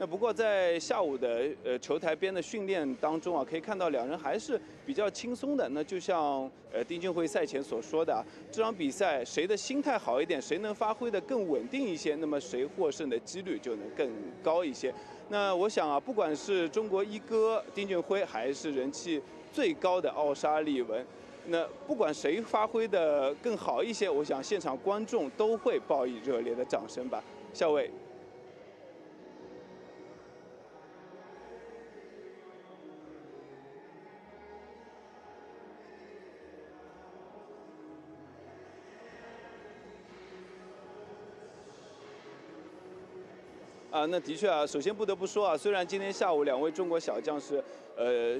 那不过在下午的球台边的训练当中啊，可以看到两人还是比较轻松的。那就像丁俊晖赛前所说的啊，这场比赛谁的心态好一点，谁能发挥得更稳定一些，那么谁获胜的几率就能更高一些。那我想啊，不管是中国一哥丁俊晖，还是人气最高的奥沙利文，那不管谁发挥得更好一些，我想现场观众都会报以热烈的掌声吧。校尉。那的确啊，首先不得不说啊，虽然今天下午两位中国小将是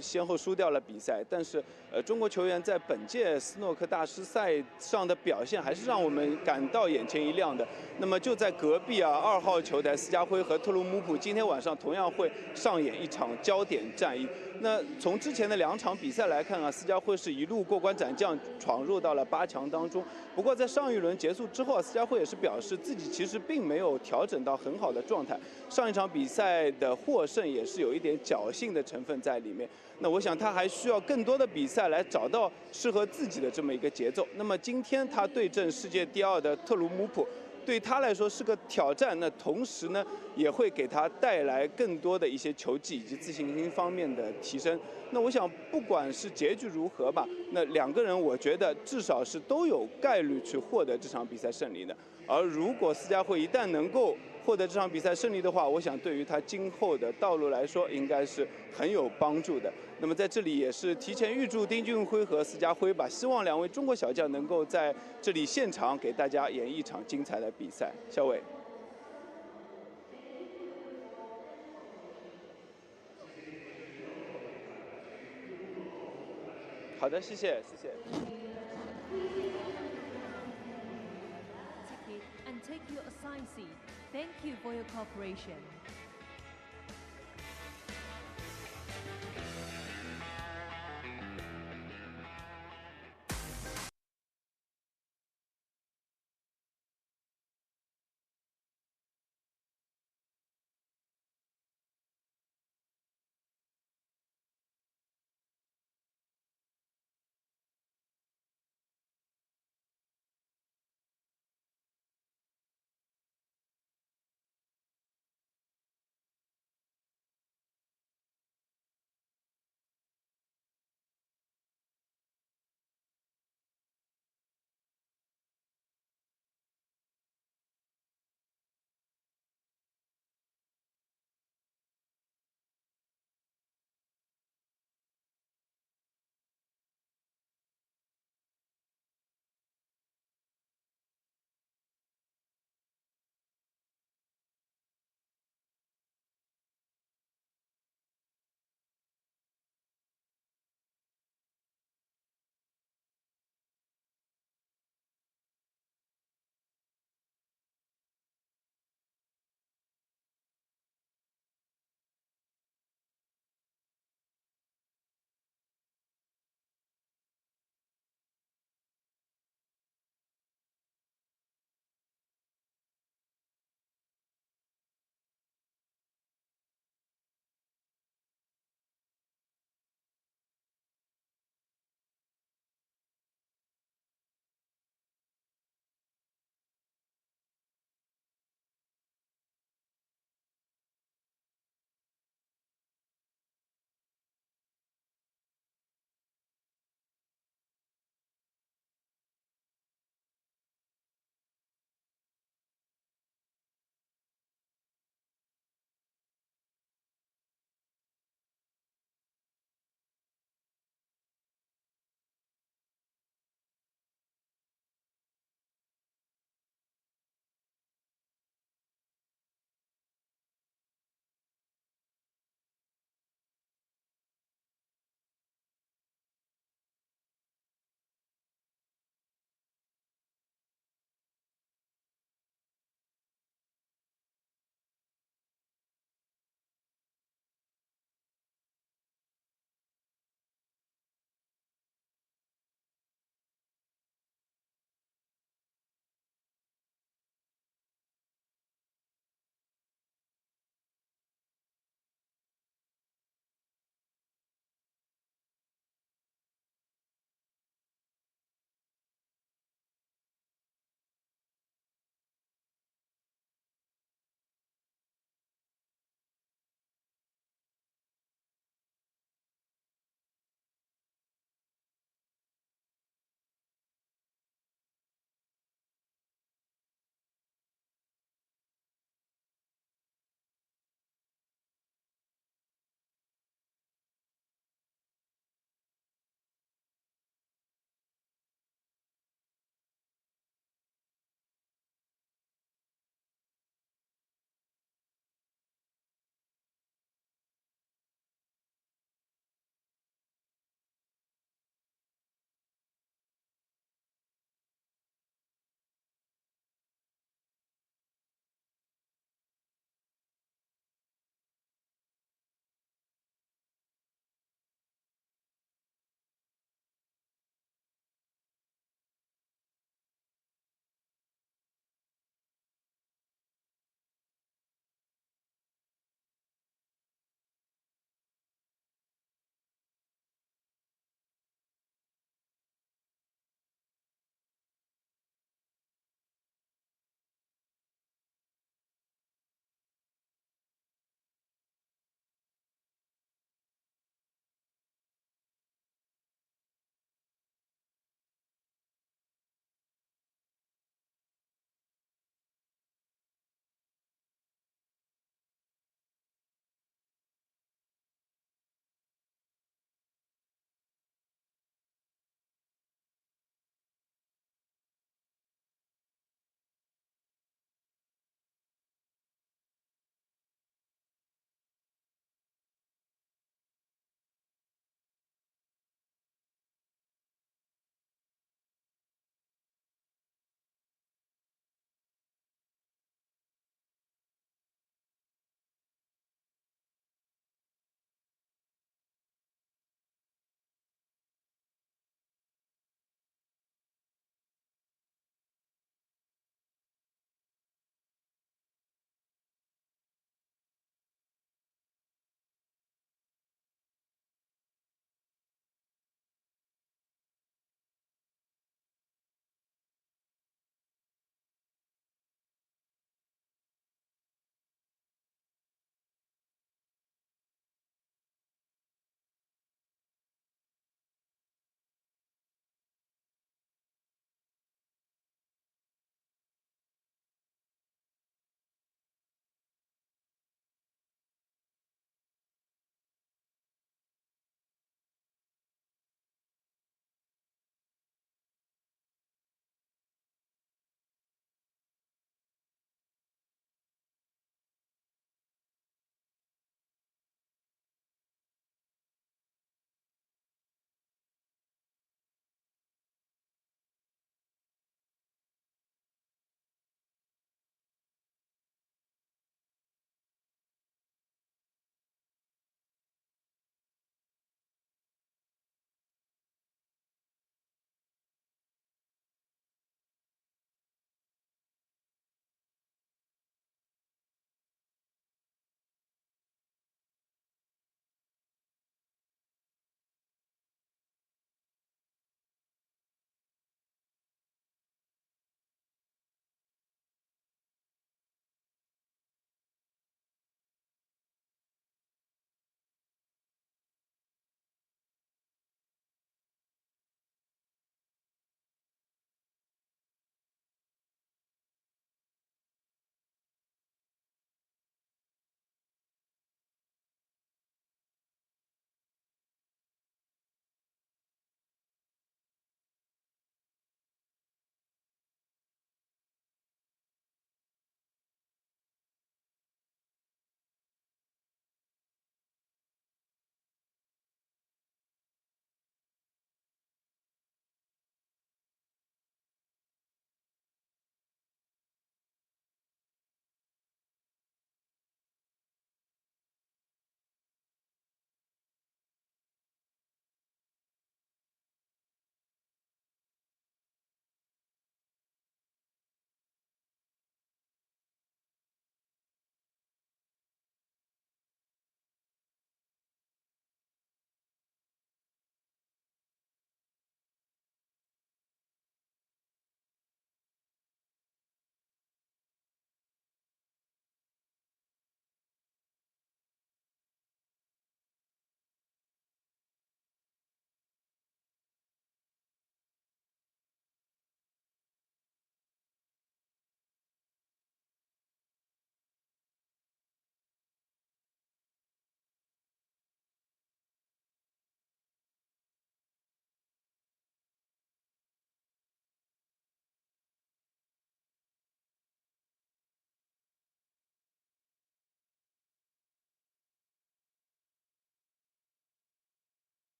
先后输掉了比赛，但是中国球员在本届斯诺克大师赛上的表现还是让我们感到眼前一亮的。那么就在隔壁啊，2号球台斯嘉辉和特鲁姆普今天晚上同样会上演一场焦点战役。那从之前的2场比赛来看啊，斯嘉辉是一路过关斩将，闯入到了8强当中。不过在上一轮结束之后啊，斯嘉辉也是表示自己其实并没有调整到很好的状态。上一场比赛的获胜也是有一点侥幸的成分在里面。那我想他还需要更多的比赛来找到适合自己的这么一个节奏。那么今天他对阵世界第2的特鲁姆普，对他来说是个挑战。那同时呢，也会给他带来更多的一些球技以及自信心方面的提升。那我想，不管是结局如何吧，那2个人我觉得至少是都有概率去获得这场比赛胜利的。而如果斯嘉辉一旦能够获得这场比赛胜利的话，我想对于他今后的道路来说，应该是很有帮助的。那么在这里也是提前预祝丁俊晖和斯嘉辉吧，希望2位中国小将能够在这里现场给大家演一场精彩的比赛。校尉。好的，谢谢，谢谢。And take your assigned seat. Thank you for your cooperation.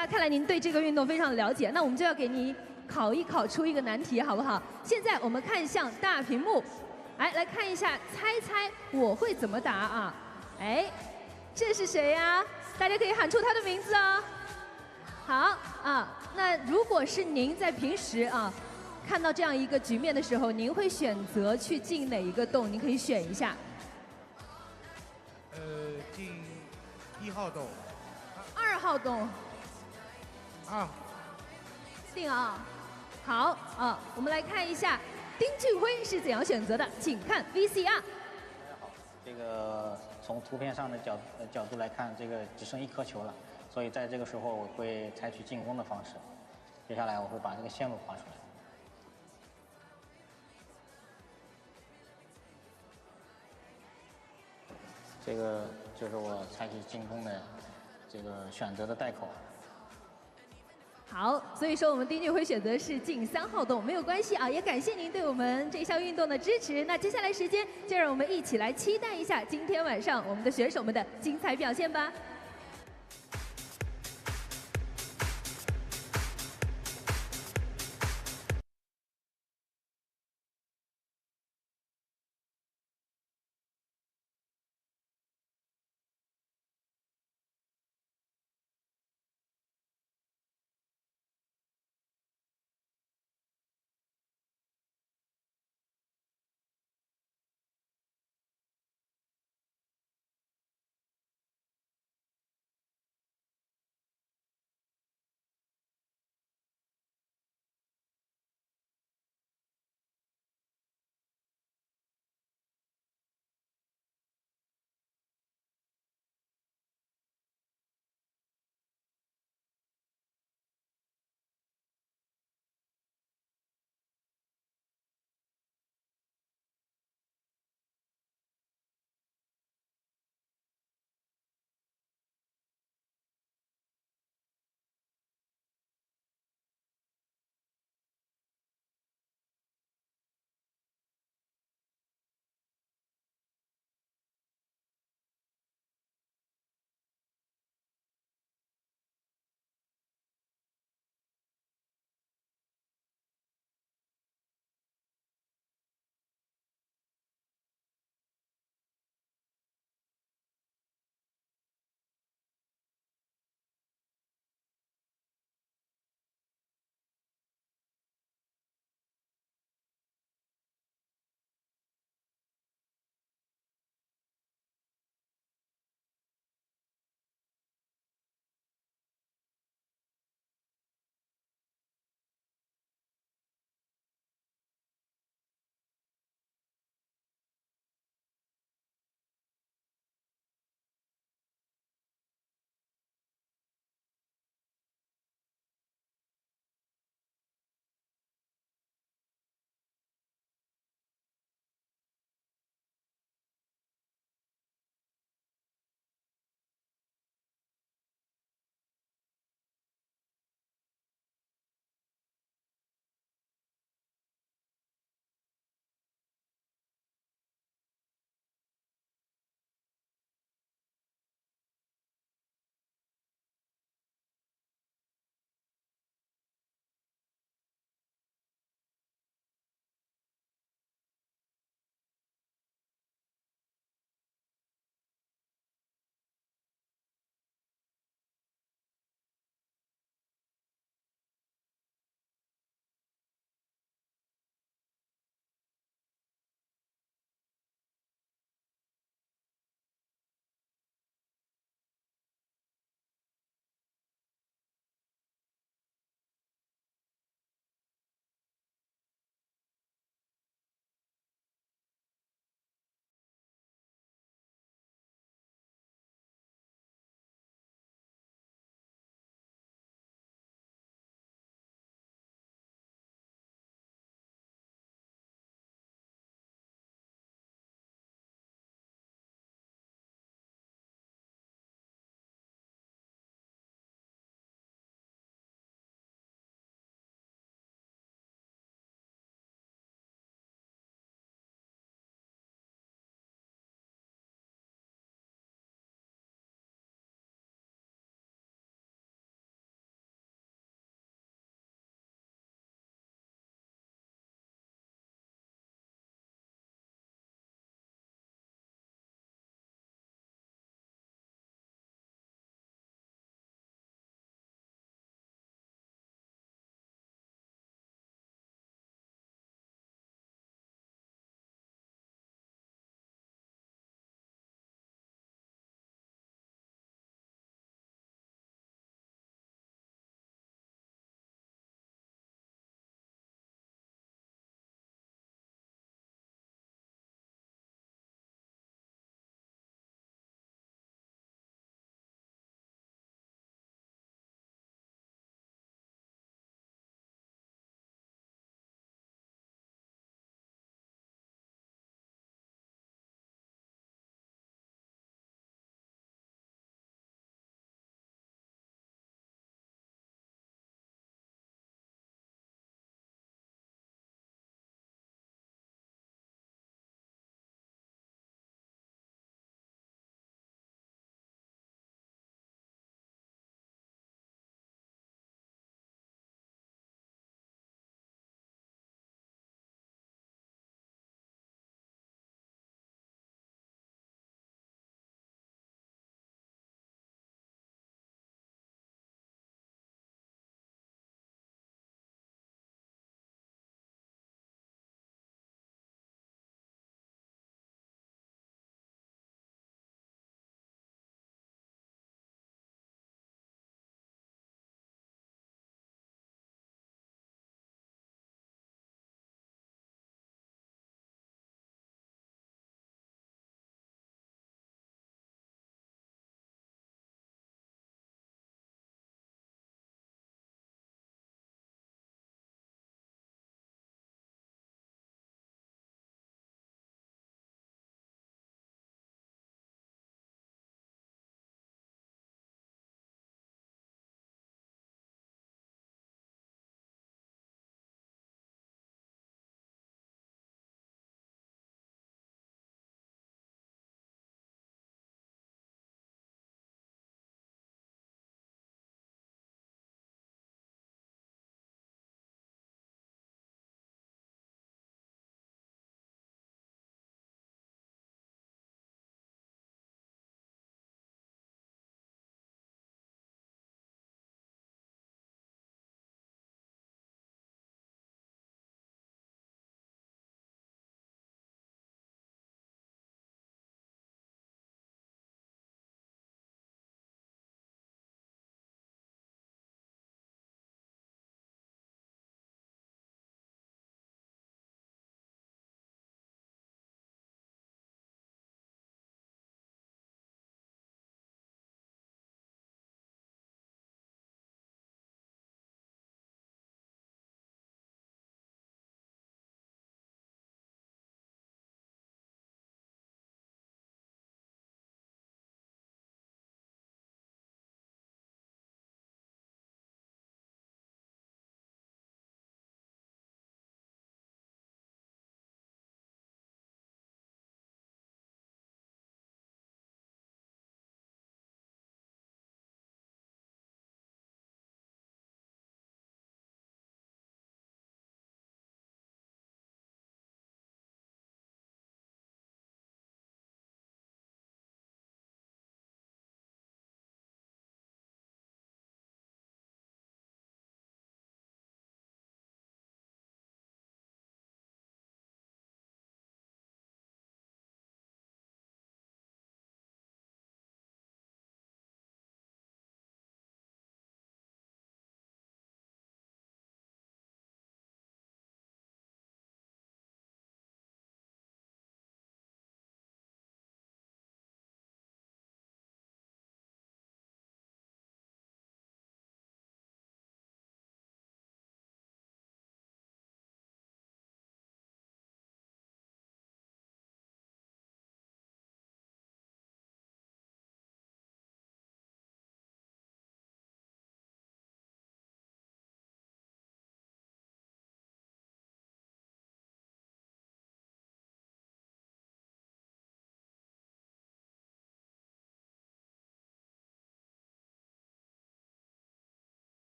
那看来您对这个运动非常了解，那我们就要给你考一考出一个难题，好不好？现在我们看向大屏幕，来看一下，猜猜我会怎么答啊？哎，这是谁呀？大家可以喊出他的名字啊。好啊，那如果是您在平时啊，看到这样一个局面的时候，您会选择去进哪一个洞？您可以选一下。进1号洞。2号洞。定啊。好啊，我们来看一下丁俊晖是怎样选择的，请看 VCR。这个从图片上的角度来看，这个只剩1颗球了，所以在这个时候我会采取进攻的方式。接下来我会把这个线路画出来。这个就是我采取进攻的这个选择的带口。好，所以说我们丁俊晖选择是进3号洞，没有关系啊，也感谢您对我们这项运动的支持。那接下来时间就让我们一起来期待一下今天晚上我们的选手们的精彩表现吧。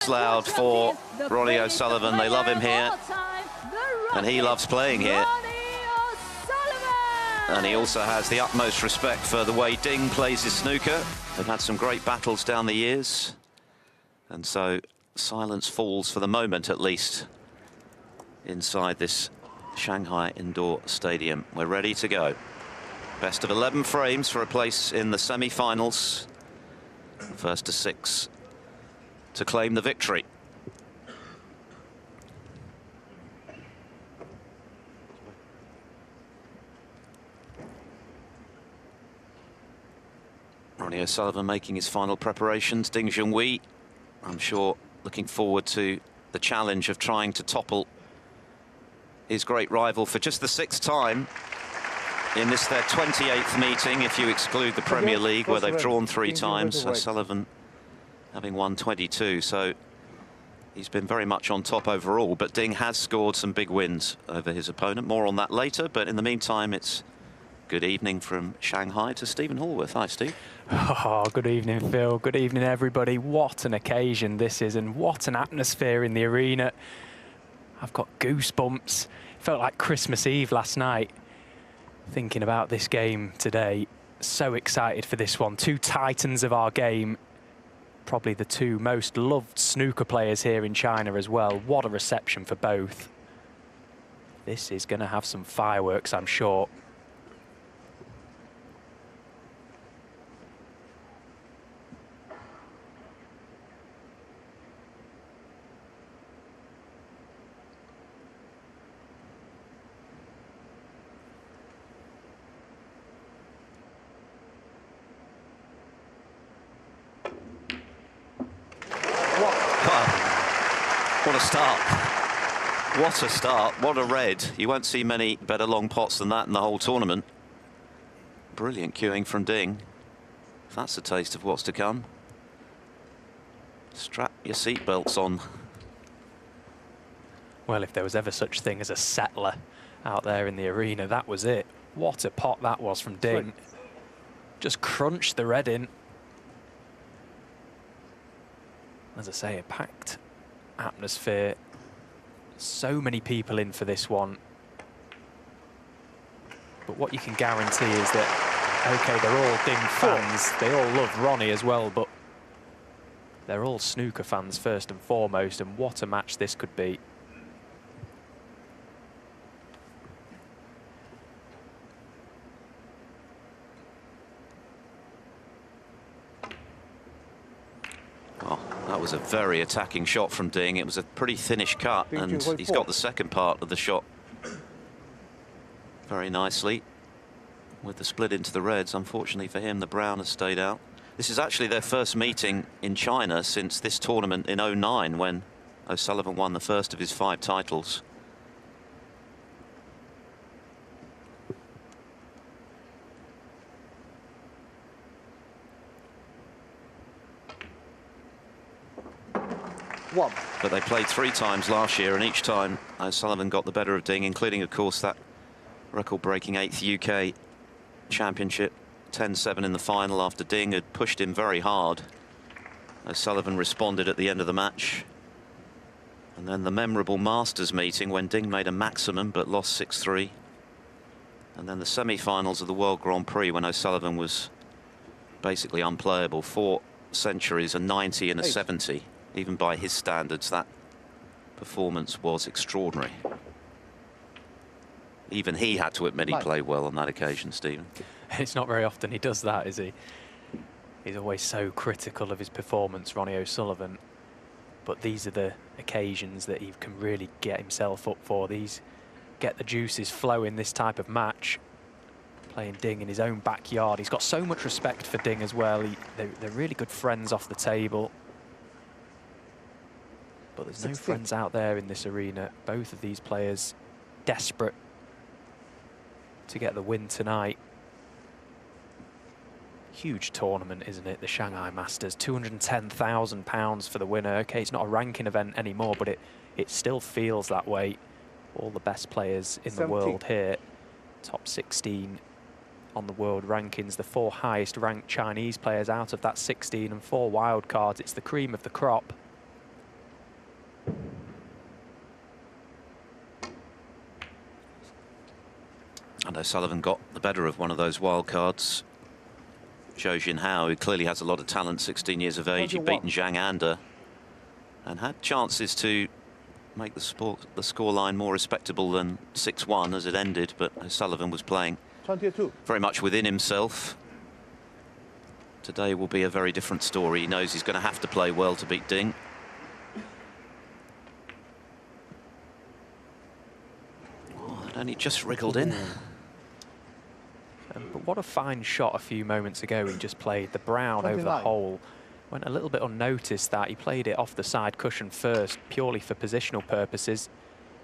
loud for Ronnie O'Sullivan. They love him here, and he loves playing here. And he also has the utmost respect for the way Ding plays his snooker. They've had some great battles down the years, and so silence falls for the moment, at least, inside this Shanghai indoor stadium. We're ready to go. Best of 11 frames for a place in the semi-finals. First to 6 to claim the victory. Ronnie O'Sullivan making his final preparations. Ding Junhui, I'm sure, looking forward to the challenge of trying to topple his great rival for just the 6th time in this, their 28th meeting, if you exclude the Premier League, where they've drawn 3 times. O'Sullivan having won 22, so he's been very much on top overall. But Ding has scored some big wins over his opponent. More on that later, but in the meantime, it's good evening from Shanghai to Stephen Hallworth. Hi, Steve. Oh, good evening, Phil. Good evening, everybody. What an occasion this is, and what an atmosphere in the arena. I've got goosebumps. It felt like Christmas Eve last night, thinking about this game today. So excited for this one. 2 titans of our game. Probably the 2 most loved snooker players here in China as well. What a reception for both. This is going to have some fireworks, I'm sure. What a start. What a start. What a red. You won't see many better long pots than that in the whole tournament. Brilliant cueing from Ding. If that's a taste of what's to come. Strap your seatbelts on. Well, if there was ever such thing as a settler out there in the arena, that was it. What a pot that was from Ding. Just crunched the red in. As I say, a packed atmosphere. So many people in for this one. But what you can guarantee is that, OK, they're all Ding fans. They all love Ronnie as well, but they're all snooker fans first and foremost, and what a match this could be. Well, that was a very attacking shot from Ding. It was a pretty thinnish cut, and he's got the second part of the shot very nicely with the split into the reds. Unfortunately for him, the brown has stayed out. This is actually their first meeting in China since this tournament in '09, when O'Sullivan won the first of his 5 titles. But they played 3 times last year, and each time O'Sullivan got the better of Ding, including, of course, that record-breaking 8th UK championship, 10-7 in the final after Ding had pushed him very hard. O'Sullivan responded at the end of the match. And then the memorable Masters meeting when Ding made a maximum but lost 6-3. And then the semi-finals of the World Grand Prix when O'Sullivan was basically unplayable. 4 centuries, a 90 and a 70. Even by his standards, that performance was extraordinary. Even he had to admit he played well on that occasion, Stephen. It's not very often he does that, is he? He's always so critical of his performance, Ronnie O'Sullivan. But these are the occasions that he can really get himself up for. These get the juices flowing, this type of match. Playing Ding in his own backyard. He's got so much respect for Ding as well. They're really good friends off the table. But there's no friends out there in this arena. Both of these players desperate to get the win tonight. Huge tournament, isn't it? The Shanghai Masters, £210,000 for the winner. OK, it's not a ranking event anymore, but it still feels that way. All the best players in the world here. Top 16 on the world rankings. The 4 highest ranked Chinese players out of that 16 and 4 wild cards. It's the cream of the crop. And O'Sullivan got the better of one of those wild cards. Zhou Jinhao, who clearly has a lot of talent, 16 years of age. He'd beaten Zhang Anda and had chances to make the scoreline more respectable than 6-1 as it ended, but O'Sullivan was playing 22. very much within himself. Today will be a very different story. He knows he's going to have to play well to beat Ding. Oh, it only just wriggled in. But what a fine shot a few moments ago. He just played the brown 29. over the hole. Went a little bit unnoticed that. He played it off the side cushion first, purely for positional purposes.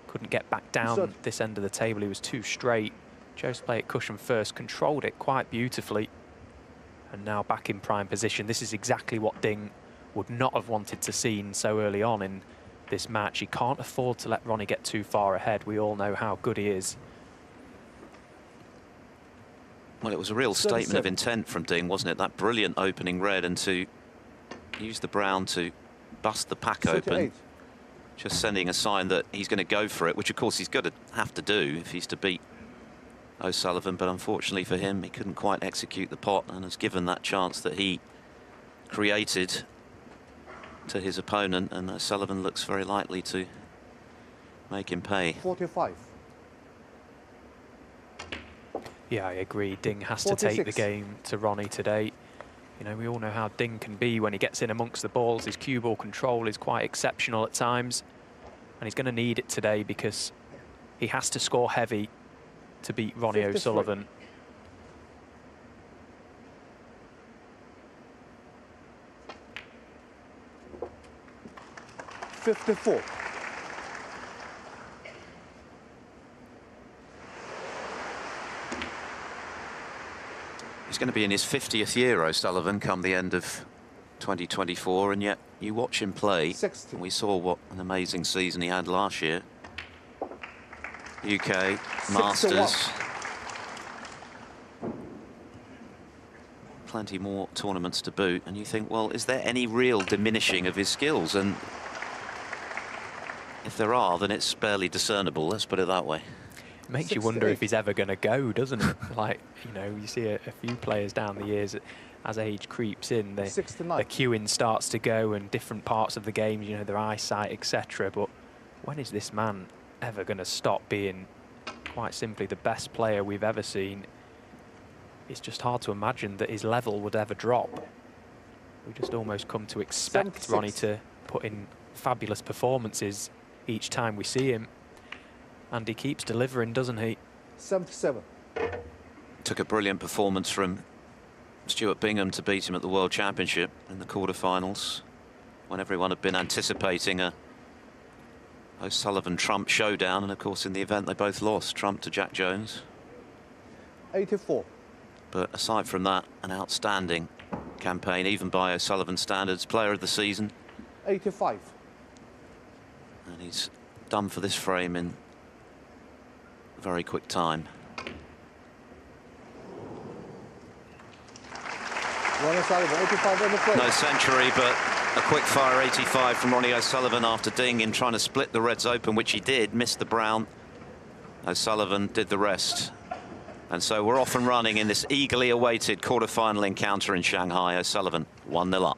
Couldn't get back down this end of the table. He was too straight. Chose to play it cushion first, controlled it quite beautifully. And now back in prime position. This is exactly what Ding would not have wanted to see so early on in this match. He can't afford to let Ronnie get too far ahead. We all know how good he is. Well, it was a real statement of intent from Ding, wasn't it? That brilliant opening red, and to use the brown to bust the pack open. Just sending a sign that he's going to go for it, which of course he's going to have to do if he's to beat O'Sullivan. But unfortunately for him, he couldn't quite execute the pot and has given that chance that he created to his opponent. And O'Sullivan looks very likely to make him pay. 45. Yeah, I agree. Ding has to take the game to Ronnie today. You know, we all know how Ding can be when he gets in amongst the balls. His cue ball control is quite exceptional at times. And he's going to need it today because he has to score heavy to beat Ronnie O'Sullivan. 54. He's going to be in his 50th year, O'Sullivan, come the end of 2024, and yet you watch him play, 60. and we saw what an amazing season he had last year. UK Masters. Plenty more tournaments to boot, and you think, well, is there any real diminishing of his skills? And if there are, then it's barely discernible, let's put it that way. It makes you wonder if he's ever going to go, doesn't it? Like, you know, you see a few players down the years, as age creeps in, the cueing starts to go, and different parts of the game, you know, their eyesight, etc. But when is this man ever going to stop being, quite simply, the best player we've ever seen? It's just hard to imagine that his level would ever drop. We just almost come to expect 76. Ronnie to put in fabulous performances each time we see him. And he keeps delivering, doesn't he? 77. Took a brilliant performance from Stuart Bingham to beat him at the World Championship in the quarterfinals, when everyone had been anticipating a O'Sullivan-Trump showdown, and of course in the event they both lost, Trump to Jack Jones. 84. But aside from that, an outstanding campaign, even by O'Sullivan standards, player of the season. 85. And he's done for this frame in very quick time. Ronnie O'Sullivan, 85 on the frame. No century, but a quick fire 85 from Ronnie O'Sullivan after Ding in trying to split the reds open, which he did, missed the brown. O'Sullivan did the rest. And so we're off and running in this eagerly awaited quarter-final encounter in Shanghai. O'Sullivan 1-0 up.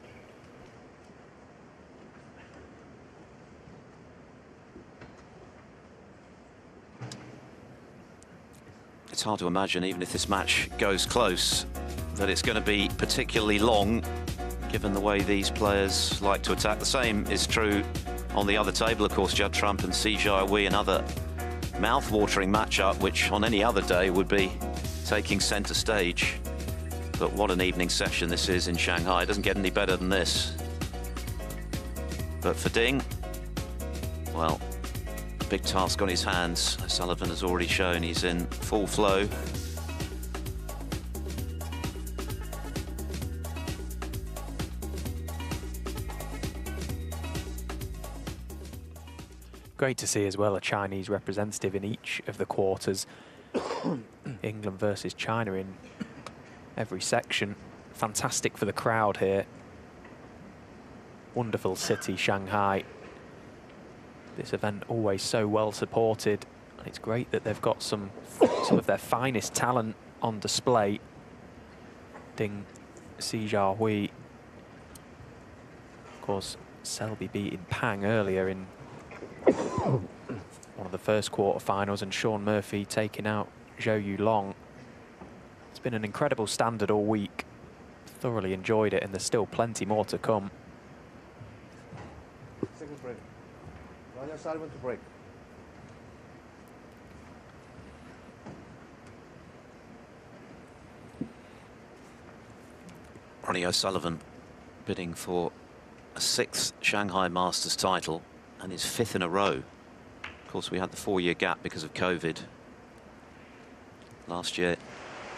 It's hard to imagine, even if this match goes close, that it's going to be particularly long, given the way these players like to attack. The same is true on the other table, of course. Judd Trump and Si Jiawei, another mouth-watering matchup, which on any other day would be taking centre stage. But what an evening session this is in Shanghai. It doesn't get any better than this. But for Ding, well, a big task on his hands. O'Sullivan has already shown he's in full flow. Great to see as well a Chinese representative in each of the quarters. England versus China in every section. Fantastic for the crowd here. Wonderful city, Shanghai. This event always so well supported, And it's great that they've got some of their finest talent on display. Ding Xiaohui. Of course, Selby beating Pang earlier in one of the first quarterfinals, and Sean Murphy taking out Zhou Yulong. It's been an incredible standard all week. Thoroughly enjoyed it, and there's still plenty more to come. Second break. Ronnie O'Sullivan to break. Ronnie O'Sullivan bidding for a 6th Shanghai Masters title and his 5th in a row. Of course, we had the 4-year gap because of COVID. Last year,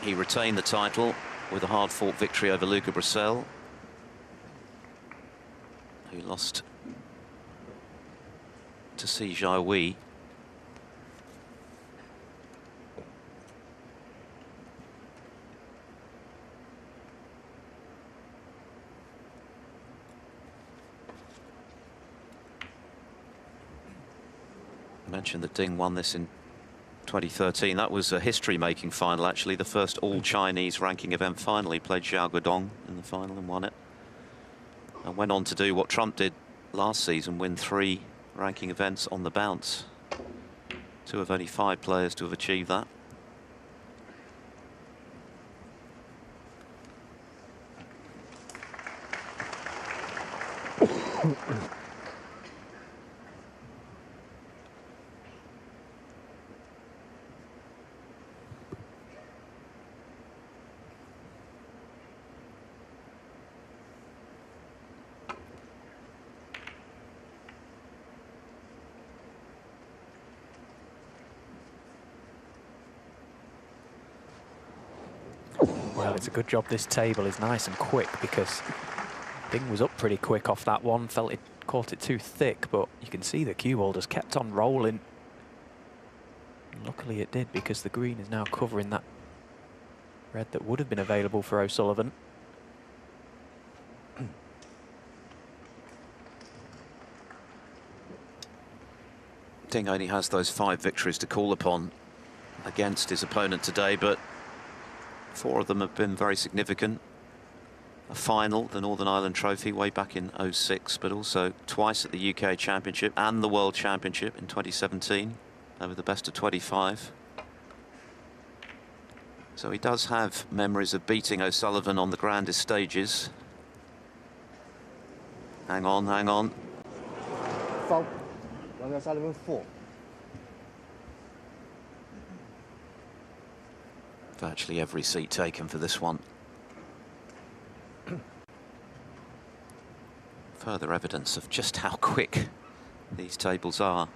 he retained the title with a hard-fought victory over Luca Brissell, who lost to Si Jiahui. I mentioned that Ding won this in 2013. That was a history-making final, actually, the first all-Chinese ranking event final. He played Xiao Guodong in the final and won it, and went on to do what Trump did last season, win 3 ranking events on the bounce. 2 of only 5 players to have achieved that. Well, it's a good job this table is nice and quick, because Ding was up pretty quick off that one, felt it caught it too thick, but you can see the cue ball just kept on rolling. And luckily it did, because the green is now covering that red that would have been available for O'Sullivan. Ding only has those 5 victories to call upon against his opponent today, but 4 of them have been very significant. A final, the Northern Ireland Trophy, way back in '06, but also twice at the UK Championship and the World Championship in 2017 over the best of 25. So he does have memories of beating O'Sullivan on the grandest stages. Hang on, hang on. Foul. Ronnie O'Sullivan 4. Virtually every seat taken for this one. Further evidence of just how quick these tables are.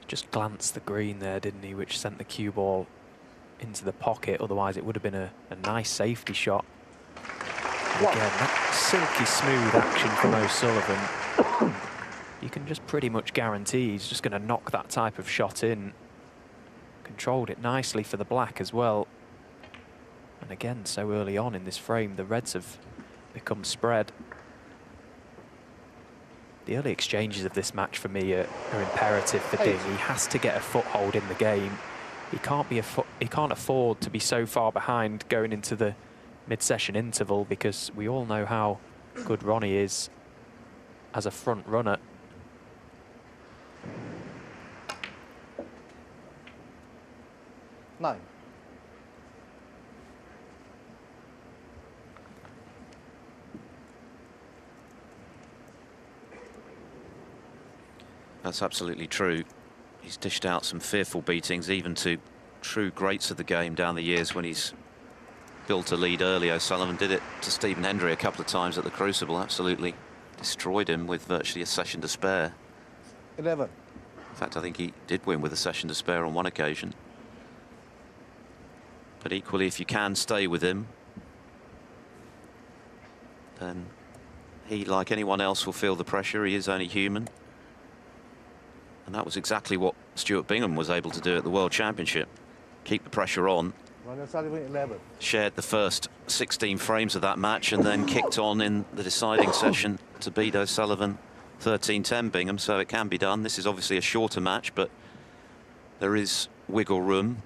Just glanced the green there, didn't he, which sent the cue ball into the pocket. Otherwise it would have been a nice safety shot. And again, that silky smooth action from O'Sullivan. You can just pretty much guarantee he's just going to knock that type of shot in. Controlled it nicely for the black as well. And again, so early on in this frame, the reds have become spread. The early exchanges of this match for me are imperative for Ding. He has to get a foothold in the game. He can't afford to be so far behind going into the mid-session interval, because we all know how good Ronnie is as a front runner. Nine. That's absolutely true. He's dished out some fearful beatings, even to true greats of the game down the years when he's built a lead early. O'Sullivan did it to Stephen Hendry a couple of times at the Crucible, absolutely destroyed him with virtually a session to spare. 11. In fact, I think he did win with a session to spare on one occasion. But equally, if you can stay with him, then he, like anyone else, will feel the pressure. He is only human. And that was exactly what Stuart Bingham was able to do at the World Championship. Keep the pressure on. Ronnie O'Sullivan 11. Shared the first 16 frames of that match and then kicked on in the deciding session to beat O'Sullivan 13-10 Bingham, so it can be done. This is obviously a shorter match, but there is wiggle room.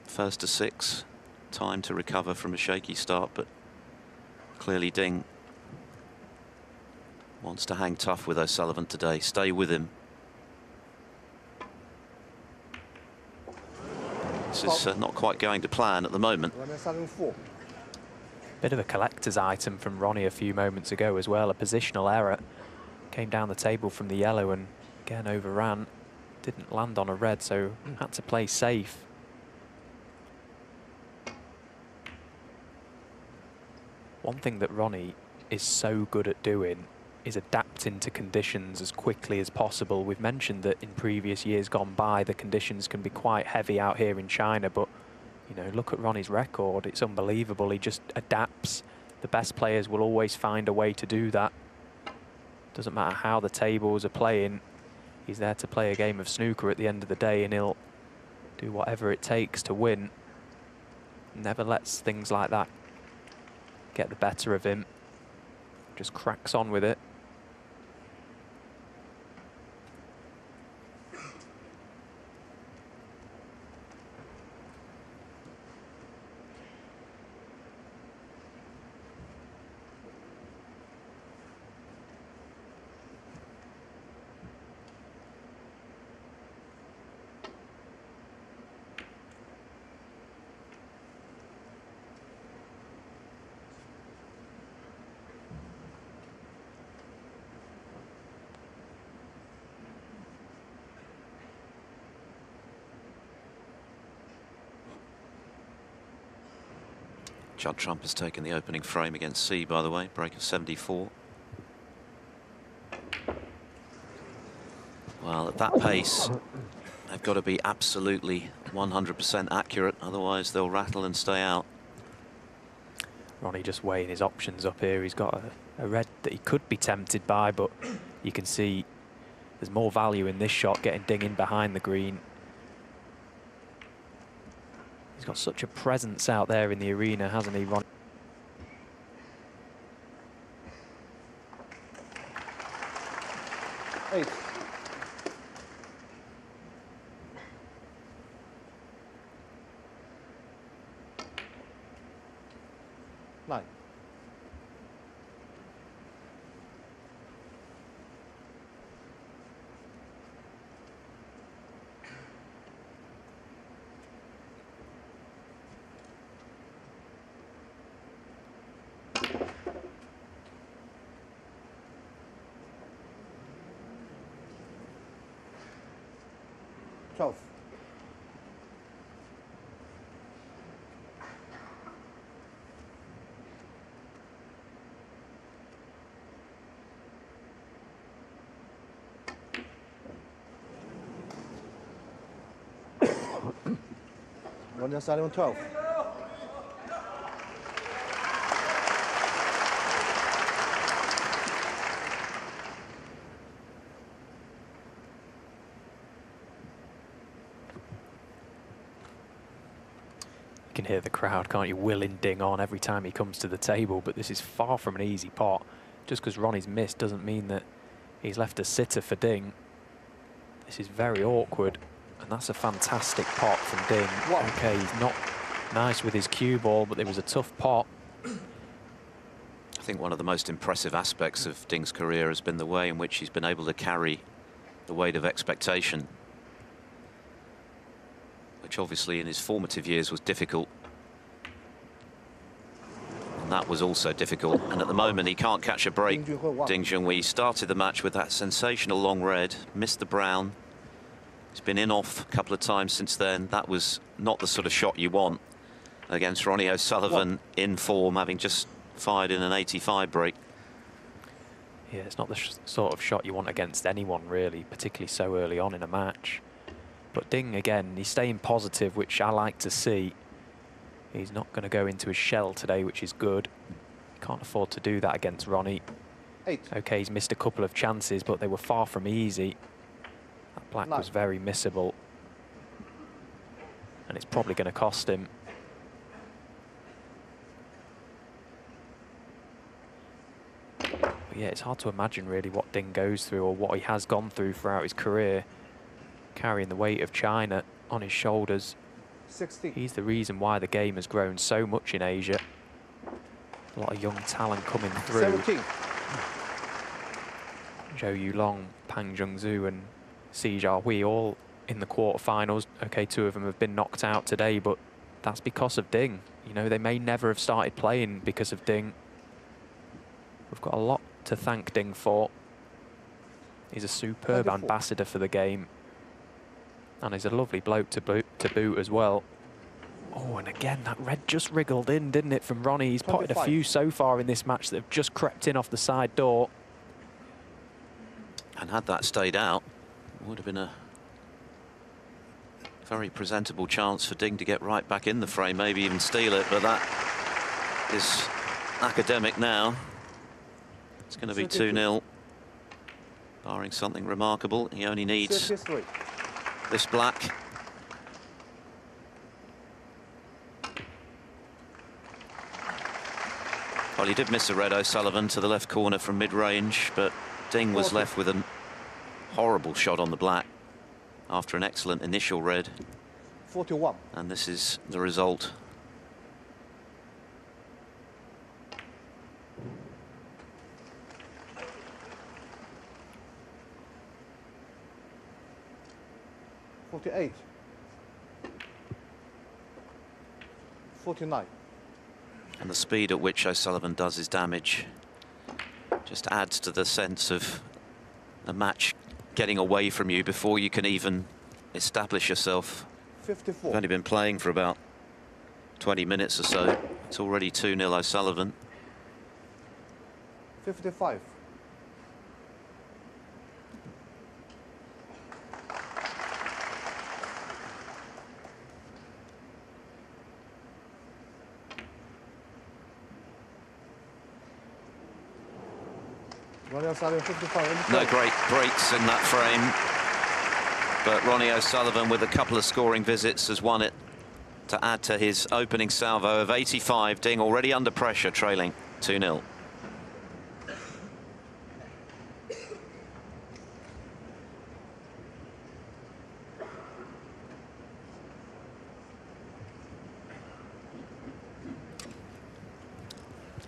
First to 6, time to recover from a shaky start, but clearly Ding wants to hang tough with O'Sullivan today, stay with him. This is not quite going to plan at the moment. Bit of a collector's item from Ronnie a few moments ago as well, a positional error. Came down the table from the yellow and again overran. Didn't land on a red, so had to play safe. One thing that Ronnie is so good at doing is adapting to conditions as quickly as possible. We've mentioned that in previous years gone by, the conditions can be quite heavy out here in China, but you know, look at Ronnie's record. It's unbelievable. He just adapts. The best players will always find a way to do that. Doesn't matter how the tables are playing. He's there to play a game of snooker at the end of the day, and he'll do whatever it takes to win. Never lets things like that get the better of him. Just cracks on with it. Judd Trump has taken the opening frame against C, by the way, break of 74. Well, at that pace, they've got to be absolutely 100% accurate, otherwise they'll rattle and stay out. Ronnie just weighing his options up here. He's got a red that he could be tempted by, but you can see there's more value in this shot, getting Ding in behind the green. He's got such a presence out there in the arena, hasn't he, Ronnie? Eight. Nine. Twelve. One inside on 12. You can hear the crowd, can't you, willing Ding on every time he comes to the table, but this is far from an easy pot. Just because Ronnie's missed doesn't mean that he's left a sitter for Ding. This is very awkward, and that's a fantastic pot from Ding. Okay, he's not nice with his cue ball, but it was a tough pot. I think one of the most impressive aspects of Ding's career has been the way in which he's been able to carry the weight of expectation, which obviously in his formative years was difficult. And that was also difficult. And at the moment, he can't catch a break. Ding Junhui started the match with that sensational long red, missed the brown. He's been in off a couple of times since then. That was not the sort of shot you want against Ronnie O'Sullivan in form, having just fired in an 85 break. Yeah, it's not the sort of shot you want against anyone, really, particularly so early on in a match. But Ding, again, he's staying positive, which I like to see. He's not going to go into his shell today, which is good. Can't afford to do that against Ronnie. 8. Okay, he's missed a couple of chances, but they were far from easy. That black was very missable. And it's probably going to cost him. But yeah, it's hard to imagine really what Ding goes through or what he has gone through throughout his career, carrying the weight of China on his shoulders. 16. He's the reason why the game has grown so much in Asia. A lot of young talent coming through. 17. Zhou Yulong, Pang Zhengzhou and Si Jiahui all in the quarterfinals. Okay, 2 of them have been knocked out today, but that's because of Ding. You know, they may never have started playing because of Ding. We've got a lot to thank Ding for. He's a superb 24. ambassador for the game. And he's a lovely bloke to boot as well. Oh, and again, that red just wriggled in, didn't it, from Ronnie? He's 25. potted a few so far in this match that have just crept in off the side door. And had that stayed out, it would have been a very presentable chance for Ding to get right back in the frame, maybe even steal it, but that is academic now. It's going to be 2-0, barring something remarkable. He only needs this black. Well, he did miss a red, O'Sullivan, to the left corner from mid-range, but Ding was left with a horrible shot on the black after an excellent initial red. 41. And this is the result. $48. 49. And the speed at which O'Sullivan does his damage just adds to the sense of a match getting away from you before you can even establish yourself. 54. You've only been playing for about 20 minutes or so. It's already 2-0 O'Sullivan. 55. No great breaks in that frame, but Ronnie O'Sullivan, with a couple of scoring visits, has won it to add to his opening salvo of 85. Ding already under pressure, trailing 2-0.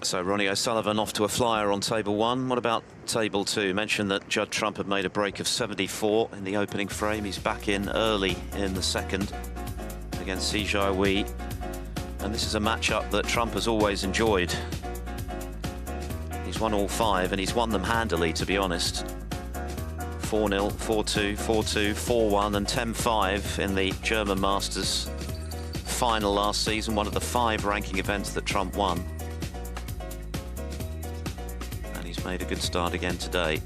So Ronnie O'Sullivan off to a flyer on table 1. What about table 2? Mentioned that Judd Trump had made a break of 74 in the opening frame. He's back in early in the second against Si Jiahui. And this is a matchup that Trump has always enjoyed. He's won all 5 and he's won them handily, to be honest. 4-0, 4-2, 4-2, 4-1 and 10-5 in the German Masters final last season, one of the 5 ranking events that Trump won. Made a good start again today.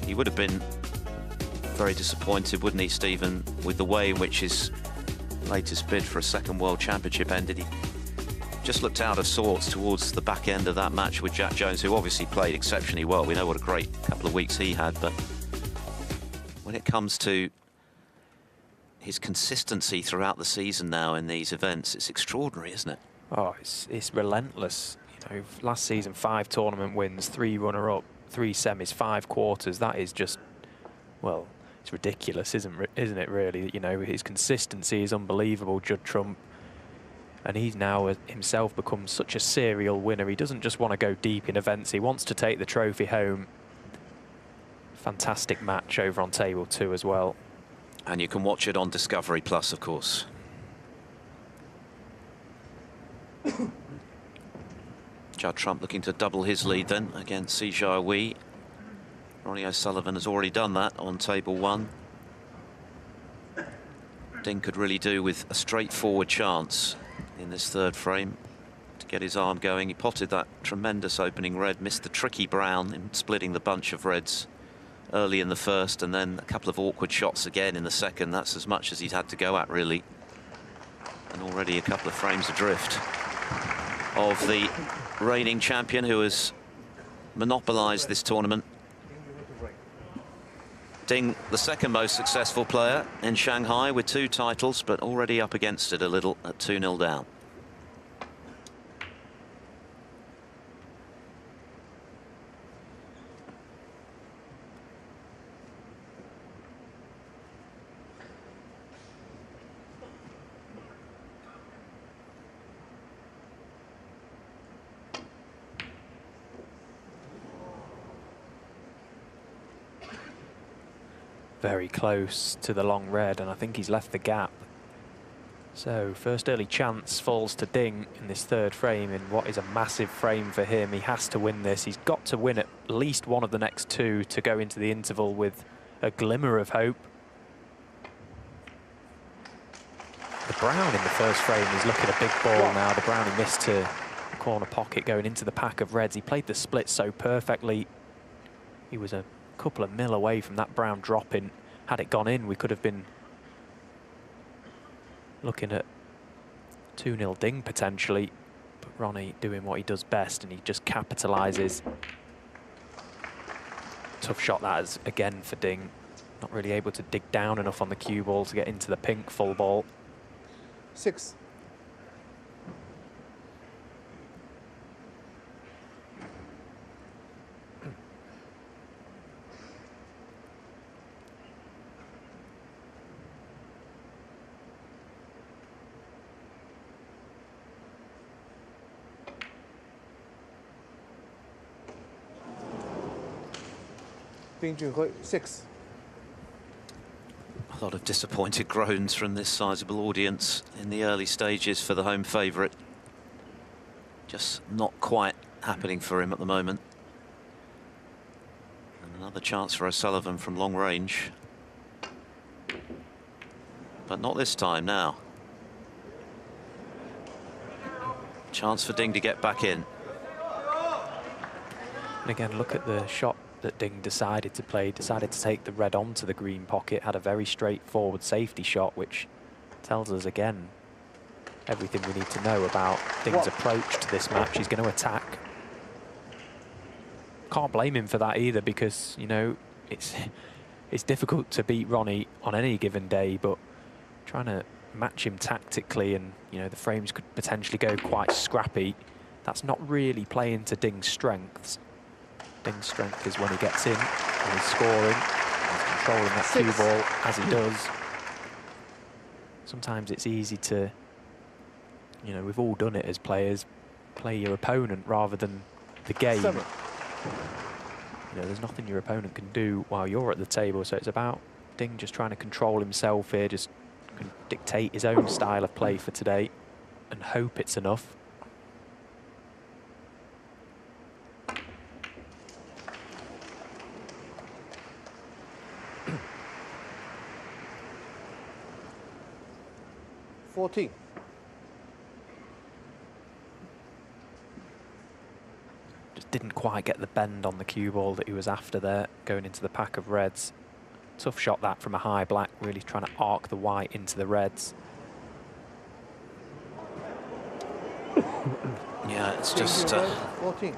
He would have been very disappointed, wouldn't he, Stephen, with the way in which his latest bid for a second World Championship ended. He just looked out of sorts towards the back end of that match with Jack Jones, who obviously played exceptionally well. We know what a great couple of weeks he had, but when it comes to his consistency throughout the season now in these events, it's extraordinary, isn't it? Oh, it's relentless. Last season, 5 tournament wins, 3 runner-up, 3 semis, 5 quarters. That is just, well, it's ridiculous, isn't it, really? You know, his consistency is unbelievable, Judd Trump. And he's now himself become such a serial winner. He doesn't just want to go deep in events. He wants to take the trophy home. Fantastic match over on table 2 as well. And you can watch it on Discovery Plus, of course. Judd Trump looking to double his lead then against Si Jiahui. Ronnie O'Sullivan has already done that on table 1. Ding could really do with a straightforward chance in this third frame to get his arm going. He potted that tremendous opening red, missed the tricky brown in splitting the bunch of reds early in the first, and then a couple of awkward shots again in the second. That's as much as he's had to go at, really. And already a couple of frames adrift of the reigning champion, who has monopolised this tournament. Ding, the second most successful player in Shanghai with 2 titles, but already up against it a little at 2-0 down. very close to the long red, and I think he's left the gap. So first early chance falls to Ding in this third frame in what is a massive frame for him. He has to win this. He's got to win at least one of the next two to go into the interval with a glimmer of hope. The brown in the first frame is looking a big ball now. The brown he missed to the corner pocket going into the pack of reds. He played the split so perfectly. He was a couple of mil away from that brown dropping. Had it gone in, we could have been looking at 2-0 Ding potentially, but Ronnie doing what he does best, and he just capitalises. Tough shot that is again for Ding. Not really able to dig down enough on the cue ball to get into the pink full ball. 6. Ding Junhui, 6. A lot of disappointed groans from this sizable audience in the early stages for the home favourite. Just not quite happening for him at the moment. And another chance for O'Sullivan from long range. But not this time now. Chance for Ding to get back in. And again, look at the shot that Ding decided to play, decided to take the red onto the green pocket, had a very straightforward safety shot, which tells us again everything we need to know about Ding's approach to this match. He's going to attack. Can't blame him for that either, because, you know, it's difficult to beat Ronnie on any given day, but trying to match him tactically, and, you know, the frames could potentially go quite scrappy. That's not really playing to Ding's strengths. Ding's strength is when he gets in and he's scoring, he's controlling that cue ball as he does. Sometimes it's easy to, you know, we've all done it as players, play your opponent rather than the game. 7. You know, there's nothing your opponent can do while you're at the table, so it's about Ding just trying to control himself here, just dictate his own style of play for today and hope it's enough. Just didn't quite get the bend on the cue ball that he was after there, going into the pack of reds. Tough shot that from a high black, really trying to arc the white into the reds. Yeah, it's just 14.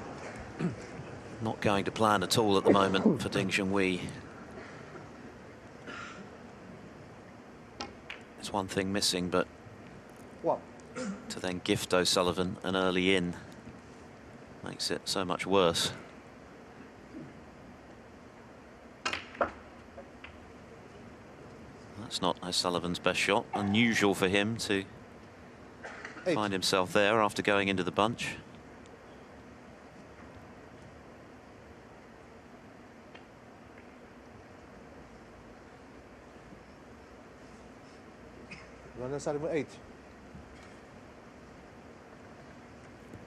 not going to plan at all at the moment for Ding Junhui. There's one thing missing, but to then gift O'Sullivan an early in makes it so much worse. That's not O'Sullivan's best shot. Unusual for him to find himself there after going into the bunch. O'Sullivan 8.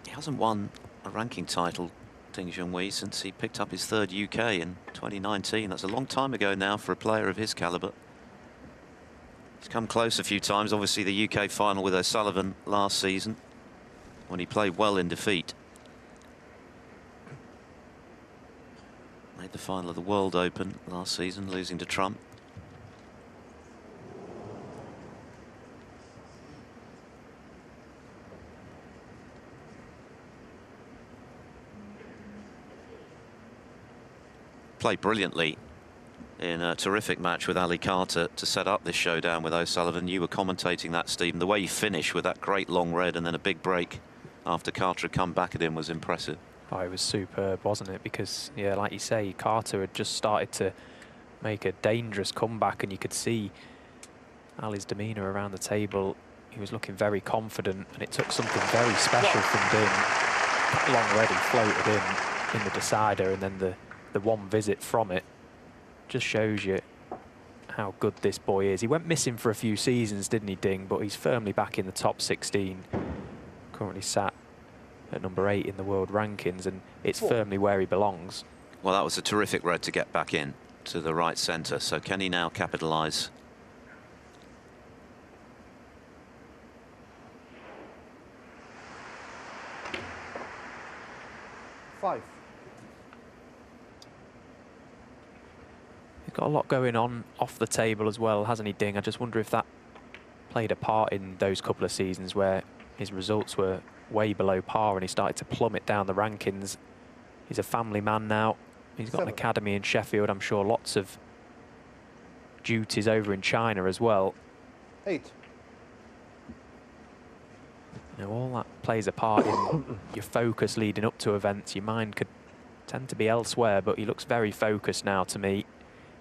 He hasn't won a ranking title, Ding Junhui, since he picked up his third UK in 2019. That's a long time ago now for a player of his calibre. He's come close a few times, obviously the UK final with O'Sullivan last season, when he played well in defeat. Made the final of the World Open last season, losing to Trump. Played brilliantly in a terrific match with Ali Carter to set up this showdown with O'Sullivan. You were commentating that, Stephen. The way he finished with that great long red and then a big break after Carter had come back at him was impressive. Oh, it was superb, wasn't it? Because, yeah, like you say, Carter had just started to make a dangerous comeback, and you could see Ali's demeanour around the table. He was looking very confident, and it took something very special from Ding. That long red he floated in the decider, and then the one visit from it just shows you how good this boy is. He went missing for a few seasons, didn't he, Ding? But he's firmly back in the top 16. Currently sat at number 8 in the world rankings, and it's firmly where he belongs. Well, that was a terrific red to get back in to the right centre. So can he now capitalise? Five. He's got a lot going on off the table as well, hasn't he, Ding? I just wonder if that played a part in those couple of seasons where his results were way below par and he started to plummet down the rankings. He's a family man now. He's got an academy in Sheffield. I'm sure lots of duties over in China as well. 8. You know, all that plays a part in your focus leading up to events. Your mind could tend to be elsewhere, but he looks very focused now to me.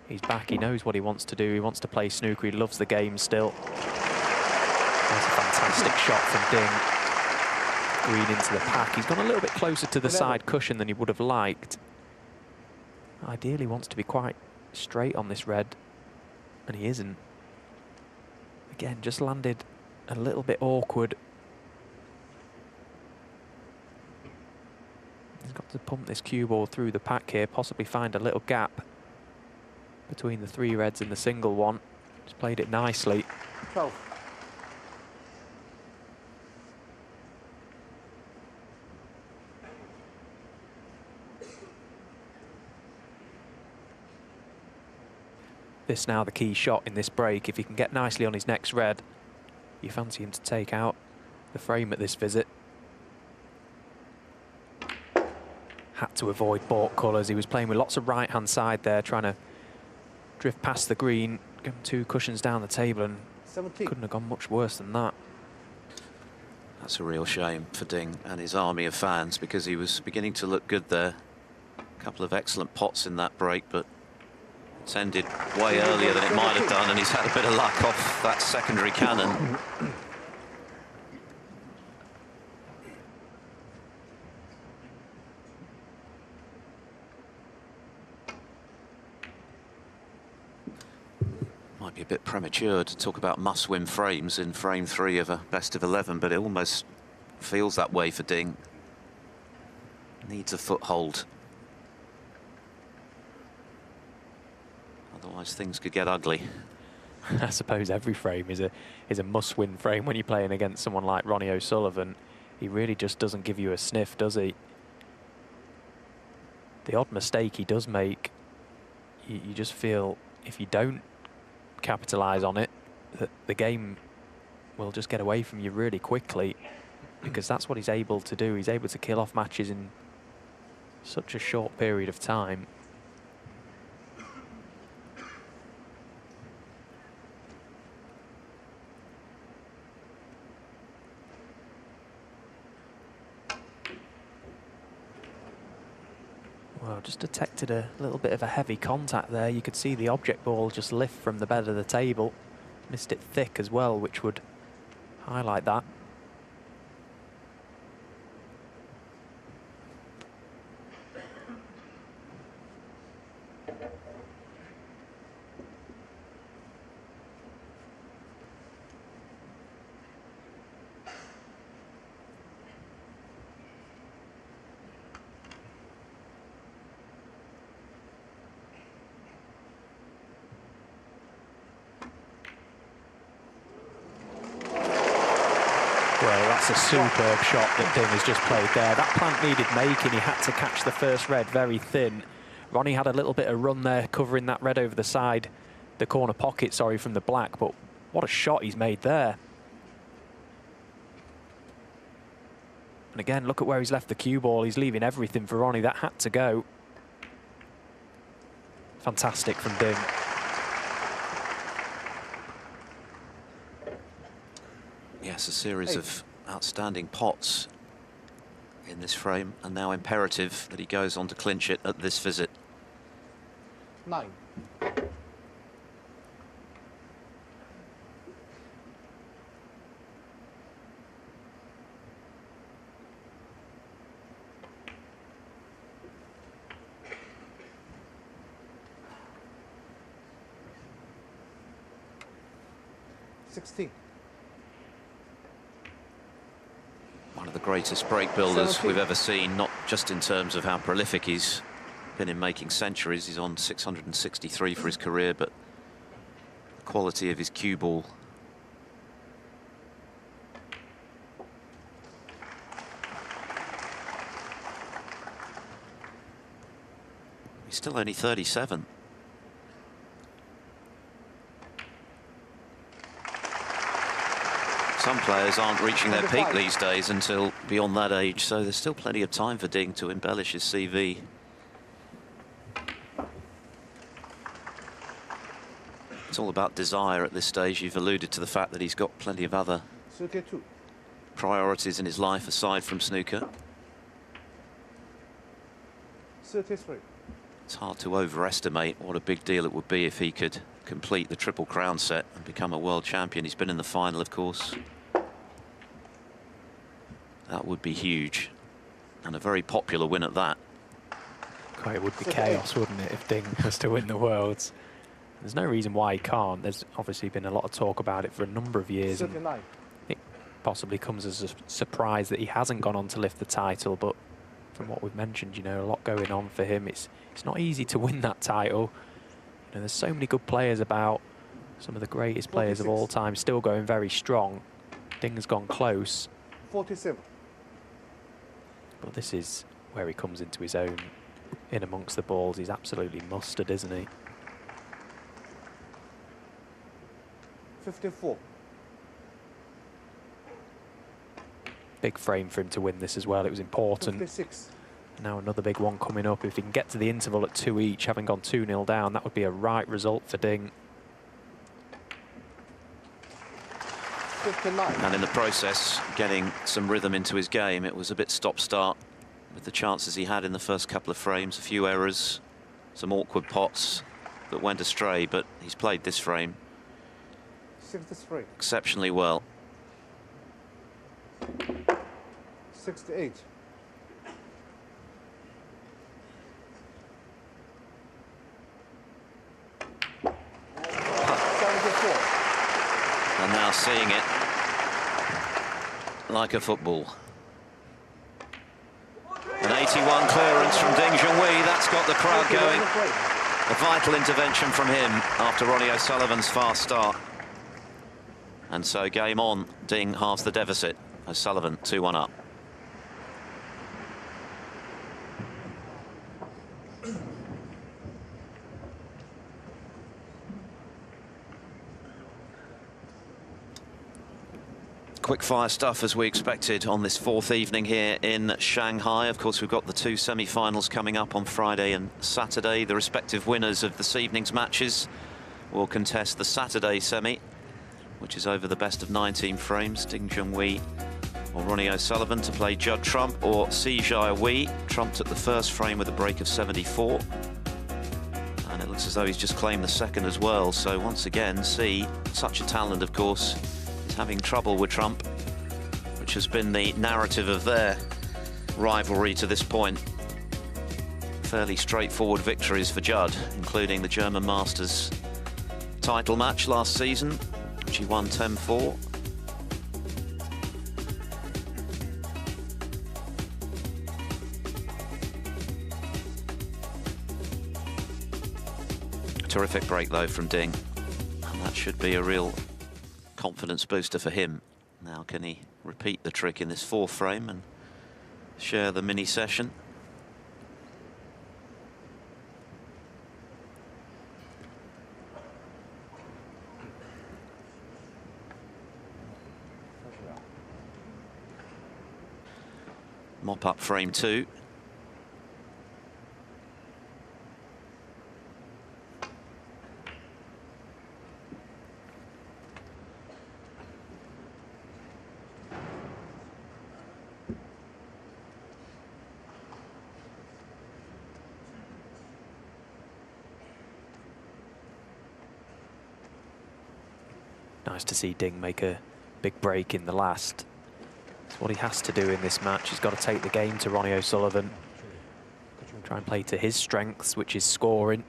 He's back, he knows what he wants to do. He wants to play snooker, he loves the game still. That's a fantastic shot from Ding. Green into the pack. He's gone a little bit closer to the side cushion than he would have liked. Ideally wants to be quite straight on this red, and he isn't. Again, just landed a little bit awkward. He's got to pump this cue ball through the pack here, possibly find a little gap between the 3 reds and the single one. He's played it nicely. 12. This now the key shot in this break. If he can get nicely on his next red, you fancy him to take out the frame at this visit. Had to avoid baulk colours. He was playing with lots of right-hand side there, trying to drift past the green, give him 2 cushions down the table, and 17. couldn't have gone much worse than that. That's a real shame for Ding and his army of fans, because he was beginning to look good there. A couple of excellent pots in that break, but it's ended way earlier than it might have done, and he's had a bit of luck off that secondary cannon. Might be a bit premature to talk about must-win frames in frame 3 of a best of 11, but it almost feels that way for Ding. Needs a foothold. Otherwise things could get ugly. I suppose every frame is a must-win frame when you're playing against someone like Ronnie O'Sullivan. He really just doesn't give you a sniff, does he? The odd mistake he does make, you just feel if you don't capitalise on it, that the game will just get away from you really quickly, because that's what he's able to do. He's able to kill off matches in such a short period of time. Well, just detected a little bit of a heavy contact there. You could see the object ball just lift from the bed of the table. Missed it thick as well, which would highlight that. Well, that's a superb shot that Ding has just played there. That plant needed making. He had to catch the first red very thin. Ronnie had a little bit of run there, covering that red over the side, the corner pocket, sorry, from the black, but what a shot he's made there. And again, look at where he's left the cue ball. He's leaving everything for Ronnie. That had to go. Fantastic from Ding. Yes, a series of outstanding pots in this frame, and now imperative that he goes on to clinch it at this visit. 9. 16. One of the greatest break builders 17. we've ever seen, not just in terms of how prolific he's been in making centuries. He's on 663 for his career, but the quality of his cue ball. He's still only 37. Some players aren't reaching their peak these days until beyond that age, so there's still plenty of time for Ding to embellish his CV. It's all about desire at this stage. You've alluded to the fact that he's got plenty of other 32. priorities in his life aside from snooker. 33. It's hard to overestimate what a big deal it would be if he could complete the Triple Crown set and become a world champion. He's been in the final, of course. That would be huge, and a very popular win at that. God, it would be chaos, wouldn't it, if Ding was to win the Worlds? There's no reason why he can't. There's obviously been a lot of talk about it for a number of years. And it possibly comes as a surprise that he hasn't gone on to lift the title, but from what we've mentioned, you know, a lot going on for him. It's not easy to win that title. You know, there's so many good players about, some of the greatest players of all time still going very strong. Ding's gone close. 47. But this is where he comes into his own in amongst the balls. He's absolutely mustard, isn't he? 54. Big frame for him to win this as well. It was important. 56. Now another big one coming up. If he can get to the interval at 2 each, having gone 2-0 down, that would be a right result for Ding. 59. And in the process, getting some rhythm into his game. It was a bit stop-start with the chances he had in the first couple of frames. A few errors, some awkward pots that went astray, but he's played this frame 63. exceptionally well. 68. And now seeing it like a football. An 81 clearance from Ding Junhui. That's got the crowd going. A vital intervention from him after Ronnie O'Sullivan's fast start. And so game on. Ding halves the deficit. O'Sullivan 2-1 up. Quick fire stuff as we expected on this fourth evening here in Shanghai. Of course, we've got the two semi-finals coming up on Friday and Saturday. The respective winners of this evening's matches will contest the Saturday semi, which is over the best of 19 frames. Ding Junhui or Ronnie O'Sullivan to play Judd Trump or Si Jiawei. Trump took the first frame with a break of 74. And it looks as though he's just claimed the second as well. So once again, Si, such a talent, of course, having trouble with Trump, which has been the narrative of their rivalry to this point. Fairly straightforward victories for Judd, including the German Masters title match last season, which he won 10-4. Terrific break though from Ding, and that should be a real confidence booster for him. Now can he repeat the trick in this fourth frame and share the mini session? Mop up frame two. Nice to see Ding make a big break in the last. It's what he has to do in this match. He's got to take the game to Ronnie O'Sullivan. Try and play to his strengths, which is scoring.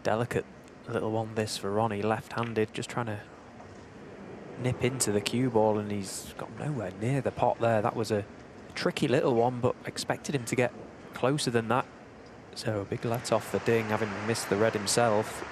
Delicate little one this for Ronnie, left-handed, just trying to nip into the cue ball, and he's got nowhere near the pot there. That was a tricky little one, but expected him to get closer than that. So a big let off for Ding, having missed the red himself.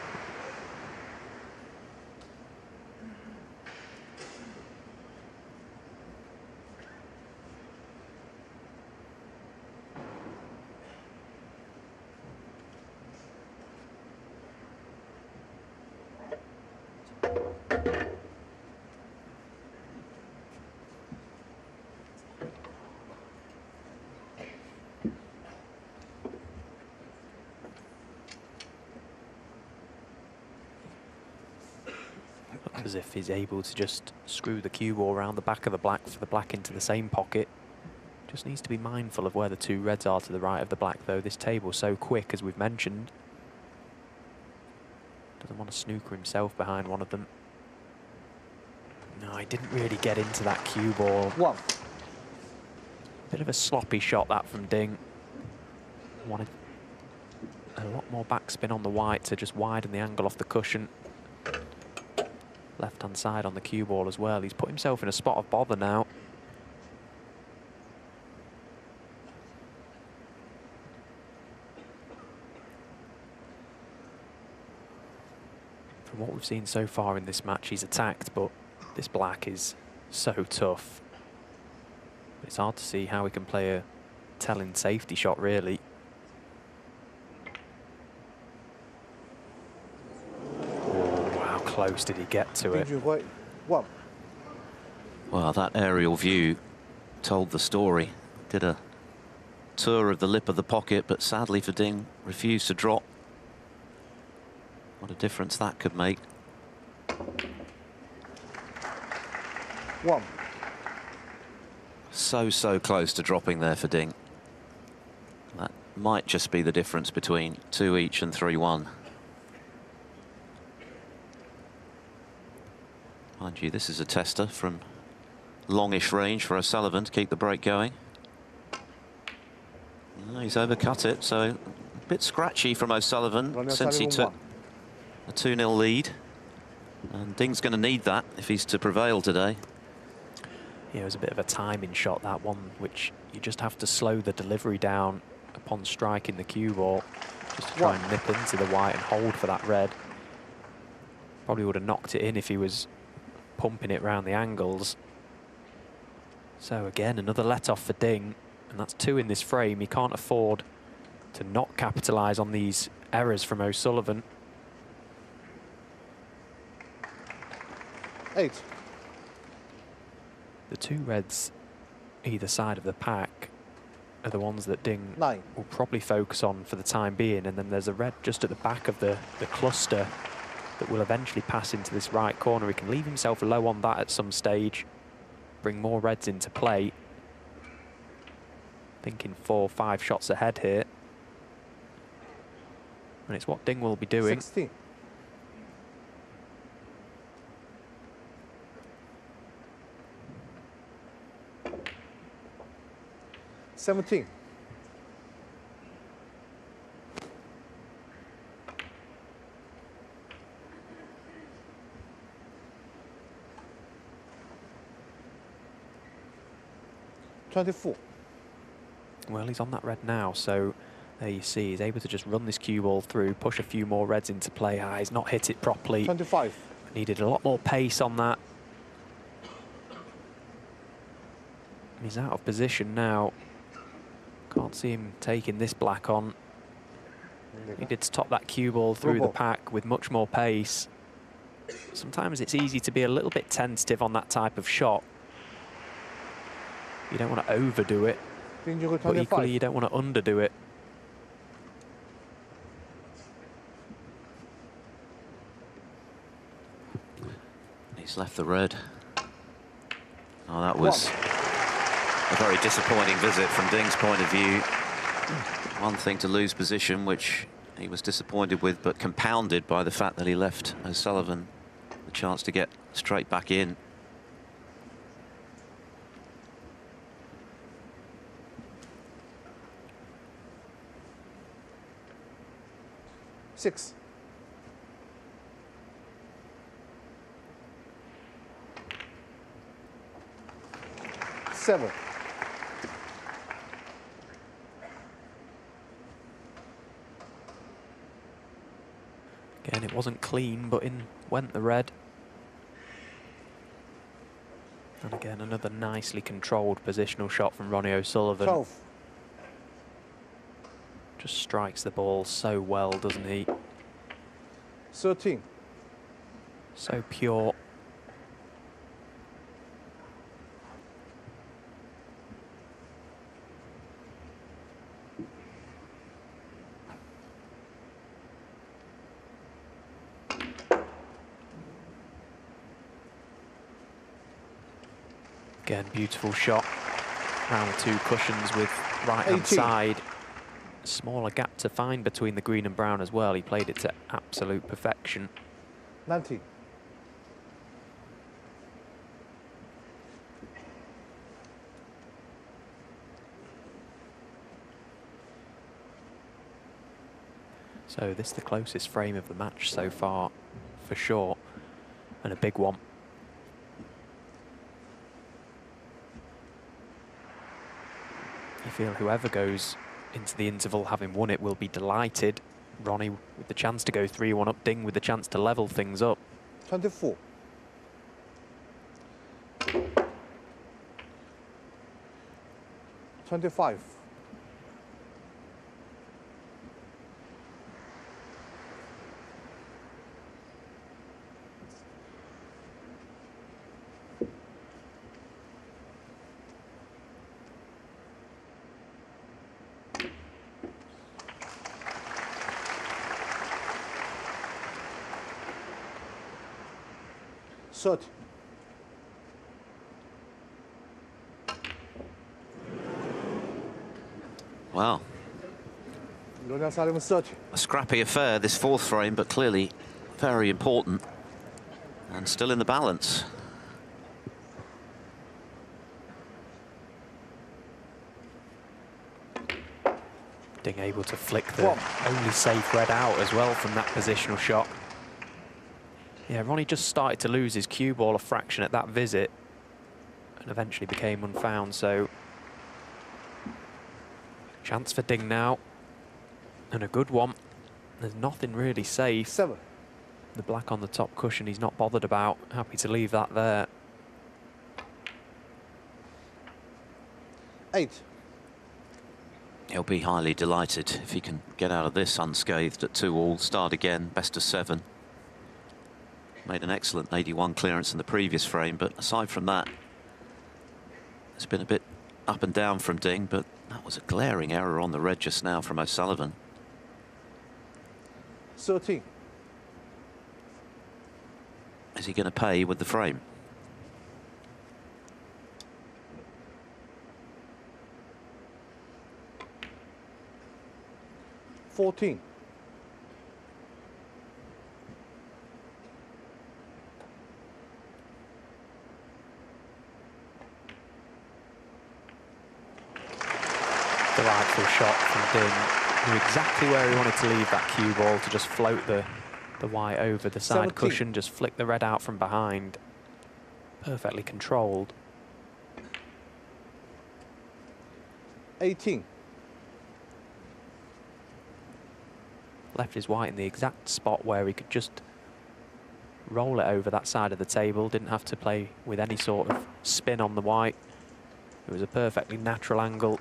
As if he's able to just screw the cue ball around the back of the black for the black into the same pocket. Just needs to be mindful of where the two reds are to the right of the black, though. This table's so quick, as we've mentioned. Doesn't want to snooker himself behind one of them. No, he didn't really get into that cue ball. One. Bit of a sloppy shot, that, from Ding. Wanted a lot more backspin on the white to just widen the angle off the cushion. Left-hand side on the cue ball as well. He's put himself in a spot of bother now. From what we've seen so far in this match, he's attacked, but this black is so tough. It's hard to see how he can play a telling safety shot, really. How close did he get to it? One. Well, that aerial view told the story. Did a tour of the lip of the pocket, but sadly for Ding, refused to drop. What a difference that could make. One. So close to dropping there for Ding. That might just be the difference between 2 each and 3-1. Mind you, this is a tester from longish range for O'Sullivan to keep the break going. No, he's overcut it, so a bit scratchy from O'Sullivan since he took a 2-0 lead. And Ding's going to need that if he's to prevail today. Yeah, it was a bit of a timing shot, that one, which you just have to slow the delivery down upon striking the cue ball, just to try and nip into the white and hold for that red. Probably would have knocked it in if he was pumping it round the angles. So again, another let-off for Ding, and that's 2 in this frame. He can't afford to not capitalise on these errors from O'Sullivan. 8. The 2 reds either side of the pack are the ones that Ding 9. will probably focus on for the time being, and then there's a red just at the back of the cluster that will eventually pass into this right corner. He can leave himself low on that at some stage, bring more reds into play. Thinking 4 or 5 shots ahead here. And it's what Ding will be doing. 16. 17. 24. Well, he's on that red now, so there you see, he's able to just run this cue ball through, push a few more reds into play. He's not hit it properly. 25. Needed a lot more pace on that. He's out of position now. Can't see him taking this black on. He did top that cue ball through the pack with much more pace. Sometimes it's easy to be a little bit tentative on that type of shot. You don't want to overdo it, but equally you don't want to underdo it. He's left the red. Oh, that was a very disappointing visit from Ding's point of view. One thing to lose position, which he was disappointed with, but compounded by the fact that he left O'Sullivan the chance to get straight back in. Six. 7. Again, it wasn't clean, but in went the red. And again, another nicely controlled positional shot from Ronnie O'Sullivan. 12. Just strikes the ball so well, doesn't he? 13. So pure. Again, beautiful shot. Round 2 cushions with right-hand 18. side. Smaller gap to find between the green and brown as well. He played it to absolute perfection. 19. So this is the closest frame of the match so far, for sure, and a big one. You feel whoever goes into the interval having won it will be delighted. Ronnie with the chance to go 3-1 up, Ding with the chance to level things up. 24. 25. 30. Wow. 30. A scrappy affair, this 4th frame, but clearly very important and still in the balance. Ding able to flick the only safe red out as well from that positional shot. Yeah, Ronnie just started to lose his cue ball a fraction at that visit and eventually became unfound, so chance for Ding now, and a good one. There's nothing really safe. 7. The black on the top cushion he's not bothered about, happy to leave that there. 8. He'll be highly delighted if he can get out of this unscathed at 2-all, start again, best of 7. Made an excellent 81 clearance in the previous frame, but aside from that, it's been a bit up and down from Ding, but that was a glaring error on the red just now from O'Sullivan. 13. Is he going to pay with the frame? $14. 'Delightful shot from Ding. Knew exactly where he wanted to leave that cue ball to just float the white over the side 17. cushion, just flick the red out from behind. Perfectly controlled. 18. Left his white in the exact spot where he could just roll it over that side of the table. Didn't have to play with any sort of spin on the white. It was a perfectly natural angle.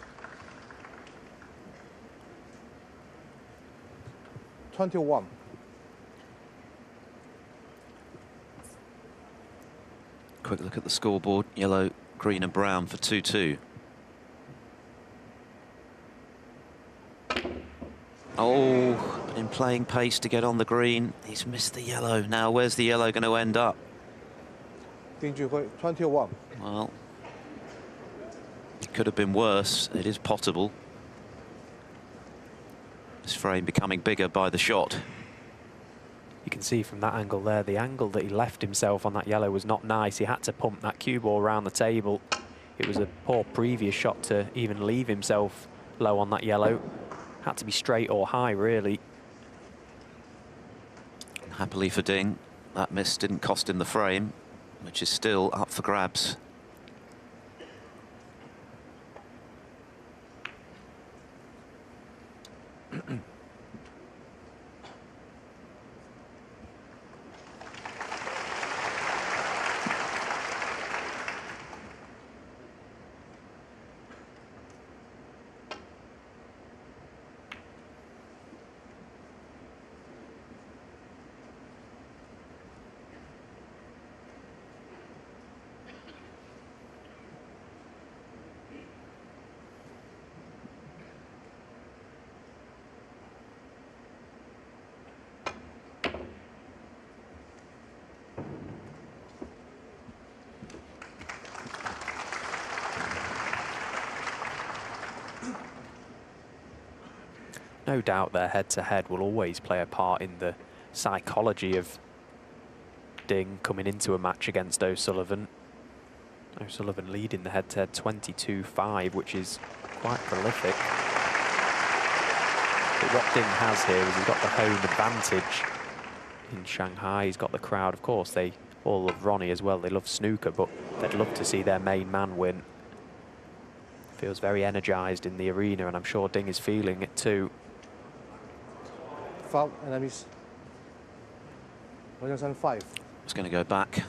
21. Quick look at the scoreboard. Yellow, green and brown for 2-2. Oh, in playing pace to get on the green, he's missed the yellow. Now, where's the yellow going to end up? 21. Well, it could have been worse. It is potable. This frame becoming bigger by the shot. You can see from that angle there, the angle that he left himself on that yellow was not nice. He had to pump that cue ball around the table. It was a poor previous shot to even leave himself low on that yellow. Had to be straight or high, really. Happily for Ding, that miss didn't cost him the frame, which is still up for grabs. No doubt their head-to-head will always play a part in the psychology of Ding coming into a match against O'Sullivan. O'Sullivan leading the head-to-head 22-5, which is quite prolific. But what Ding has here is he's got the home advantage in Shanghai. He's got the crowd, of course. They all love Ronnie as well. They love snooker, but they'd love to see their main man win. Feels very energised in the arena, and I'm sure Ding is feeling it too. Foul, enemies. 105. It's going to go back.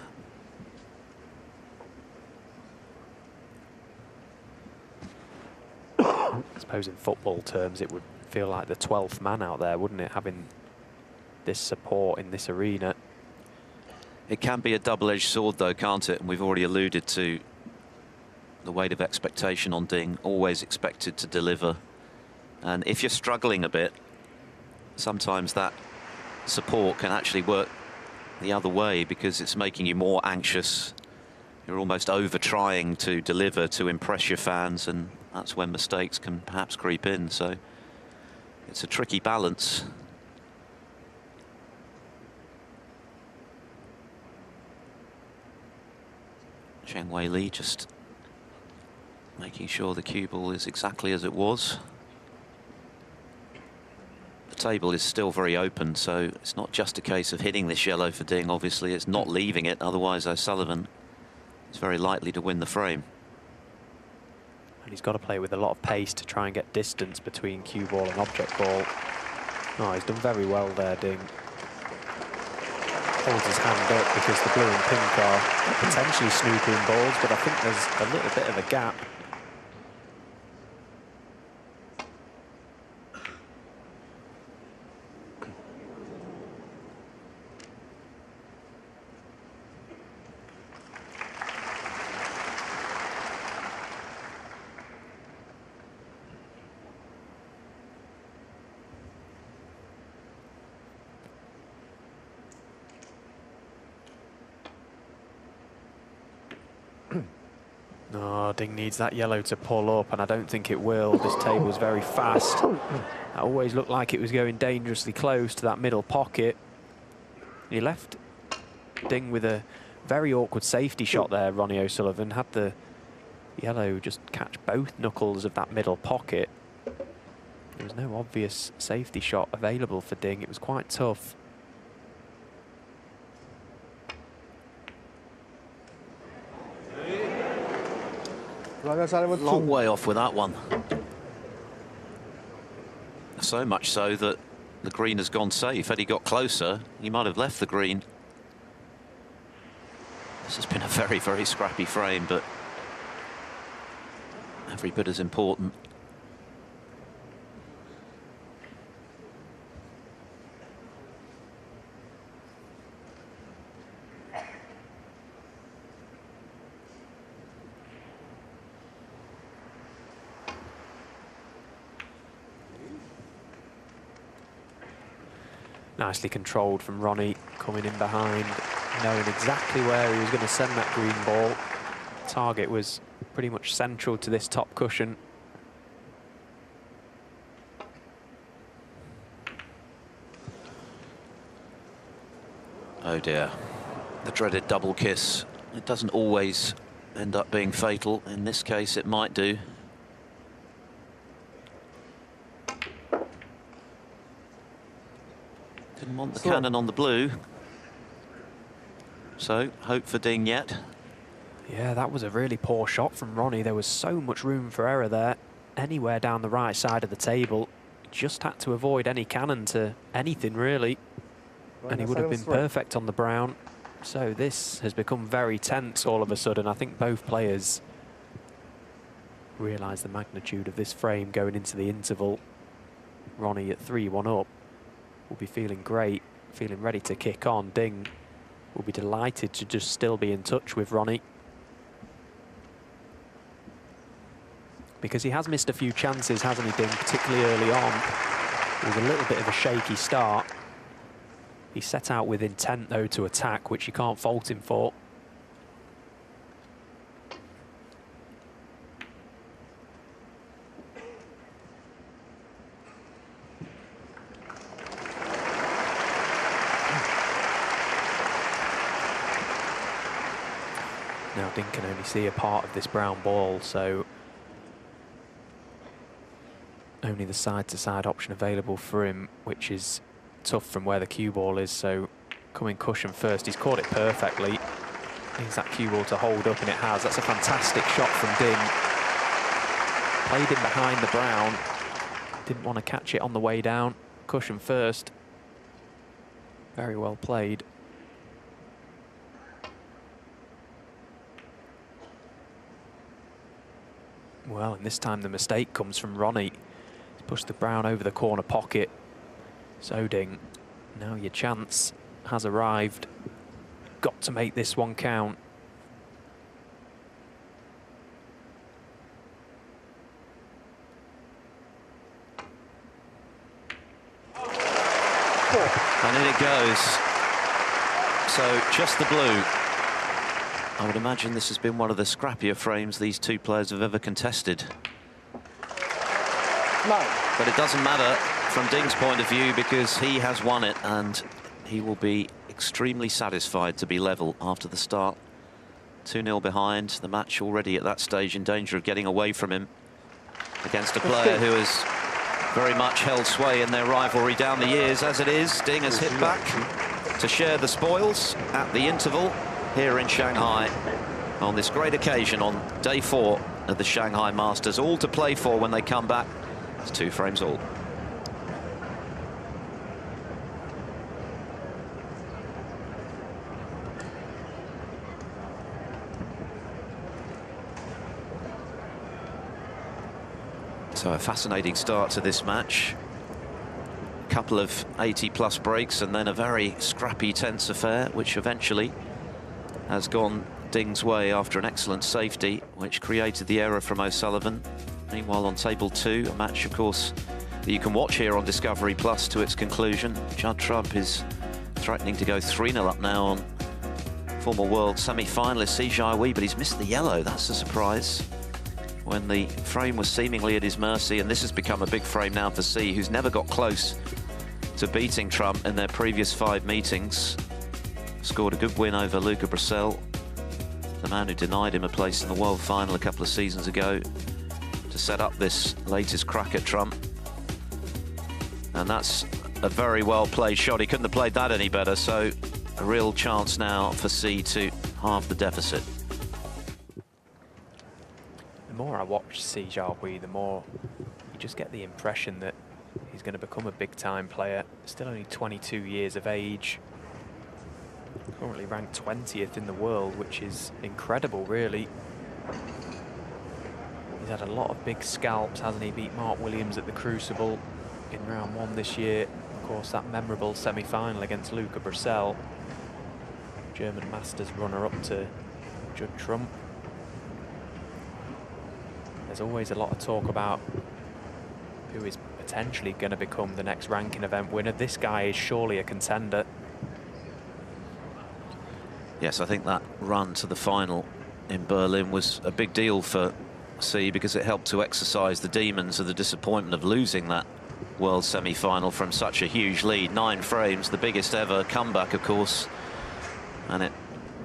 I suppose in football terms it would feel like the 12th man out there, wouldn't it, having this support in this arena. It can be a double-edged sword though, can't it? And we've already alluded to the weight of expectation on Ding, always expected to deliver. And if you're struggling a bit, sometimes that support can actually work the other way because it's making you more anxious. You're almost over trying to deliver to impress your fans, and that's when mistakes can perhaps creep in. So it's a tricky balance. Cheng Wei Li just making sure the cue ball is exactly as it was. The table is still very open, so it's not just a case of hitting this yellow for Ding. Obviously, it's not leaving it. Otherwise, O'Sullivan is very likely to win the frame. And he's got to play with a lot of pace to try and get distance between cue ball and object ball. Oh, he's done very well there, Ding. Holds his hand up because the blue and pink are potentially snooping balls, but I think there's a little bit of a gap. Oh, Ding needs that yellow to pull up, and I don't think it will. This table's very fast. That always looked like it was going dangerously close to that middle pocket. He left Ding with a very awkward safety shot there, Ronnie O'Sullivan. Had the yellow just catch both knuckles of that middle pocket. There was no obvious safety shot available for Ding. It was quite tough. Long way off with that one. So much so that the green has gone safe. Had he got closer, he might have left the green. This has been a very, very scrappy frame, but every bit as important. Nicely controlled from Ronnie, coming in behind, knowing exactly where he was going to send that green ball. Target was pretty much central to this top cushion. Oh dear, the dreaded double kiss. It doesn't always end up being fatal. In this case, it might do. Didn't want the cannon on the blue. So, hope for Ding yet. Yeah, that was a really poor shot from Ronnie. There was so much room for error there. Anywhere down the right side of the table, just had to avoid any cannon to anything, really. And he would have been perfect on the brown. So this has become very tense all of a sudden. I think both players realise the magnitude of this frame going into the interval. Ronnie at 3-1 up will be feeling great, feeling ready to kick on. Ding will be delighted to just still be in touch with Ronnie, because he has missed a few chances, hasn't he, Ding, particularly early on. It was a little bit of a shaky start. He set out with intent, though, to attack, which you can't fault him for. Now Ding can only see a part of this brown ball, so only the side-to-side option available for him, which is tough from where the cue ball is. So coming cushion first, he's caught it perfectly. Needs that cue ball to hold up, and it has. That's a fantastic shot from Ding. Played in behind the brown. Didn't want to catch it on the way down. Cushion first. Very well played. Well, and this time the mistake comes from Ronnie. He's pushed the brown over the corner pocket. So Ding, now your chance has arrived. Got to make this one count. And in it goes. So just the blue. I would imagine this has been one of the scrappier frames these two players have ever contested. But it doesn't matter from Ding's point of view, because he has won it, and he will be extremely satisfied to be level after the start. 2-0 behind, the match already at that stage in danger of getting away from him against a player who has very much held sway in their rivalry down the years. As it is, Ding has hit back to share the spoils at the interval here in Shanghai on this great occasion on day 4 of the Shanghai Masters. All to play for when they come back. It's 2 frames all. So a fascinating start to this match. A couple of 80-plus breaks and then a very scrappy, tense affair, which eventually has gone Ding's way after an excellent safety, which created the error from O'Sullivan. Meanwhile, on table 2, a match, of course, that you can watch here on Discovery Plus to its conclusion. Judd Trump is threatening to go 3-0 up now on former world semi-finalist Si Jiawei, but he's missed the yellow. That's a surprise, when the frame was seemingly at his mercy. And this has become a big frame now for Si, who's never got close to beating Trump in their previous 5 meetings. Scored a good win over Luca Bracel, the man who denied him a place in the world final a couple of seasons ago, to set up this latest crack at Trump. And that's a very well played shot. He couldn't have played that any better. So a real chance now for Si to halve the deficit. The more I watch Si Jiawei, the more you just get the impression that he's going to become a big-time player. Still only 22 years of age. Currently ranked 20th in the world, which is incredible, really. He's had a lot of big scalps, hasn't he? Beat Mark Williams at the Crucible in round 1 this year. Of course, that memorable semi-final against Luca Bracel. German Masters runner-up to Judd Trump. There's always a lot of talk about who is potentially going to become the next ranking event winner. This guy is surely a contender. Yes, I think that run to the final in Berlin was a big deal for Si, because it helped to exercise the demons of the disappointment of losing that world semi-final from such a huge lead. 9 frames, the biggest ever comeback, of course, and it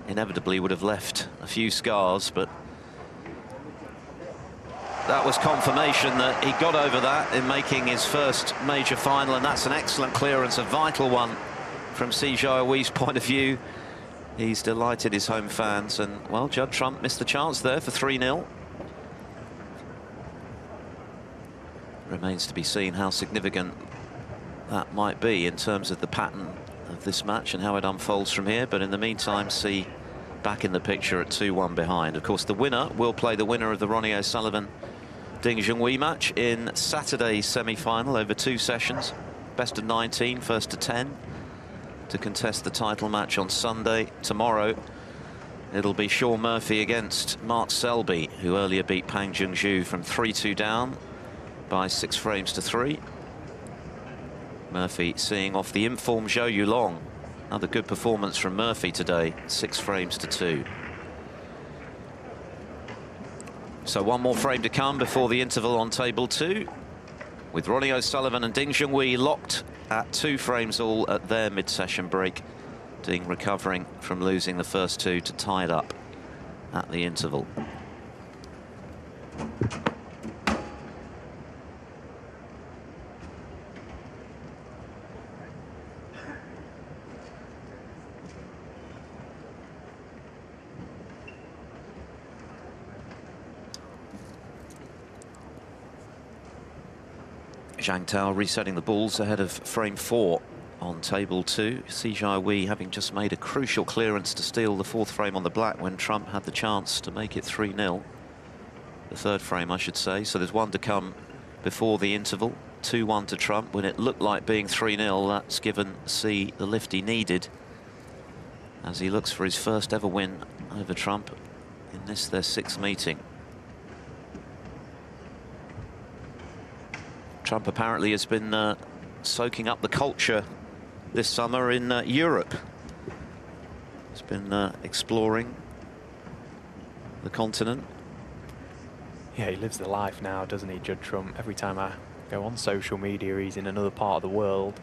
inevitably would have left a few scars, but that was confirmation that he got over that in making his first major final, and that's an excellent clearance, a vital one from Si Jiawei's point of view. He's delighted his home fans, and, well, Judd Trump missed the chance there for 3-0. Remains to be seen how significant that might be in terms of the pattern of this match and how it unfolds from here. But in the meantime, see back in the picture at 2-1 behind. Of course, the winner will play the winner of the Ronnie O'Sullivan Ding Junhui match in Saturday's semi-final over 2 sessions. Best of 19, first to 10, to contest the title match on Sunday. Tomorrow, it'll be Shaun Murphy against Mark Selby, who earlier beat Pang Junxu from 3-2 down by 6 frames to 3. Murphy seeing off the informed Zhou Yulong. Another good performance from Murphy today, 6 frames to 2. So one more frame to come before the interval on table 2, with Ronnie O'Sullivan and Ding Junhui locked at 2 frames all at their mid-session break. Ding recovering from losing the first 2 to tie it up at the interval. Zhang Tao resetting the balls ahead of frame 4 on table 2. Si Jiawei having just made a crucial clearance to steal the 4th frame on the black when Trump had the chance to make it 3-0. The 3rd frame, I should say. So there's 1 to come before the interval. 2-1 to Trump. When it looked like being 3-0, that's given Si the lift he needed as he looks for his first ever win over Trump in this, their 6th meeting. Trump apparently has been soaking up the culture this summer in Europe. He's been exploring the continent. Yeah, he lives the life now, doesn't he, Judd Trump? Every time I go on social media, he's in another part of the world.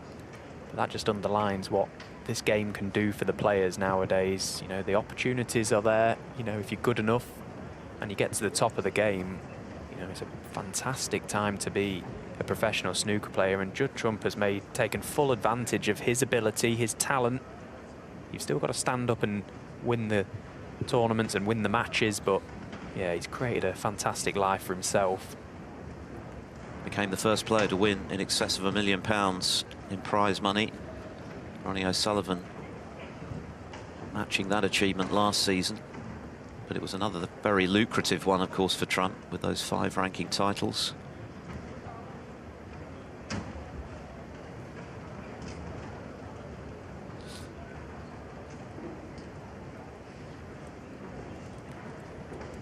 But that just underlines what this game can do for the players nowadays. You know, the opportunities are there. You know, if you're good enough and you get to the top of the game, you know, it's a fantastic time to be a professional snooker player, and Judd Trump has taken full advantage of his ability, his talent. You've still got to stand up and win the tournaments and win the matches, but yeah, he's created a fantastic life for himself. Became the first player to win in excess of £1 million in prize money. Ronnie O'Sullivan matching that achievement last season, but it was another very lucrative one, of course, for Trump with those 5 ranking titles.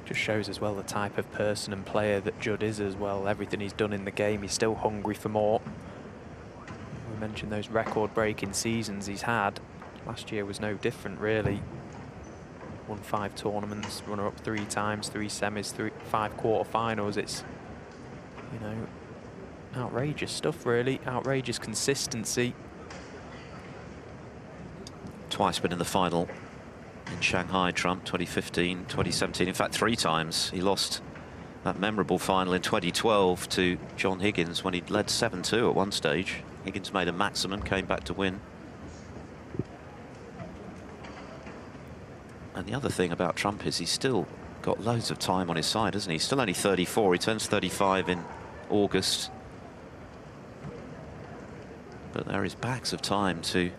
Just shows as well the type of person and player that Judd is as well. Everything he's done in the game, he's still hungry for more. We mentioned those record-breaking seasons he's had. Last year was no different, really. Won 5 tournaments, runner-up 3 times, 3 semis, 5 quarter-finals. It's, you know, outrageous stuff, really. Outrageous consistency. Twice been in the final in Shanghai, Trump, 2015, 2017, in fact 3 times. He lost that memorable final in 2012 to John Higgins when he'd led 7-2 at one stage. Higgins made a maximum, came back to win. And the other thing about Trump is he's still got loads of time on his side, hasn't he? He's still only 34, he turns 35 in August. But there is bags of time to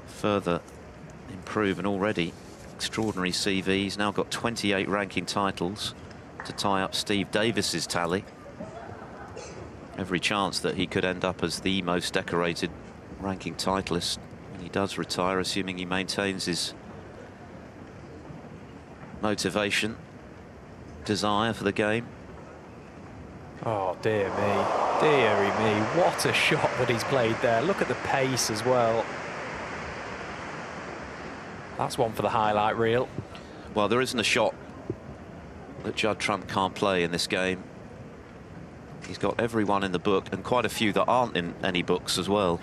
further improve, and already extraordinary CV. He's now got 28 ranking titles to tie up Steve Davis's tally. Every chance that he could end up as the most decorated ranking titleist when he does retire, assuming he maintains his motivation, desire for the game. Oh, dear me. Dearie me. What a shot that he's played there. Look at the pace as well. That's one for the highlight reel. Well, there isn't a shot that Judd Trump can't play in this game. He's got everyone in the book, and quite a few that aren't in any books as well.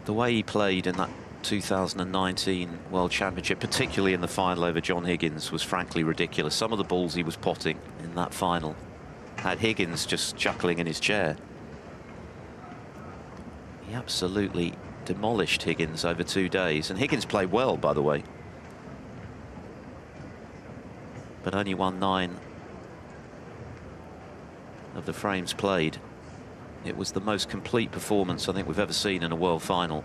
The way he played in that 2019 World Championship, particularly in the final over John Higgins, was frankly ridiculous. Some of the balls he was potting in that final had Higgins just chuckling in his chair. He absolutely demolished Higgins over 2 days, and Higgins played well, by the way, but only won 9 of the frames played. It was the most complete performance I think we've ever seen in a world final.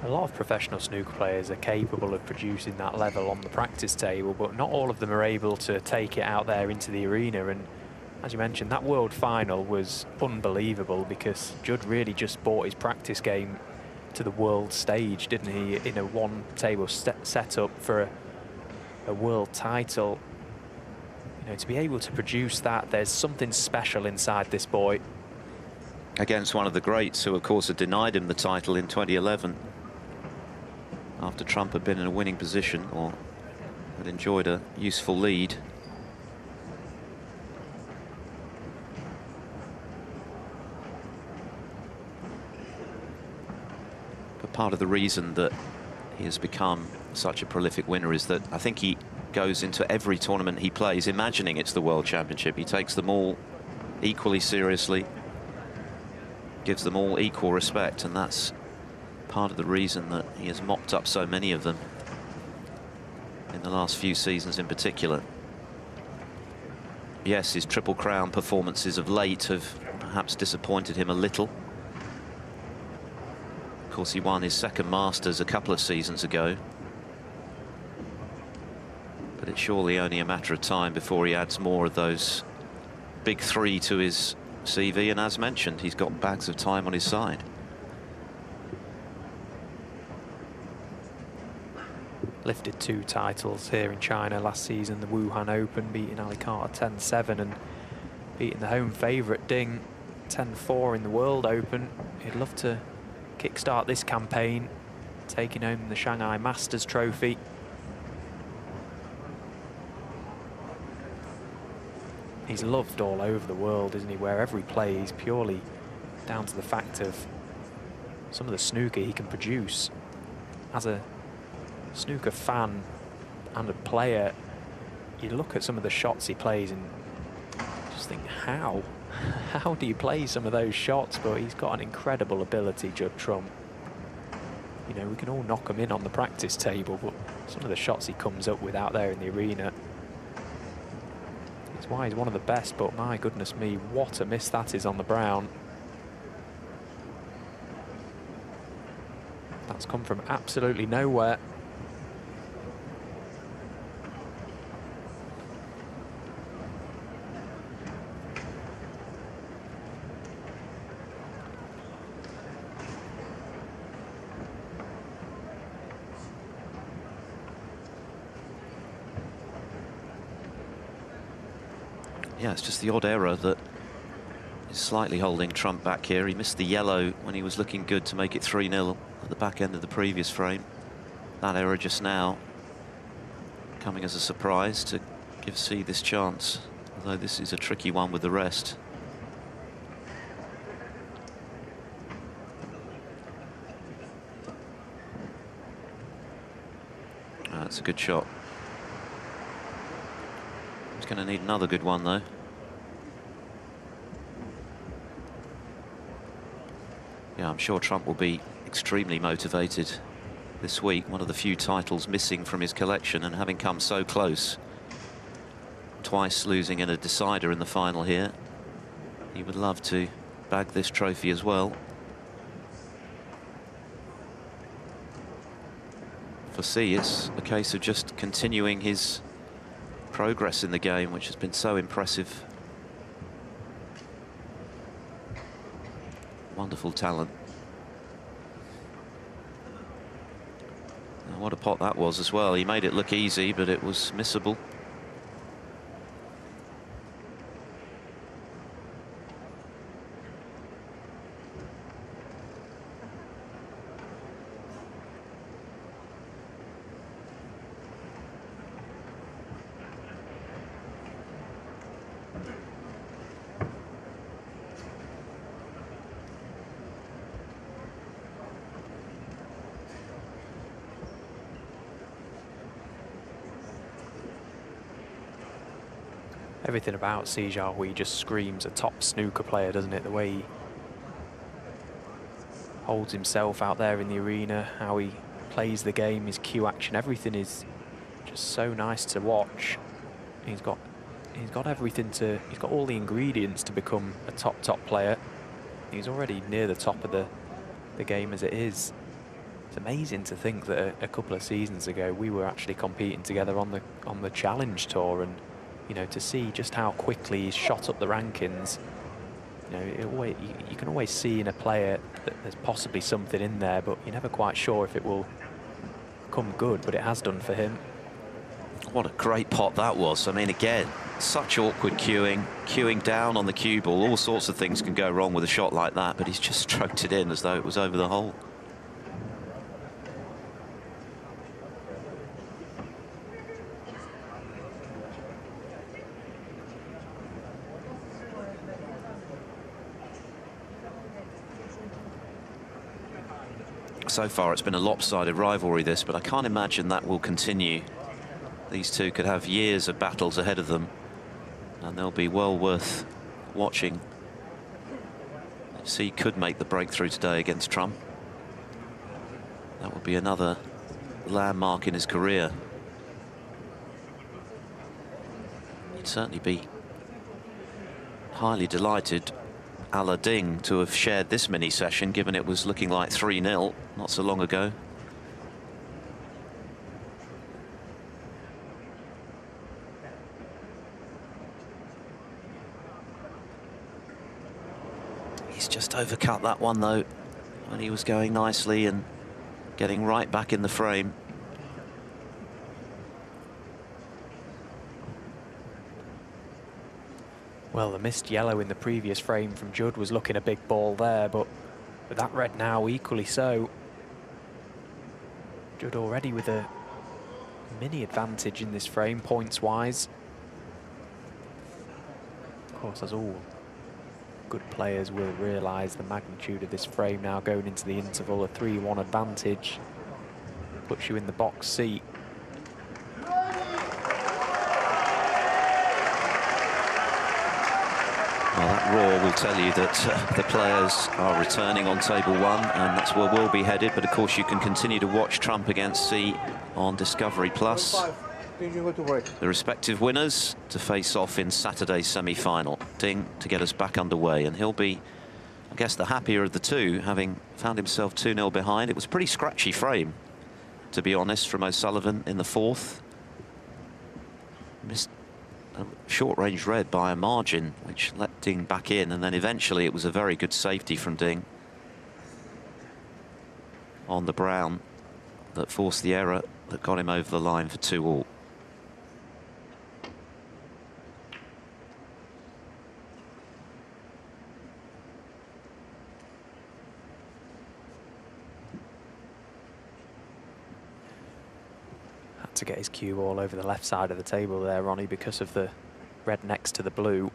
A lot of professional snooker players are capable of producing that level on the practice table, but not all of them are able to take it out there into the arena. And as you mentioned, that world final was unbelievable because Judd really just brought his practice game to the world stage, didn't he, in a one-table setup for a world title. You know, to be able to produce that, there's something special inside this boy. Against one of the greats who, of course, had denied him the title in 2011. After Trump had been in a winning position or had enjoyed a useful lead. But part of the reason that he has become such a prolific winner is that I think he goes into every tournament he plays imagining it's the World Championship. He takes them all equally seriously, gives them all equal respect, and that's part of the reason that he has mopped up so many of them in the last few seasons in particular. Yes, his Triple Crown performances of late have perhaps disappointed him a little. Of course, he won his second Masters a couple of seasons ago. But it's surely only a matter of time before he adds more of those big three to his CV, and as mentioned, he's got bags of time on his side. Lifted 2 titles here in China last season, the Wuhan Open, beating Ali Carter 10-7 and beating the home favourite Ding 10-4 in the World Open. He'd love to kickstart this campaign, taking home the Shanghai Masters trophy. He's loved all over the world, isn't he? Wherever he plays, purely down to the fact of some of the snooker he can produce. As a snooker fan and a player, you look at some of the shots he plays and just think, how do you play some of those shots? But he's got an incredible ability, Judd Trump. You know, we can all knock him in on the practice table, but some of the shots he comes up with out there in the arena, it's why he's one of the best. But my goodness me, what a miss that is on the brown. That's come from absolutely nowhere. Yeah, it's just the odd error that is slightly holding Trump back here. He missed the yellow when he was looking good to make it 3-0 at the back end of the previous frame. That error just now coming as a surprise to give C this chance, although this is a tricky one with the rest. That's a good shot. He's going to need another good one, though. Yeah, I'm sure Trump will be extremely motivated this week. One of the few titles missing from his collection, and having come so close, twice losing in a decider in the final here, he would love to bag this trophy as well. For C, it's a case of just continuing his progress in the game, which has been so impressive. Wonderful talent. Now, what a pot that was as well. He made it look easy, but it was missable. Everything about Si Jiahui just screams a top snooker player, doesn't it? The way he holds himself out there in the arena, how he plays the game, his cue action, everything is just so nice to watch. He's got everything to. He's got all the ingredients to become a top player. He's already near the top of the game as it is. It's amazing to think that a couple of seasons ago we were actually competing together on the Challenge Tour, and you know, to see just how quickly he's shot up the rankings. You know, you can always see in a player that there's possibly something in there, but you're never quite sure if it will come good. But it has done for him. What a great pot that was. I mean, again, such awkward queuing down on the cue ball. All sorts of things can go wrong with a shot like that, but he's just stroked it in as though it was over the hole. So far, it's been a lopsided rivalry, this, but I can't imagine that will continue. These two could have years of battles ahead of them, and they'll be well worth watching. FC could make the breakthrough today against Trump. That would be another landmark in his career. He'd certainly be highly delighted, a la Ding, to have shared this mini session, given it was looking like 3-0 not so long ago. He's just overcut that one, though, when he was going nicely and getting right back in the frame. Well, the missed yellow in the previous frame from Judd was looking a big ball there, but with that red now equally so. Judd already with a mini advantage in this frame, points-wise. Of course, as all good players will realise, the magnitude of this frame now going into the interval. A 3-1 advantage puts you in the box seat. Well, that roar will tell you that the players are returning on table one, and that's where we'll be headed. But of course, you can continue to watch Trump against C on Discovery Plus. The respective winners to face off in Saturday's semi-final. Ding to get us back underway, and he'll be, I guess, the happier of the two, having found himself 2-0 behind. It was a pretty scratchy frame, to be honest, from O'Sullivan in the fourth. Missed a short-range red by a margin, which let Ding back in, and then eventually it was a very good safety from Ding on the brown that forced the error that got him over the line for 2-all. To get his cue all over the left side of the table there, Ronnie, because of the red next to the blue.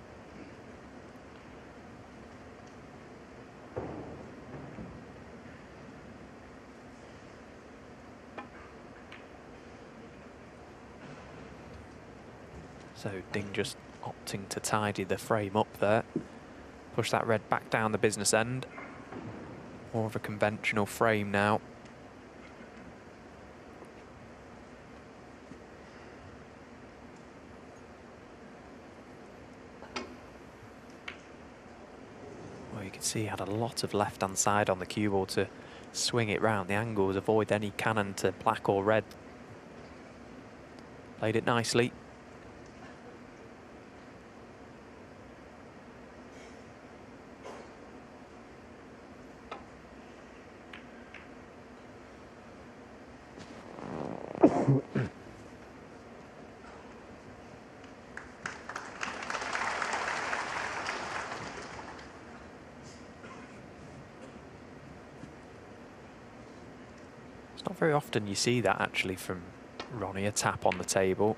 So Ding just opting to tidy the frame up there. Push that red back down the business end. More of a conventional frame now. You can see he had a lot of left-hand side on the cue ball to swing it round the angles, avoid any cannon to black or red. Played it nicely. It's not very often you see that actually from Ronnie, a tap on the table.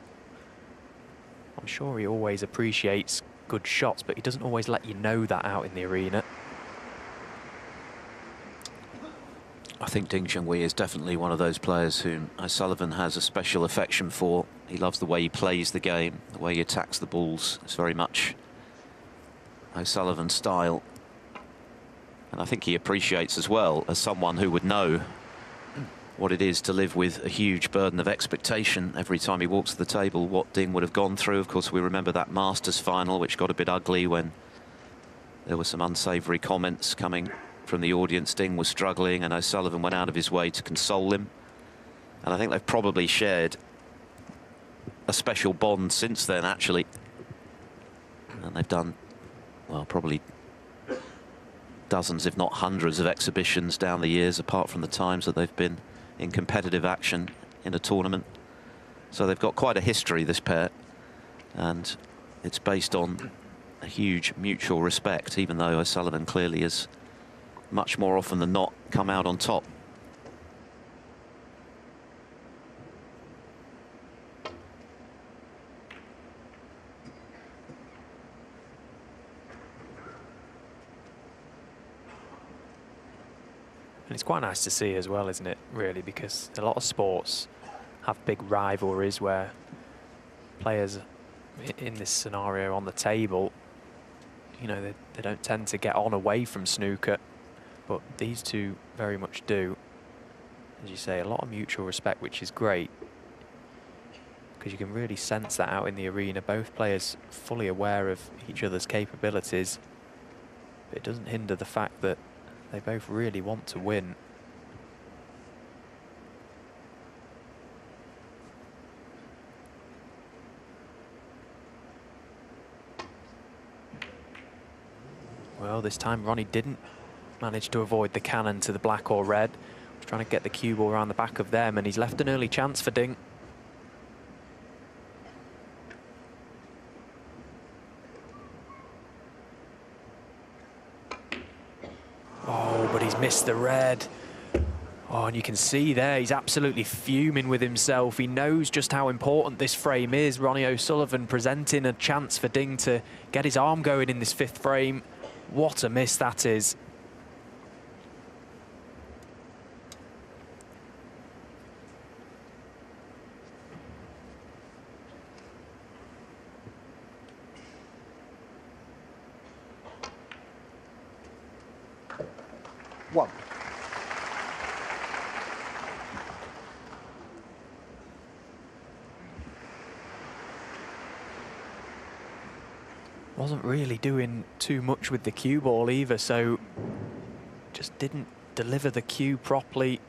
I'm sure he always appreciates good shots, but he doesn't always let you know that out in the arena. I think Ding Junhui is definitely one of those players whom O'Sullivan has a special affection for. He loves the way he plays the game, the way he attacks the balls. It's very much O'Sullivan's style. And I think he appreciates as well, as someone who would know what it is to live with a huge burden of expectation every time he walks to the table, what Ding would have gone through. Of course, we remember that Masters final, which got a bit ugly when there were some unsavoury comments coming from the audience. Ding was struggling, and O'Sullivan went out of his way to console him. And I think they've probably shared a special bond since then, actually. And they've done, well, probably dozens, if not hundreds, of exhibitions down the years, apart from the times that they've been in competitive action in a tournament. So they've got quite a history, this pair, and it's based on a huge mutual respect, even though O'Sullivan clearly has much more often than not come out on top. And it's quite nice to see as well, isn't it, really, because a lot of sports have big rivalries where players in this scenario on the table, you know, they don't tend to get on away from snooker, but these two very much do. As you say, a lot of mutual respect, which is great, because you can really sense that out in the arena. Both players fully aware of each other's capabilities, but it doesn't hinder the fact that they both really want to win. Well, this time Ronnie didn't manage to avoid the cannon to the black or red. He's trying to get the cue ball around the back of them, and he's left an early chance for Ding. Oh, but he's missed the red. Oh, and you can see there, he's absolutely fuming with himself. He knows just how important this frame is. Ronnie O'Sullivan presenting a chance for Ding to get his arm going in this fifth frame. What a miss that is. One. Wasn't really doing too much with the cue ball either, so just didn't deliver the cue properly.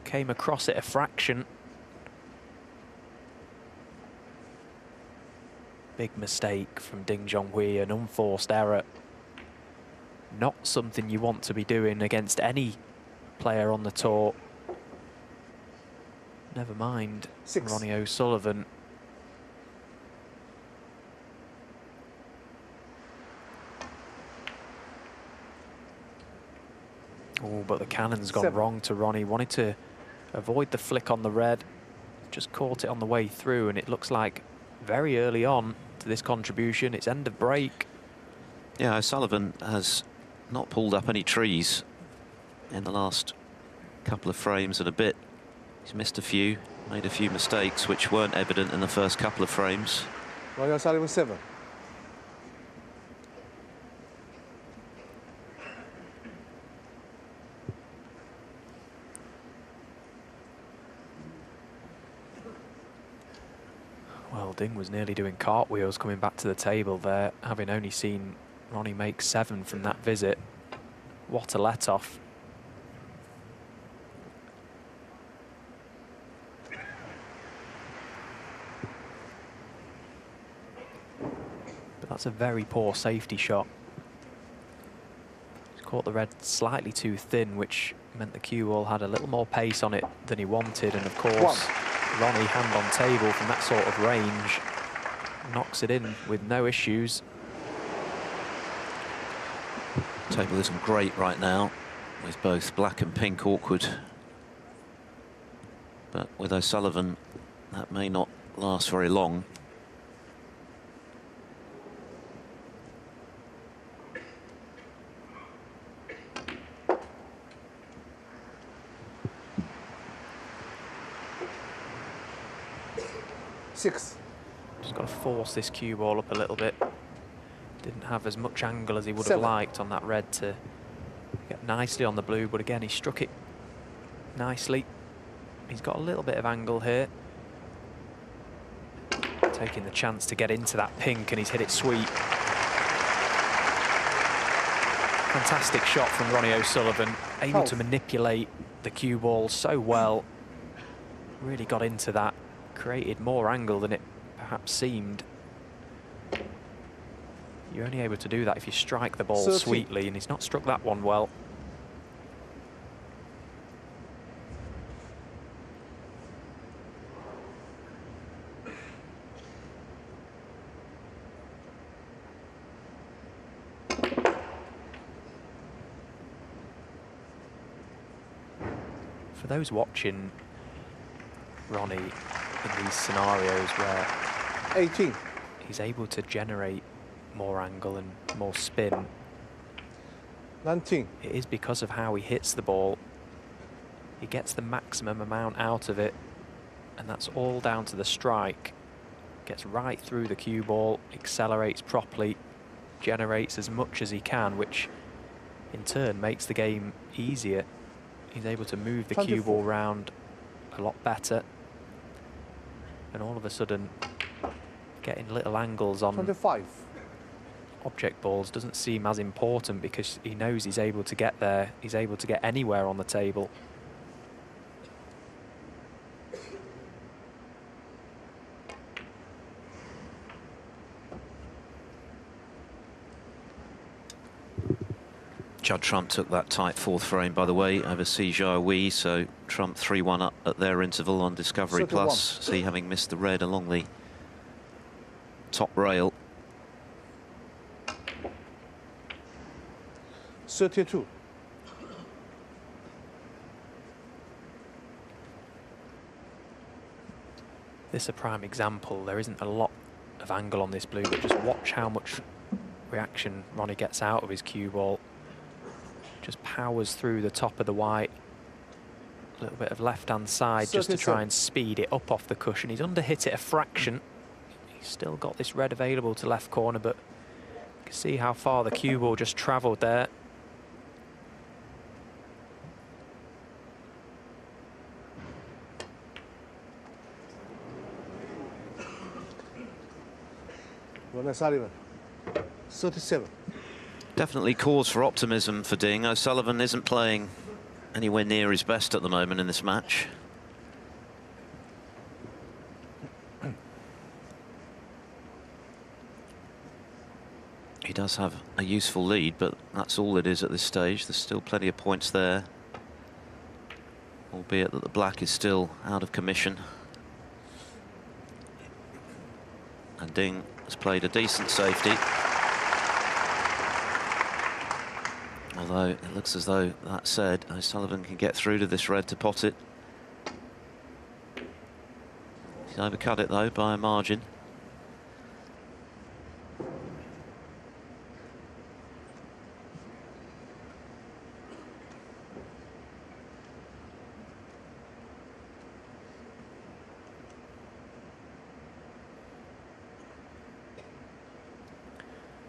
Came across it a fraction. Big mistake from Ding Junhui, an unforced error. Not something you want to be doing against any player on the tour. Never mind Ronnie O'Sullivan. Oh, but the cannon's gone wrong to Ronnie. Wanted to avoid the flick on the red. Just caught it on the way through, and it looks like very early on to this contribution, it's end of break. Yeah, O'Sullivan has not pulled up any trees in the last couple of frames and a bit. He's missed a few, made a few mistakes which weren't evident in the first couple of frames. Ronnie O'Sullivan 7. Well, Ding was nearly doing cartwheels coming back to the table there, having only seen Ronnie make 7 from that visit. What a let-off. But that's a very poor safety shot. He's caught the red slightly too thin, which meant the cue ball had a little more pace on it than he wanted, and of course Ronnie, hand on table from that sort of range, knocks it in with no issues. Table isn't great right now, with both black and pink awkward. But with O'Sullivan, that may not last very long. Six. Just got to force this cue ball up a little bit. Didn't have as much angle as he would 7. have liked on that red to get nicely on the blue, but again, he struck it nicely. He's got a little bit of angle here. Taking the chance to get into that pink, and he's hit it sweet. Fantastic shot from Ronnie O'Sullivan, able to manipulate the cue ball so well. Really got into that, created more angle than it perhaps seemed. You're only able to do that if you strike the ball sweetly, and he's not struck that one well. For those watching Ronnie in these scenarios where 18. he's able to generate more angle and more spin, 19. it is because of how he hits the ball. He gets the maximum amount out of it, and that's all down to the strike. Gets right through the cue ball, accelerates properly, generates as much as he can, which in turn makes the game easier. He's able to move the cue ball round a lot better, and all of a sudden getting little angles on 25. object balls doesn't seem as important, because he knows he's able to get there, he's able to get anywhere on the table. Judd Trump took that tight fourth frame, by the way, over Si Jiahui, so Trump 3-1 up at their interval on Discovery 31. Plus. See, having missed the red along the top rail. 32. This is a prime example. There isn't a lot of angle on this blue, but just watch how much reaction Ronnie gets out of his cue ball. Just powers through the top of the white. A little bit of left-hand side just to try and speed it up off the cushion. He's underhit it a fraction. He's still got this red available to left corner, but you can see how far the cue ball just travelled there. Ronnie Sullivan. 37. Definitely cause for optimism for Ding. O'Sullivan isn't playing anywhere near his best at the moment in this match. He does have a useful lead, but that's all it is at this stage. There's still plenty of points there, albeit that the black is still out of commission. And Ding has played a decent safety. Although it looks as though, that said, O'Sullivan can get through to this red to pot it. He's overcut it though by a margin.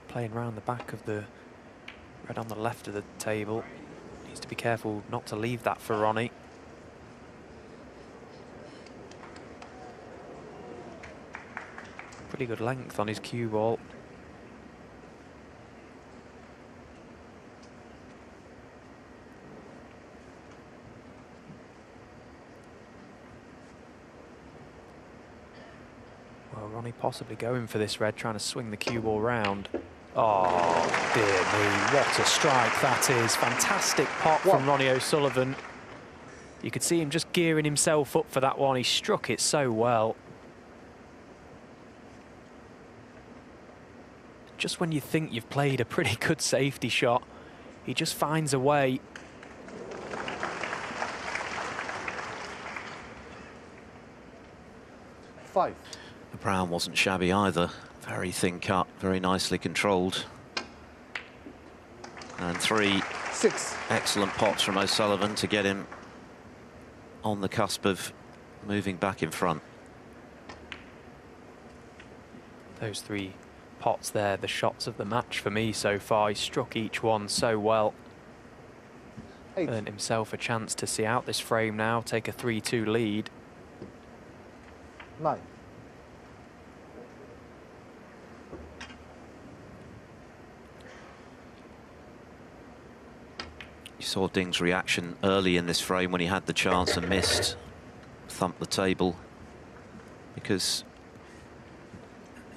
Playing round the back of the red on the left of the table. Needs to be careful not to leave that for Ronnie. Pretty good length on his cue ball. Well, Ronnie possibly going for this red, trying to swing the cue ball round. Oh, dear me, what a strike that is. Fantastic pot from Ronnie O'Sullivan. You could see him just gearing himself up for that one. He struck it so well. Just when you think you've played a pretty good safety shot, he just finds a way. Five. The brown wasn't shabby either. Very thin cut, very nicely controlled. And 6. Excellent pots from O'Sullivan to get him on the cusp of moving back in front. Those 3 pots there, the shots of the match for me so far. He struck each one so well. earned himself a chance to see out this frame now, take a 3-2 lead. 9. You saw Ding's reaction early in this frame when he had the chance and missed. Thumped the table because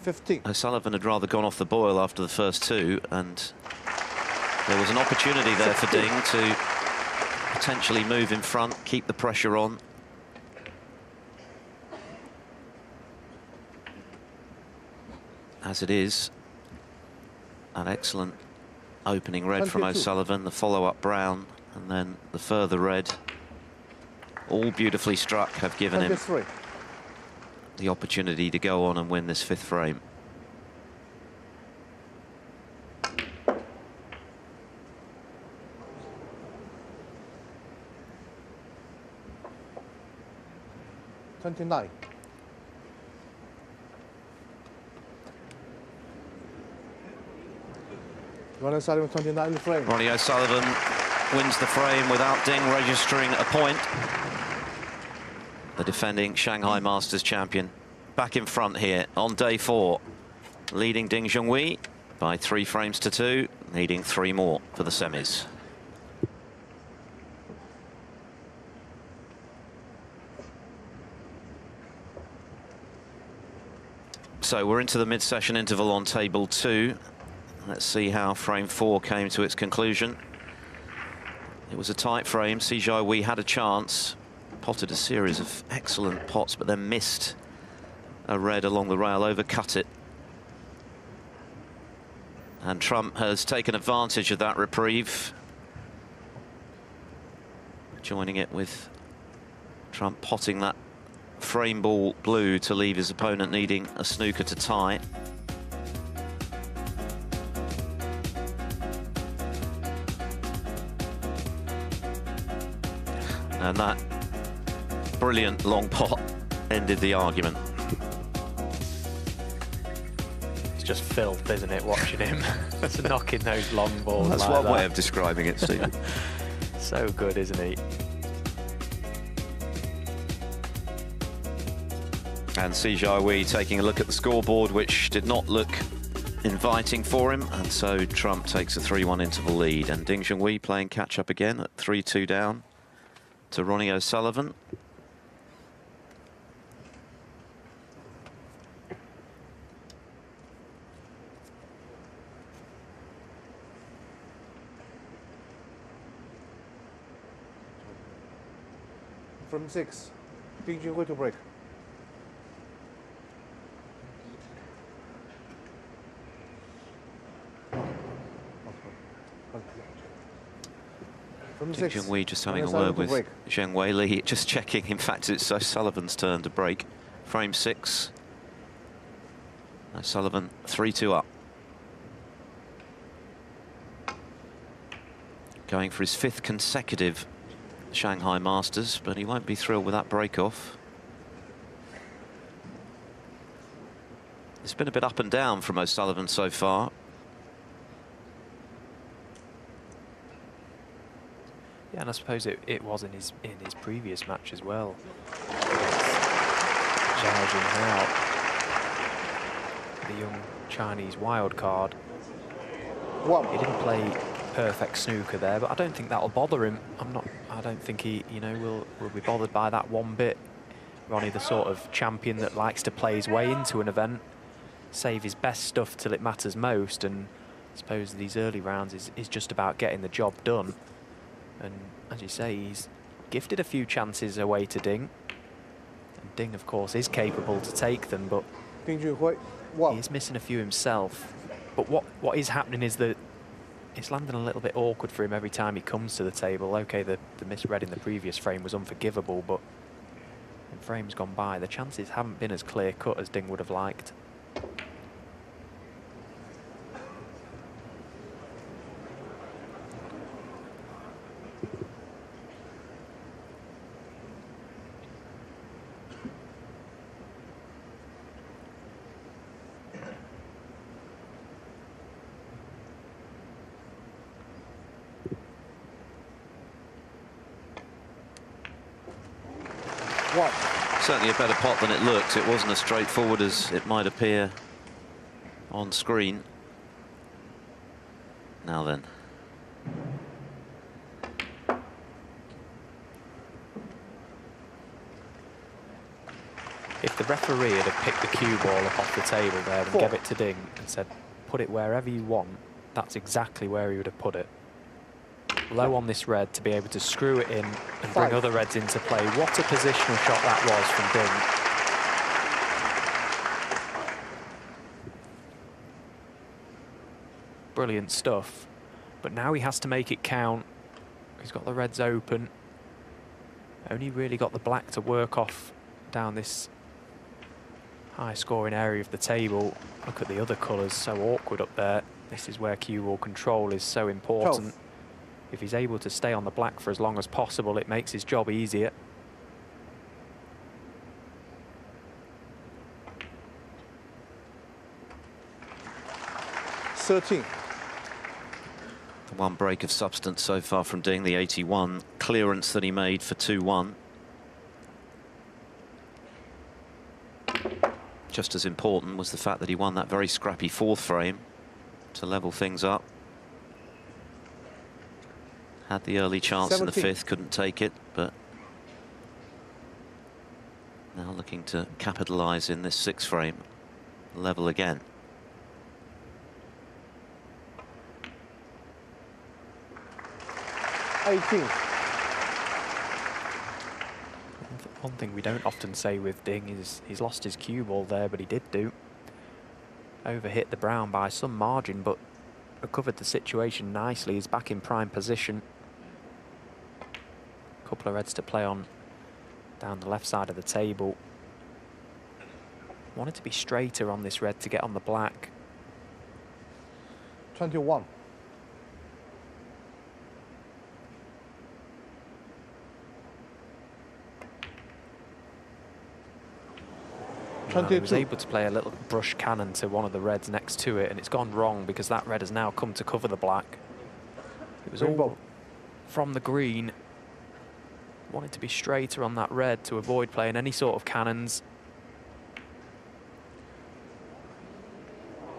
15. O'Sullivan had rather gone off the boil after the first two, and there was an opportunity there for Ding to potentially move in front, keep the pressure on. As it is, an excellent opening red from 22. O'Sullivan, the follow-up brown, and then the further red. All beautifully struck have given him 23. the opportunity to go on and win this fifth frame. $29. Ronnie O'Sullivan 29 in the frame. Ronnie O'Sullivan wins the frame without Ding registering a point. The defending Shanghai Masters champion back in front here on day 4, leading Ding Junhui by 3 frames to 2, needing 3 more for the semis. So we're into the mid-session interval on table 2. Let's see how frame 4 came to its conclusion. It was a tight frame. Si Jiawei had a chance, potted a series of excellent pots, but then missed a red along the rail, overcut it. And Trump has taken advantage of that reprieve, joining it with Trump potting that frame ball blue to leave his opponent needing a snooker to tie. And that brilliant long pot ended the argument. It's just filth, isn't it, watching him? That's knocking those long balls. That's like one that. way of describing it, Stephen. So good, isn't he? And Si Jiawei taking a look at the scoreboard, which did not look inviting for him, and so Trump takes a 3-1 interval lead, and Ding Junhui playing catch-up again at 3-2 down to Ronnie O'Sullivan. From 6. Ding Junhui to break. From Ding 6. Junhui just having a O'Sullivan word to with break. Zheng Weili, just checking. In fact, it's O'Sullivan's turn to break. Frame 6. O'Sullivan 3-2 up. Going for his 5th consecutive Shanghai Masters, but he won't be thrilled with that break-off. It's been a bit up and down from O'Sullivan so far. Yeah, and I suppose it was in his previous match as well. Zhao Jinhao, the young Chinese wild card. 1. He didn't play perfect snooker there, but I don't think that'll bother him. I don't think he, will be bothered by that one bit. Ronnie, the sort of champion that likes to play his way into an event, save his best stuff till it matters most, and I suppose these early rounds is just about getting the job done. And as you say, he's gifted a few chances away to Ding. And Ding, of course, is capable to take them, but Ding Junhui 1. he's missing a few himself. But what is happening is that it's landing a little bit awkward for him every time he comes to the table. OK, the misread in the previous frame was unforgivable, but in frames gone by, the chances haven't been as clear-cut as Ding would have liked. 1. Certainly a better pot than it looked. It wasn't as straightforward as it might appear on screen. Now then. If the referee had picked the cue ball up off the table there and gave it to Ding and said, put it wherever you want, that's exactly where he would have put it. Low on this red to be able to screw it in and bring other reds into play. What a positional shot that was from Ding. Brilliant stuff. But now he has to make it count. He's got the reds open. Only really got the black to work off down this high scoring area of the table. Look at the other colours, so awkward up there. This is where cue ball control is so important. 12. If he's able to stay on the black for as long as possible, it makes his job easier. The one break of substance so far from Ding, the 81 clearance that he made for 2-1. Just as important was the fact that he won that very scrappy fourth frame to level things up. Had the early chance 17. in the fifth, couldn't take it, but now looking to capitalise in this sixth frame, level again. One thing we don't often say with Ding is he's lost his cue ball there, but he did do. Overhit the brown by some margin, but recovered the situation nicely. He's back in prime position. Couple of reds to play on down the left side of the table. Wanted to be straighter on this red to get on the black. 21. He was able to play a little brush cannon to one of the reds next to it, and it's gone wrong because that red has now come to cover the black. It was all from the green. Wanted to be straighter on that red to avoid playing any sort of cannons.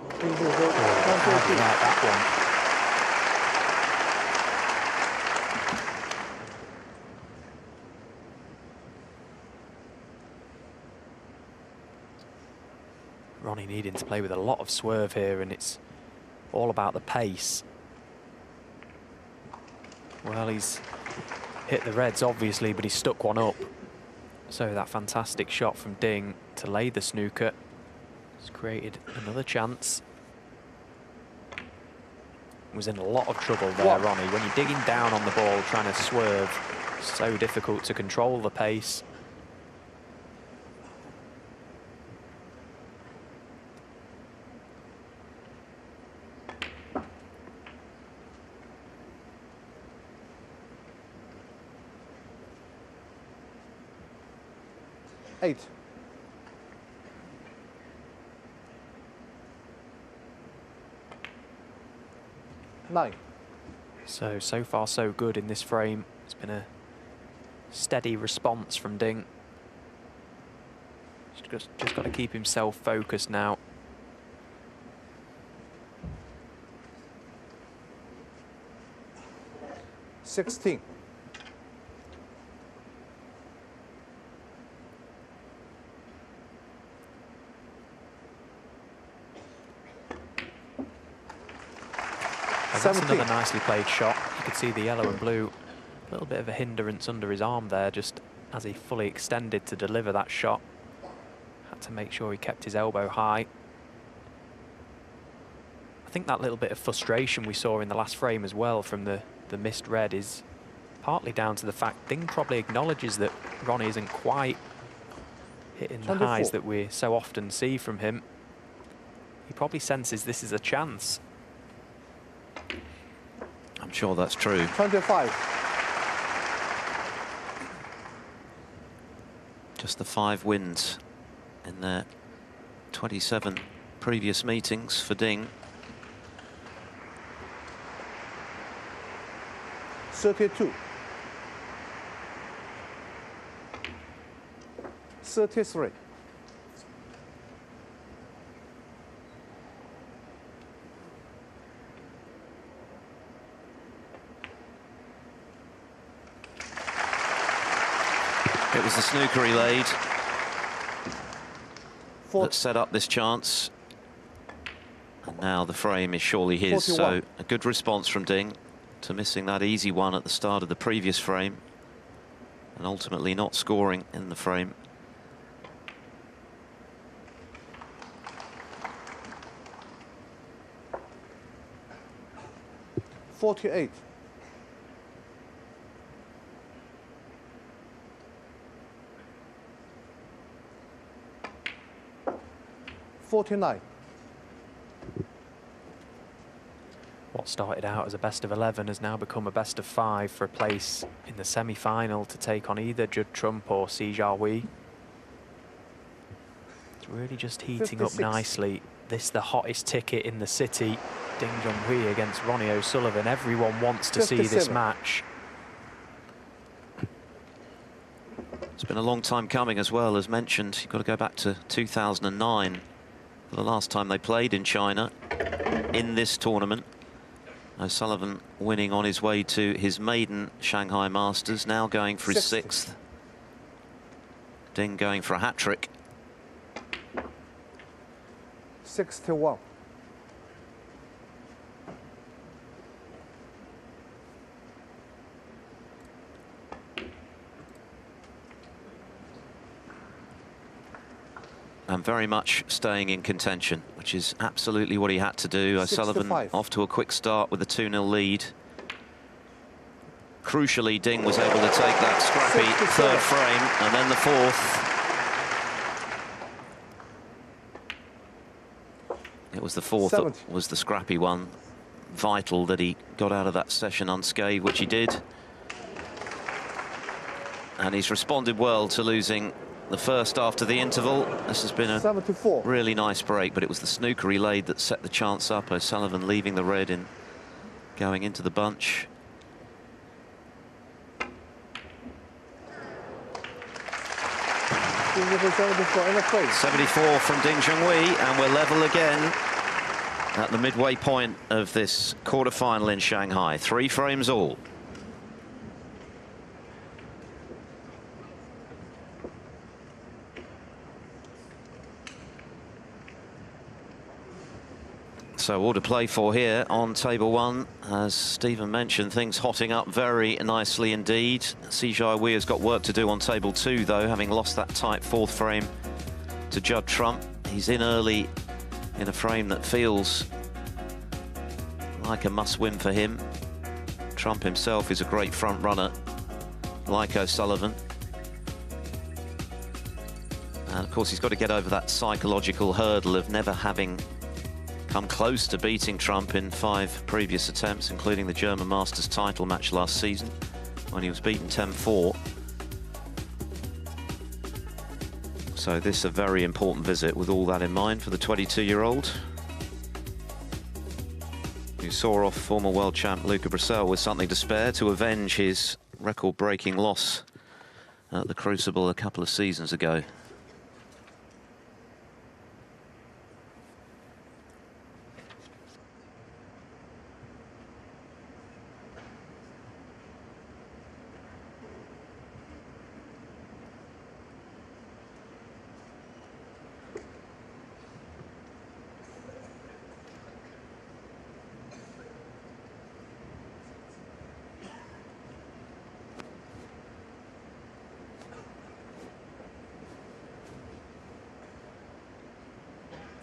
Thank that one. Ronnie needing to play with a lot of swerve here, and it's all about the pace. Well, he's hit the reds, obviously, but he stuck one up. So that fantastic shot from Ding to lay the snooker has created another chance. Was in a lot of trouble there, Ronnie. When you're digging down on the ball, trying to swerve, so difficult to control the pace. Eight. 9. So far so good in this frame. It's been a steady response from Ding. Just got to keep himself focused now. $16. That's another nicely played shot. You could see the yellow and blue, a little bit of a hindrance under his arm there, just as he fully extended to deliver that shot. Had to make sure he kept his elbow high. I think that little bit of frustration we saw in the last frame as well from the missed red is partly down to the fact Ding probably acknowledges that Ronnie isn't quite hitting the highs that we so often see from him. He probably senses this is a chance. I'm sure that's true. 25. Just the 5 wins in their 27 previous meetings for Ding. 32. 33. It was the snooker he laid that 40. set up this chance. And now the frame is surely his. 41. So a good response from Ding to missing that easy one at the start of the previous frame and ultimately not scoring in the frame. $48. 49. What started out as a best of 11 has now become a best of 5 for a place in the semi-final to take on either Judd Trump or Si Jiahui. It's really just heating 56. up nicely. This the hottest ticket in the city. Ding Junhui against Ronnie O'Sullivan. Everyone wants to see this 57. match. It's been a long time coming as well, as mentioned. You've got to go back to 2009 for the last time they played in China in this tournament. O'Sullivan winning on his way to his maiden Shanghai Masters, now going for his 6th. Ding going for a hat-trick. 61. And very much staying in contention, which is absolutely what he had to do. O'Sullivan 65. off to a quick start with a 2-0 lead. Crucially, Ding was able to take that scrappy 67. third frame and then the 4th. It was the 4th 70. that was the scrappy one. Vital that he got out of that session unscathed, which he did. And he's responded well to losing the first after the interval. This has been a 74. really nice break, but it was the snooker he laid that set the chance up. O'Sullivan leaving the red in, going into the bunch. $74. 74 from Ding Junhui, and we're level again at the midway point of this quarter-final in Shanghai. 3 frames all. So all to play for here on table 1. As Stephen mentioned, things hotting up very nicely indeed. Si Jiahui has got work to do on table 2, though, having lost that tight 4th frame to Judd Trump. He's in early in a frame that feels like a must-win for him. Trump himself is a great front runner, like O'Sullivan. And of course, he's got to get over that psychological hurdle of never having come close to beating Trump in 5 previous attempts, including the German Masters title match last season, when he was beaten 10-4. So this is a very important visit with all that in mind for the 22-year-old, who saw off former world champ Luca Brissell with something to spare to avenge his record-breaking loss at the Crucible a couple of seasons ago.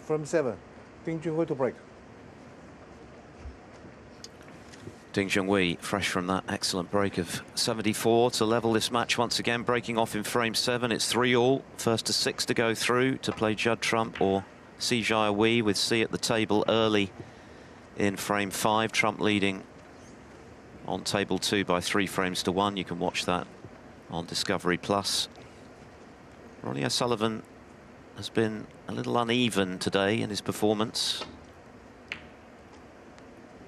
From 7. Ding Junhui to break. Ding Junhui, fresh from that excellent break of 74 to level this match once again, breaking off in frame 7. It's 3-all, first to 6 to go through to play Judd Trump or Si Jiahui, with Si at the table early in frame 5. Trump leading on table 2 by 3 frames to 1. You can watch that on Discovery Plus. Ronnie O'Sullivan has been a little uneven today in his performance.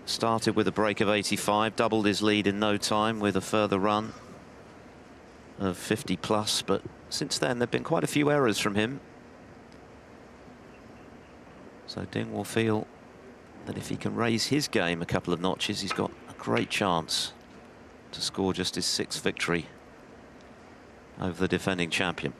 Started with a break of 85, doubled his lead in no time with a further run. of 50 plus, but since then there have been quite a few errors from him. So Ding will feel that if he can raise his game a couple of notches, he's got a great chance to score just his 6th victory over the defending champion.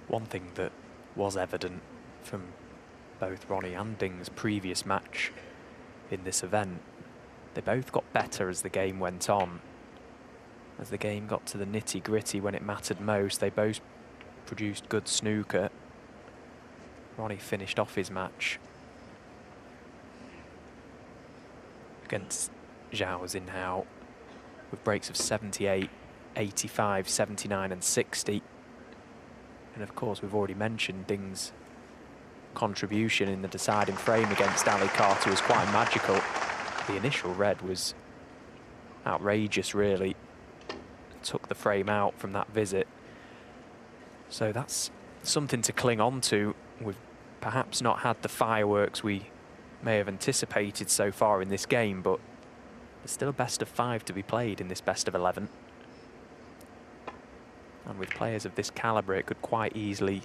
One thing that was evident from both Ronnie and Ding's previous match in this event, they both got better as the game went on. As the game got to the nitty-gritty when it mattered most, they both produced good snooker. Ronnie finished off his match against Zhao Xinhao with breaks of 78, 85, 79 and 60. And of course, we've already mentioned Ding's contribution in the deciding frame against Ali Carter was quite magical. The initial red was outrageous, really. Took the frame out from that visit. So that's something to cling on to. We've perhaps not had the fireworks we may have anticipated so far in this game, but there's still a best of 5 to be played in this best of 11. And with players of this calibre, it could quite easily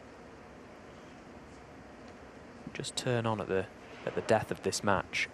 just turn on at the death of this match.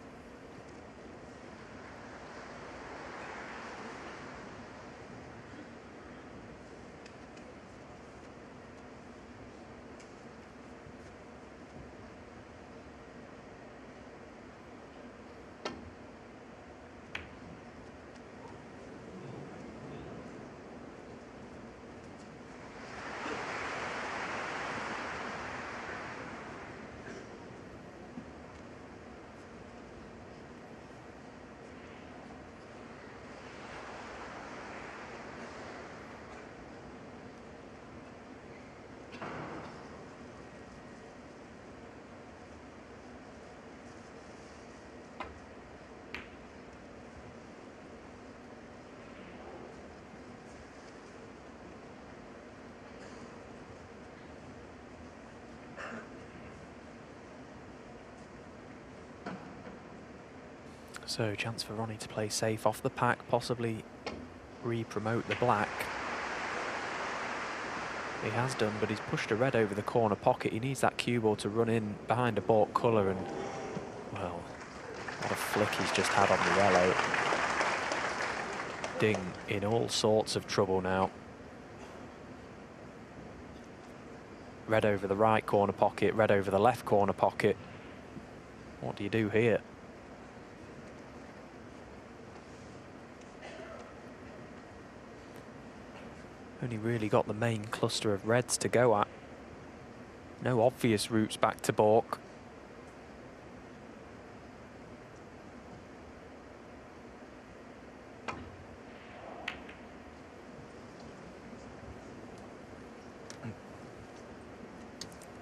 So, chance for Ronnie to play safe off the pack, possibly re-promote the black. He has done, but he's pushed a red over the corner pocket. He needs that cue ball to run in behind a baulk colour, and, well, what a flick he's just had on the yellow. Ding in all sorts of trouble now. Red over the right corner pocket, red over the left corner pocket. What do you do here? Only really got the main cluster of reds to go at. No obvious routes back to baulk.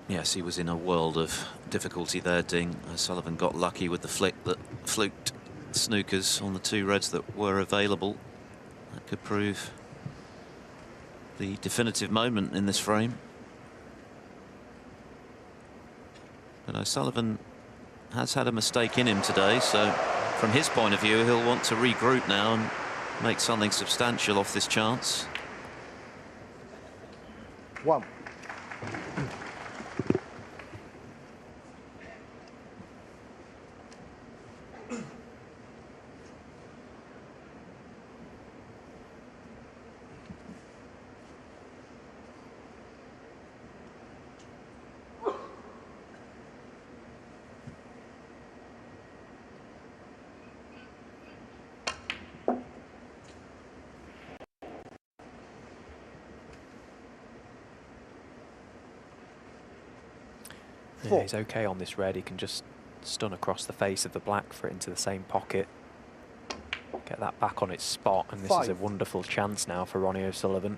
Yes, he was in a world of difficulty there, Ding. Sullivan got lucky with the flick that fluked snookers on the 2 reds that were available. That could prove the definitive moment in this frame. But O'Sullivan has had a mistake in him today, so from his point of view, he'll want to regroup now and make something substantial off this chance. 1. Yeah, he's okay on this red. He can just stun across the face of the black for it into the same pocket. Get that back on its spot, and this is a wonderful chance now for Ronnie O'Sullivan.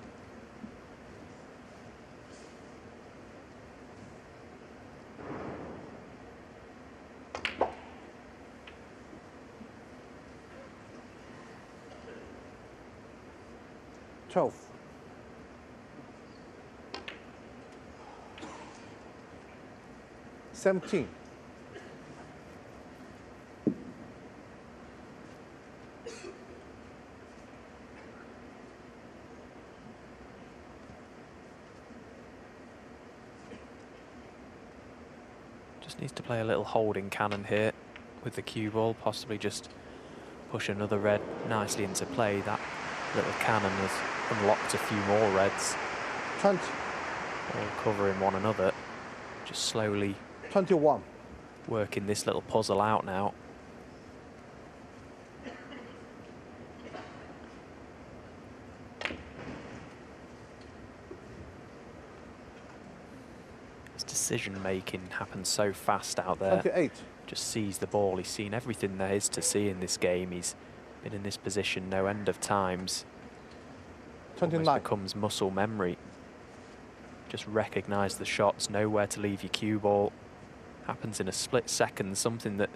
$17. Just needs to play a little holding cannon here with the cue ball, possibly just push another red nicely into play. That little cannon has unlocked a few more reds. 20. All covering one another. Just slowly 21. Working this little puzzle out now. His decision making happens so fast out there. 28. Just sees the ball. He's seen everything there is to see in this game. He's been in this position no end of times. 29. Almost becomes muscle memory. Just recognise the shots, know where to leave your cue ball. Happens in a split second, something that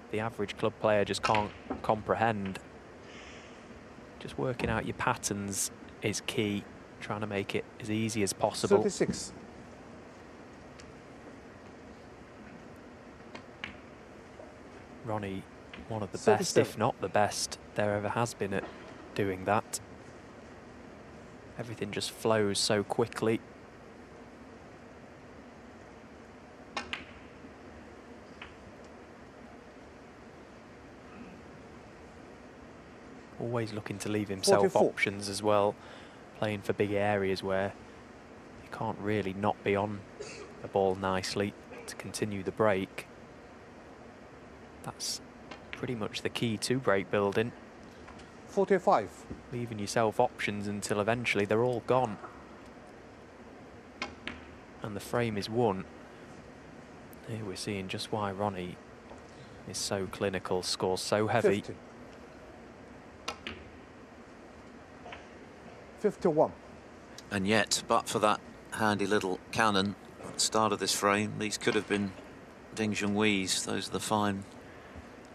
the average club player just can't comprehend. Just working out your patterns is key, trying to make it as easy as possible. 36. Ronnie, one of the 37. best, if not the best, there ever has been at doing that. Everything just flows so quickly. Always looking to leave himself 44. options as well, playing for big areas where you can't really not be on the ball nicely to continue the break. That's pretty much the key to break building. 45. Leaving yourself options until eventually they're all gone. And the frame is won. Here we're seeing just why Ronnie is so clinical, scores so heavy. 50. 51. And yet, but for that handy little cannon at the start of this frame, these could have been Ding Junhui's. Those are the fine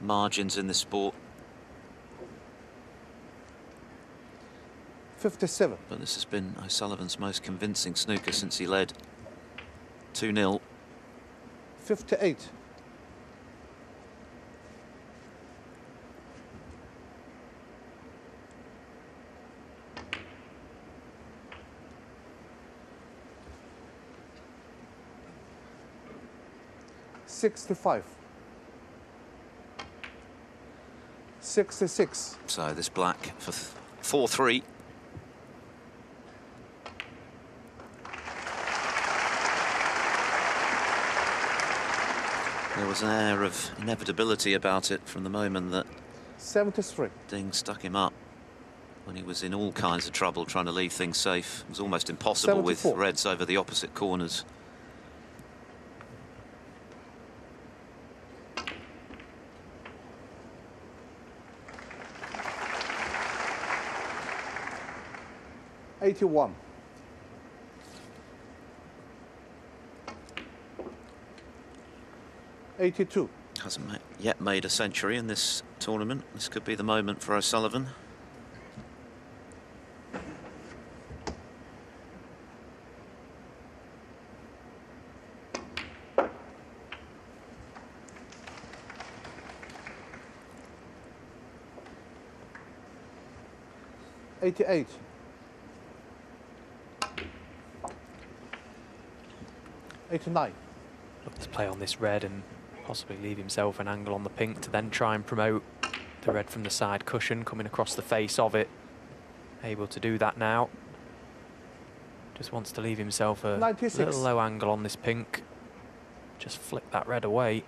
margins in this sport. 57. But this has been O'Sullivan's most convincing snooker since he led 2-0. 58. 65. 66. So this black for 4-3. There was an air of inevitability about it from the moment that 73. Ding stuck him up when he was in all kinds of trouble trying to leave things safe. It was almost impossible 74. with reds over the opposite corners. $81. 82. Hasn't yet made a century in this tournament. This could be the moment for O'Sullivan. $88. 89. Look to play on this red and possibly leave himself an angle on the pink to then try and promote the red from the side cushion, coming across the face of it. Able to do that now. Just wants to leave himself a 96. little low angle on this pink. Just flick that red away.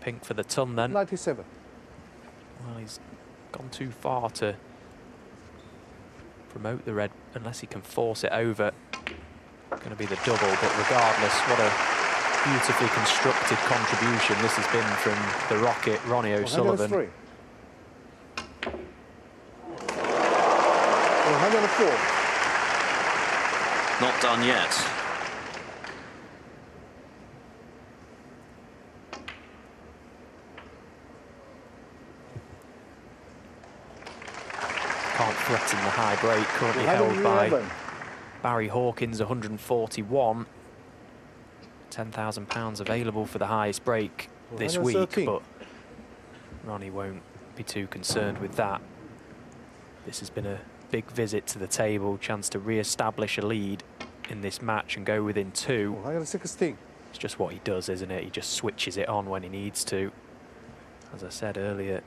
Pink for the ton then. 97. Well, he's gone too far to promote the red unless he can force it over. Going to be the double, but regardless, what a Beautifully constructed contribution this has been from the Rocket, Ronnie O'Sullivan. 104. Not done yet. Can't threaten the high break, currently held by Barry Hawkins, 141. £10,000 available for the highest break this week, but Ronnie won't be too concerned with that. This has been a big visit to the table, chance to re-establish a lead in this match and go within 2. 116. It's just what he does, isn't it? He just switches it on when he needs to. As I said earlier,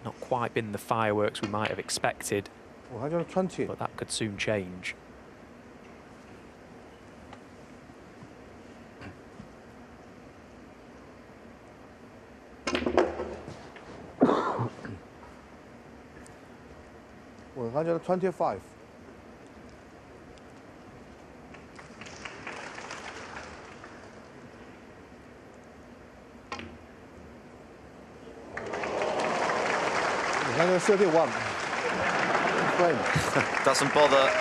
not quite been the fireworks we might have expected, 120. but that could soon change. Well, 125. Doesn't bother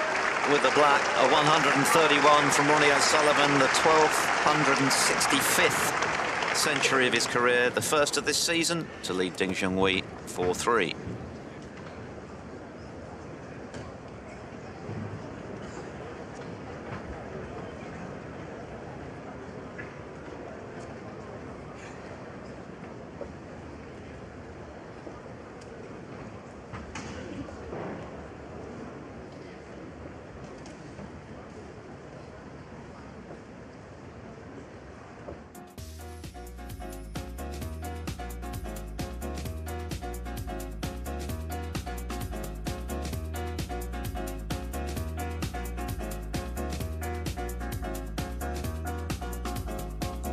with the black. A 131 from Ronnie O'Sullivan, the 1265th century of his career, the first of this season to lead Ding Junhui 4-3.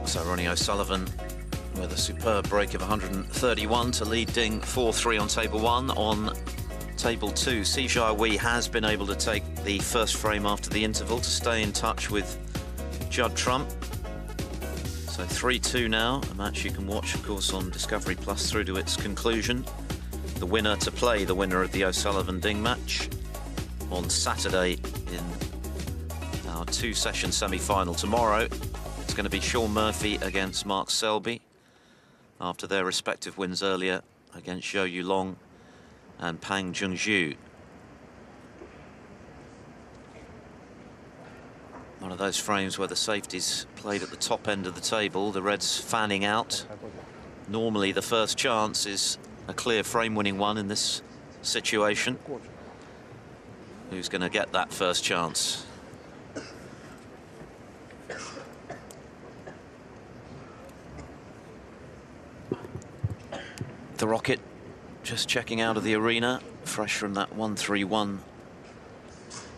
So Ronnie O'Sullivan with a superb break of 131 to lead Ding 4-3 on table 1. On table 2, Si Jiawei has been able to take the first frame after the interval to stay in touch with Judd Trump. So 3-2 now, a match you can watch, of course, on Discovery Plus through to its conclusion. The winner to play the winner of the O'Sullivan-Ding match on Saturday in our 2-session semi-final tomorrow. It's going to be Sean Murphy against Mark Selby after their respective wins earlier against Zhou Yulong and Pang Junzhu. One of those frames where the safeties played at the top end of the table, the Reds fanning out. Normally the first chance is a clear frame-winning one in this situation. Who's going to get that first chance? The Rocket just checking out of the arena, fresh from that 1-3-1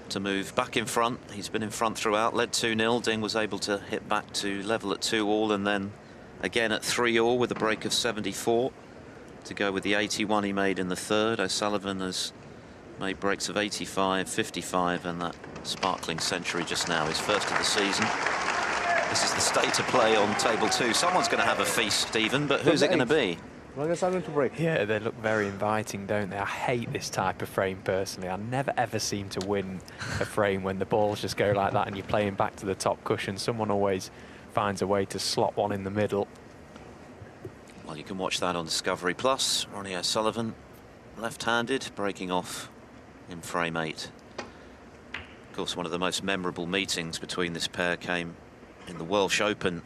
to move back in front. He's been in front throughout, led 2-0. Ding was able to hit back to level at 2-all and then again at 3-all with a break of 74 to go with the 81 he made in the third. O'Sullivan has made breaks of 85, 55 and that sparkling century just now, his first of the season. This is the state of play on table 2. Someone's going to have a feast, Stephen, but who's it going to be? To break. Yeah, they look very inviting, don't they? I hate this type of frame personally. I never ever seem to win a frame when the balls just go like that and you're playing back to the top cushion. Someone always finds a way to slot one in the middle. Well, you can watch that on Discovery Plus. Ronnie O'Sullivan, left-handed, breaking off in frame 8. Of course, one of the most memorable meetings between this pair came in the Welsh Open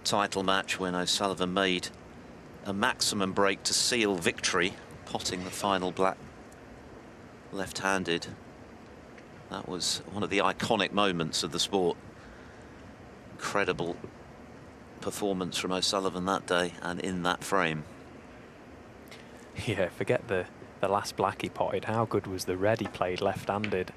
title match when O'Sullivan made a maximum break to seal victory, potting the final black left-handed. That was one of the iconic moments of the sport. Incredible performance from O'Sullivan that day and in that frame. Yeah, forget the last black he potted. How good was the red he played left-handed?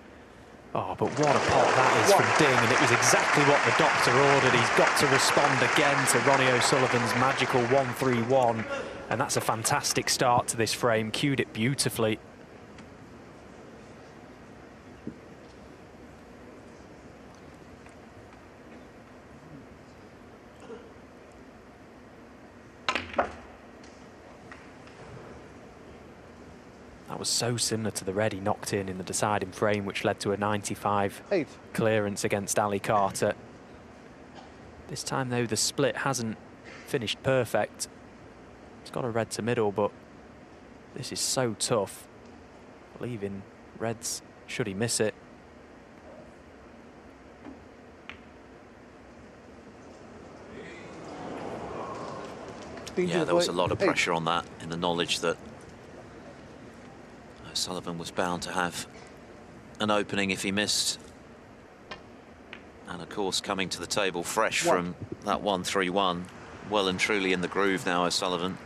Oh, but what a pot that is from Ding, and it was exactly what the doctor ordered. He's got to respond again to Ronnie O'Sullivan's magical 1-3-1, and that's a fantastic start to this frame. Cued it beautifully. was so similar to the red he knocked in the deciding frame, which led to a 95 clearance against Ali Carter. This time, though, the split hasn't finished perfect. It's got a red to middle, but this is so tough. Leaving reds, should he miss it. Yeah, there was a lot of pressure on that, in the knowledge that Sullivan was bound to have an opening if he missed. And of course, coming to the table fresh from that 1-3-1, well and truly in the groove now, O'Sullivan.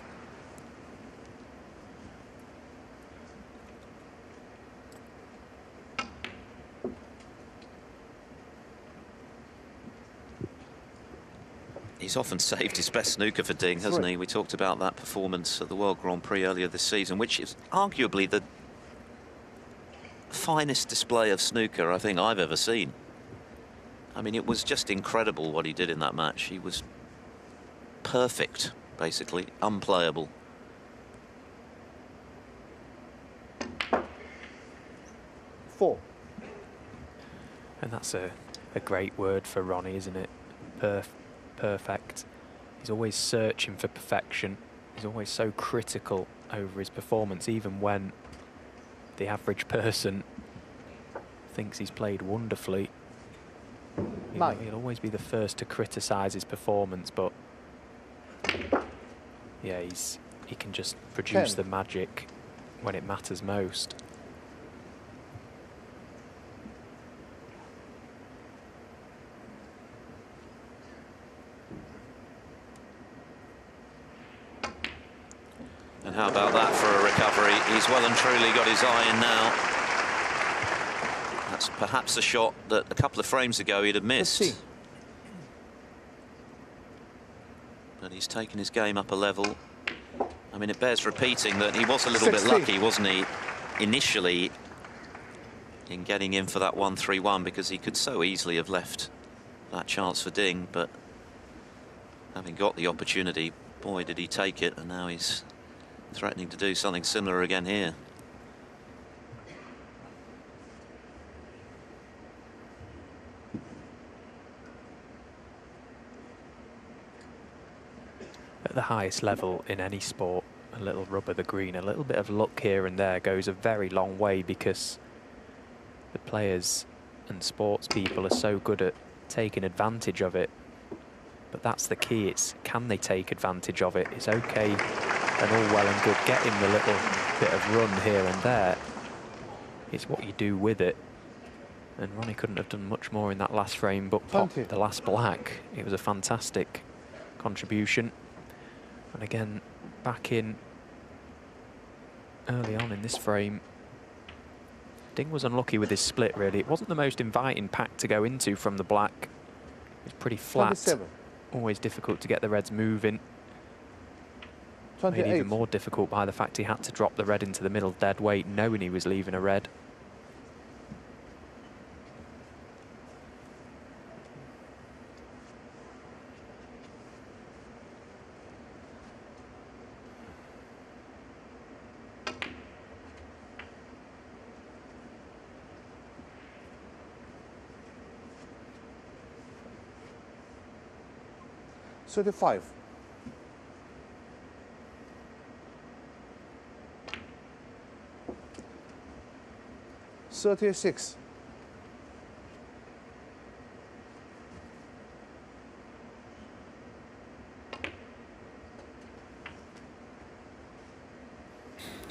He's often saved his best snooker for Ding, hasn't he? We talked about that performance at the World Grand Prix earlier this season, which is arguably the finest display of snooker I think I've ever seen. I mean, it was just incredible what he did in that match. He was perfect, basically, unplayable. And that's a great word for Ronnie, isn't it? Perfect. He's always searching for perfection. He's always so critical over his performance, even when the average person thinks he's played wonderfully. He'll always be the first to criticise his performance, but yeah, he can just produce the magic when it matters most. And how about that for a recovery? He's well and truly got his eye in now. That's perhaps a shot that a couple of frames ago he'd have missed. But he's taken his game up a level. I mean, it bears repeating that he was a little bit lucky, wasn't he, initially in getting in for that 1-3-1, because he could so easily have left that chance for Ding, but having got the opportunity, boy, did he take it, and now he's threatening to do something similar again here. At the highest level in any sport, a little rub of the green, a little bit of luck here and there goes a very long way, because the players and sports people are so good at taking advantage of it. But that's the key, it's can they take advantage of it? It's okay and all well and good getting the little bit of run here and there. It's what you do with it. And Ronnie couldn't have done much more in that last frame, but popped the last black. It was a fantastic contribution. And again, back in early on in this frame, Ding was unlucky with his split, really. It wasn't the most inviting pack to go into from the black. It's pretty flat. 27. Always difficult to get the reds moving. Made even more difficult by the fact he had to drop the red into the middle dead weight, knowing he was leaving a red. $35. 36.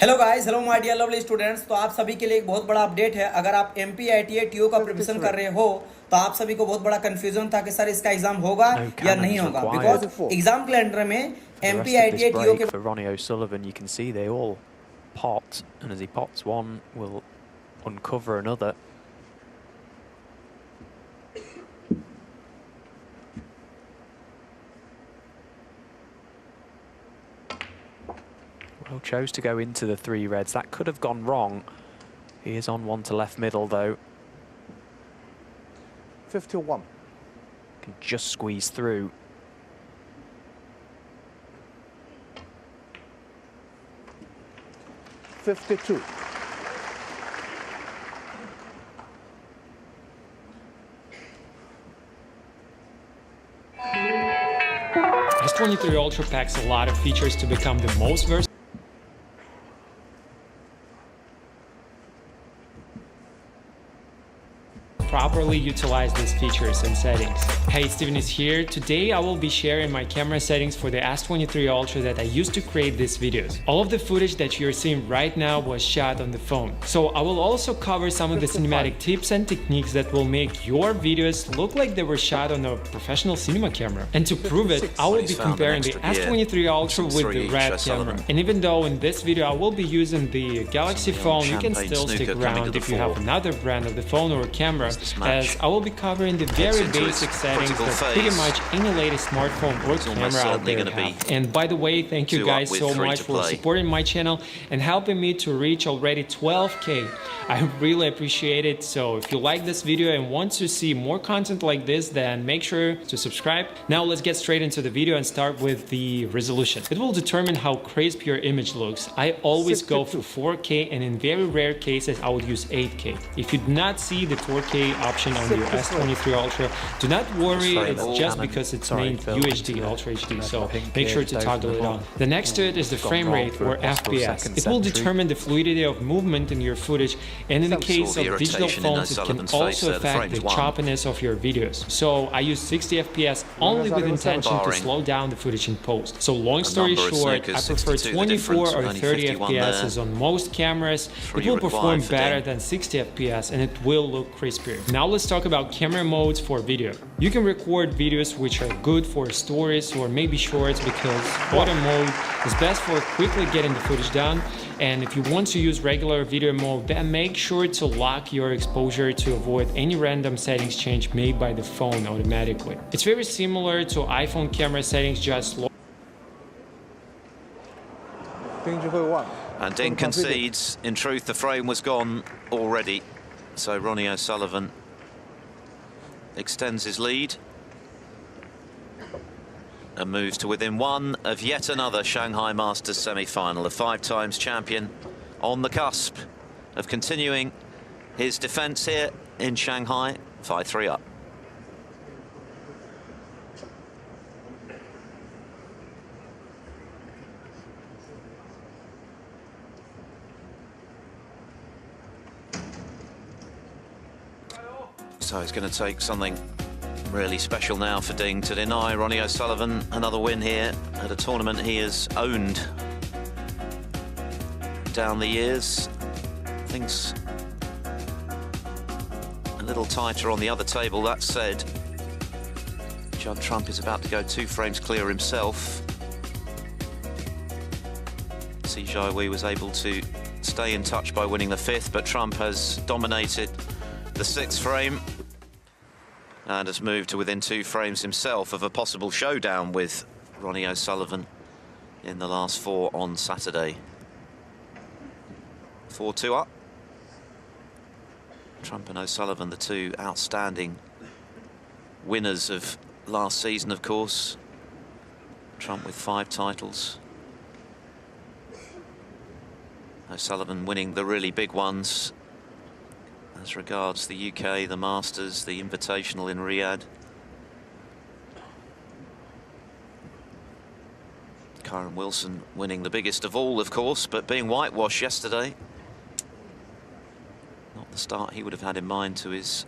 Hello guys, hello my dear lovely students. तो आप सभी के लिए एक बहुत बड़ा update है। अगर आप एमपी आईटीए टीओ का प्रिपरेशन कर रहे हो तो आप सभी को बहुत बड़ा कंफ्यूजन था कि सर इसका एग्जाम होगा या नहीं होगा, बिकॉज एग्जाम कैलेंडर में एमपी आईटीए टीओ के for Ronnie O'Sullivan, you can see they all pot, and as he pots one, will uncover another. Well, chose to go into the three reds. That could have gone wrong. He is on one to left middle, though. 51. Can just squeeze through. 52. S23 Ultra packs a lot of features to become the most versatile. Properly utilize these features and settings. Hey, Steven is here. Today I will be sharing my camera settings for the S23 Ultra that I used to create these videos. All of the footage that you're seeing right now was shot on the phone. So I will also cover some of the cinematic tips and techniques that will make your videos look like they were shot on a professional cinema camera. And to prove it, I will be comparing the S23 Ultra with the Red camera. And even though in this video I will be using the Galaxy phone, you can still stick around if you have another brand of the phone or camera, as I will be covering the very basic settings that pretty much any latest smartphone or camera out there have. And by the way, thank you guys so much for supporting my channel and helping me to reach already 12K. I really appreciate it. So if you like this video and want to see more content like this, then make sure to subscribe. Now let's get straight into the video and start with the resolution. It will determine how crisp your image looks. I always go for 4K, and in very rare cases I would use 8K. If you do not see the 4K option on your S23 Ultra, do not worry, it's just because it's named UHD Ultra HD, so make sure to toggle it on. The next to it is the frame rate, or FPS. It will determine the fluidity of movement in your footage, and in the case of digital phones it can also affect the choppiness of your videos. So I use 60 FPS only with intention to slow down the footage in post. So long story short, I prefer 24 or 30 FPS on most cameras. It will perform better than 60 FPS and it will look crispier. Now let's talk about camera modes for video. You can record videos which are good for stories or maybe shorts, because auto mode is best for quickly getting the footage done. And if you want to use regular video mode, then make sure to lock your exposure to avoid any random settings change made by the phone automatically. It's very similar to iPhone camera settings, just low. And Ding concedes. In truth, the frame was gone already. So Ronnie O'Sullivan extends his lead and moves to within one of yet another Shanghai Masters semi-final. A 5-times champion on the cusp of continuing his defence here in Shanghai. 5-3 up. So it's going to take something really special now for Ding to deny Ronnie O'Sullivan another win here at a tournament he has owned down the years. Things a little tighter on the other table. That said, Judd Trump is about to go 2 frames clear himself. Si Jiawei was able to stay in touch by winning the 5th, but Trump has dominated the 6th frame and has moved to within 2 frames himself of a possible showdown with Ronnie O'Sullivan in the last 4 on Saturday. 4-2 up. Trump and O'Sullivan, the 2 outstanding winners of last season, of course. Trump with 5 titles. O'Sullivan winning the really big ones as regards the UK, the Masters, the Invitational in Riyadh. Kyren Wilson winning the biggest of all, of course, but being whitewashed yesterday. Not the start he would have had in mind to his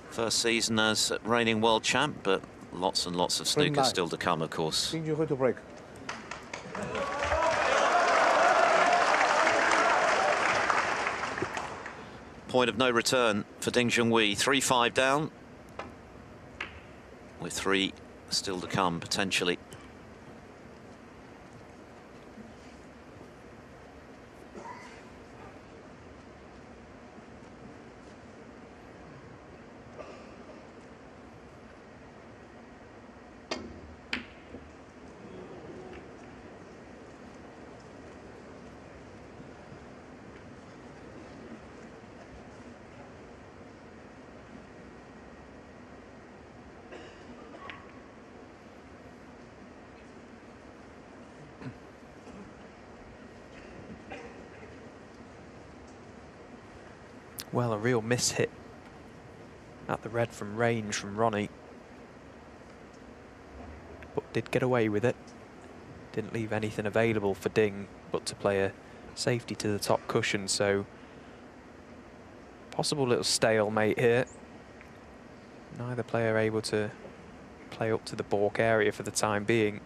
first season as reigning world champ, but lots and lots of snooker still to come, of course. Point of no return for Ding Junhui. 3-5 down, with 3 still to come potentially. Well, a real miss hit at the red from range from Ronnie. but did get away with it. Didn't leave anything available for Ding but to play a safety to the top cushion, so possible little stalemate here. Neither player able to play up to the balk area for the time being.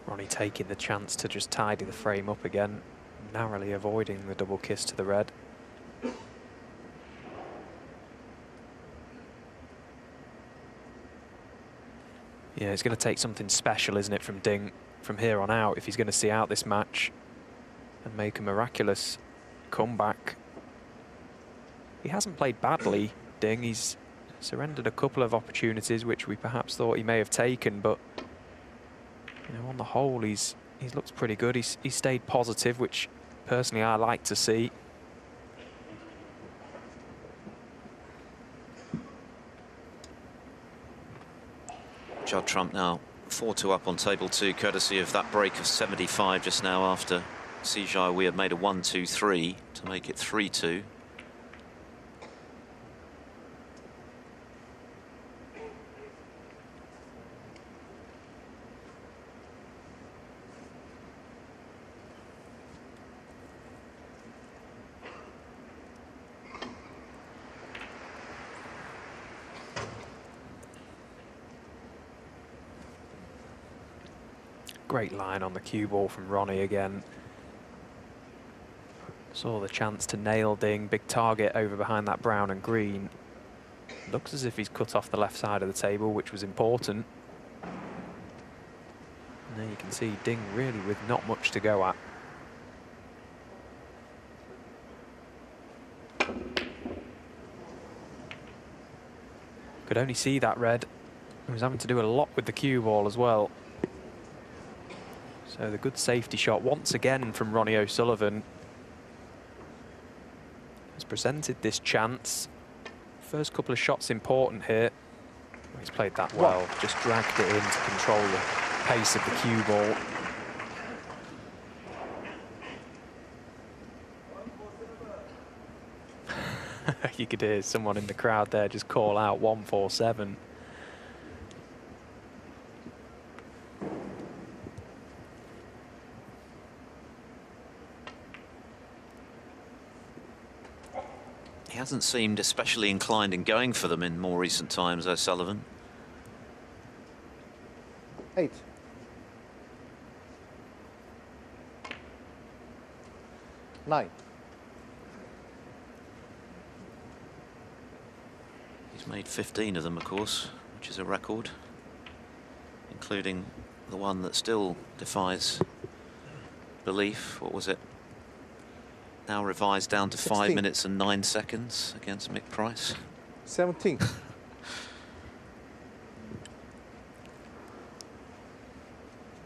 Ronnie taking the chance to just tidy the frame up again, narrowly avoiding the double kiss to the red. Yeah, it's going to take something special, isn't it, from Ding from here on out if he's going to see out this match and make a miraculous comeback. He hasn't played badly, Ding. He's surrendered a couple of opportunities which we perhaps thought he may have taken, but you know, on the whole, he's looked pretty good. He's stayed positive, which personally I like to see. Judd Trump now 4-2 up on table 2, courtesy of that break of 75 just now after Sijai. We had made a 1-2-3 to make it 3-2. Great line on the cue ball from Ronnie again. Saw the chance to nail Ding, big target over behind that brown and green. Looks as if he's cut off the left side of the table, which was important. And there you can see Ding really with not much to go at. Could only see that red. He was having to do a lot with the cue ball as well. So the good safety shot once again from Ronnie O'Sullivan has presented this chance. First couple of shots important here. He's played that well, just dragged it in to control the pace of the cue ball. You could hear someone in the crowd there just call out 147. He hasn't seemed especially inclined in going for them in more recent times, O'Sullivan. 8. 9. He's made 15 of them, of course, which is a record, including the one that still defies belief. What was it? Now revised down to 16. 5 minutes and 9 seconds against Mick Price. 17.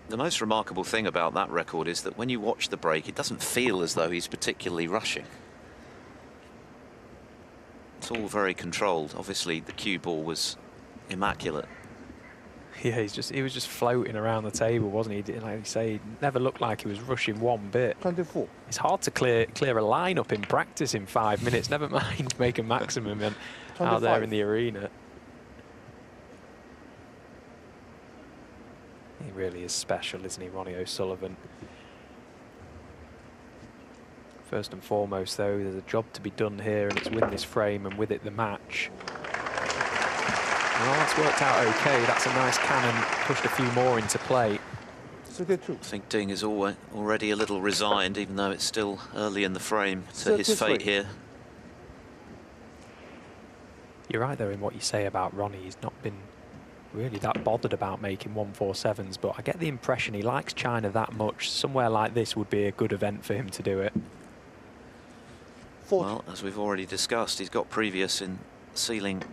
The most remarkable thing about that record is that when you watch the break, it doesn't feel as though he's particularly rushing. It's all very controlled. Obviously, the cue ball was immaculate. Yeah, he was just floating around the table, wasn't he? Like you say, he never looked like he was rushing one bit. 24. It's hard to clear a lineup in practice in 5 minutes, never mind make a maximum and out there in the arena. He really is special, isn't he, Ronnie O'Sullivan? First and foremost, though, there's a job to be done here, and it's win this frame and with it the match. Well, that's worked out okay. That's a nice cannon, pushed a few more into play. 32. I think Ding is already a little resigned, even though it's still early in the frame, to his fate here. You're right, though, in what you say about Ronnie. He's not been really that bothered about making 147s, but I get the impression he likes China that much. Somewhere like this would be a good event for him to do it. 40. Well, as we've already discussed, he's got previous in sealing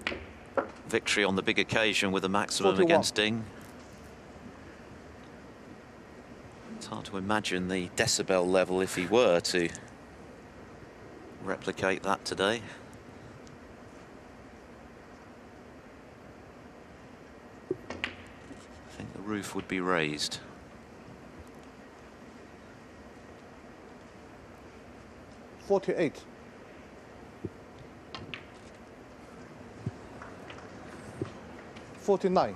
victory on the big occasion with a maximum 41. against Ding. It's hard to imagine the decibel level if he were to replicate that today. I think the roof would be raised. $48. $49.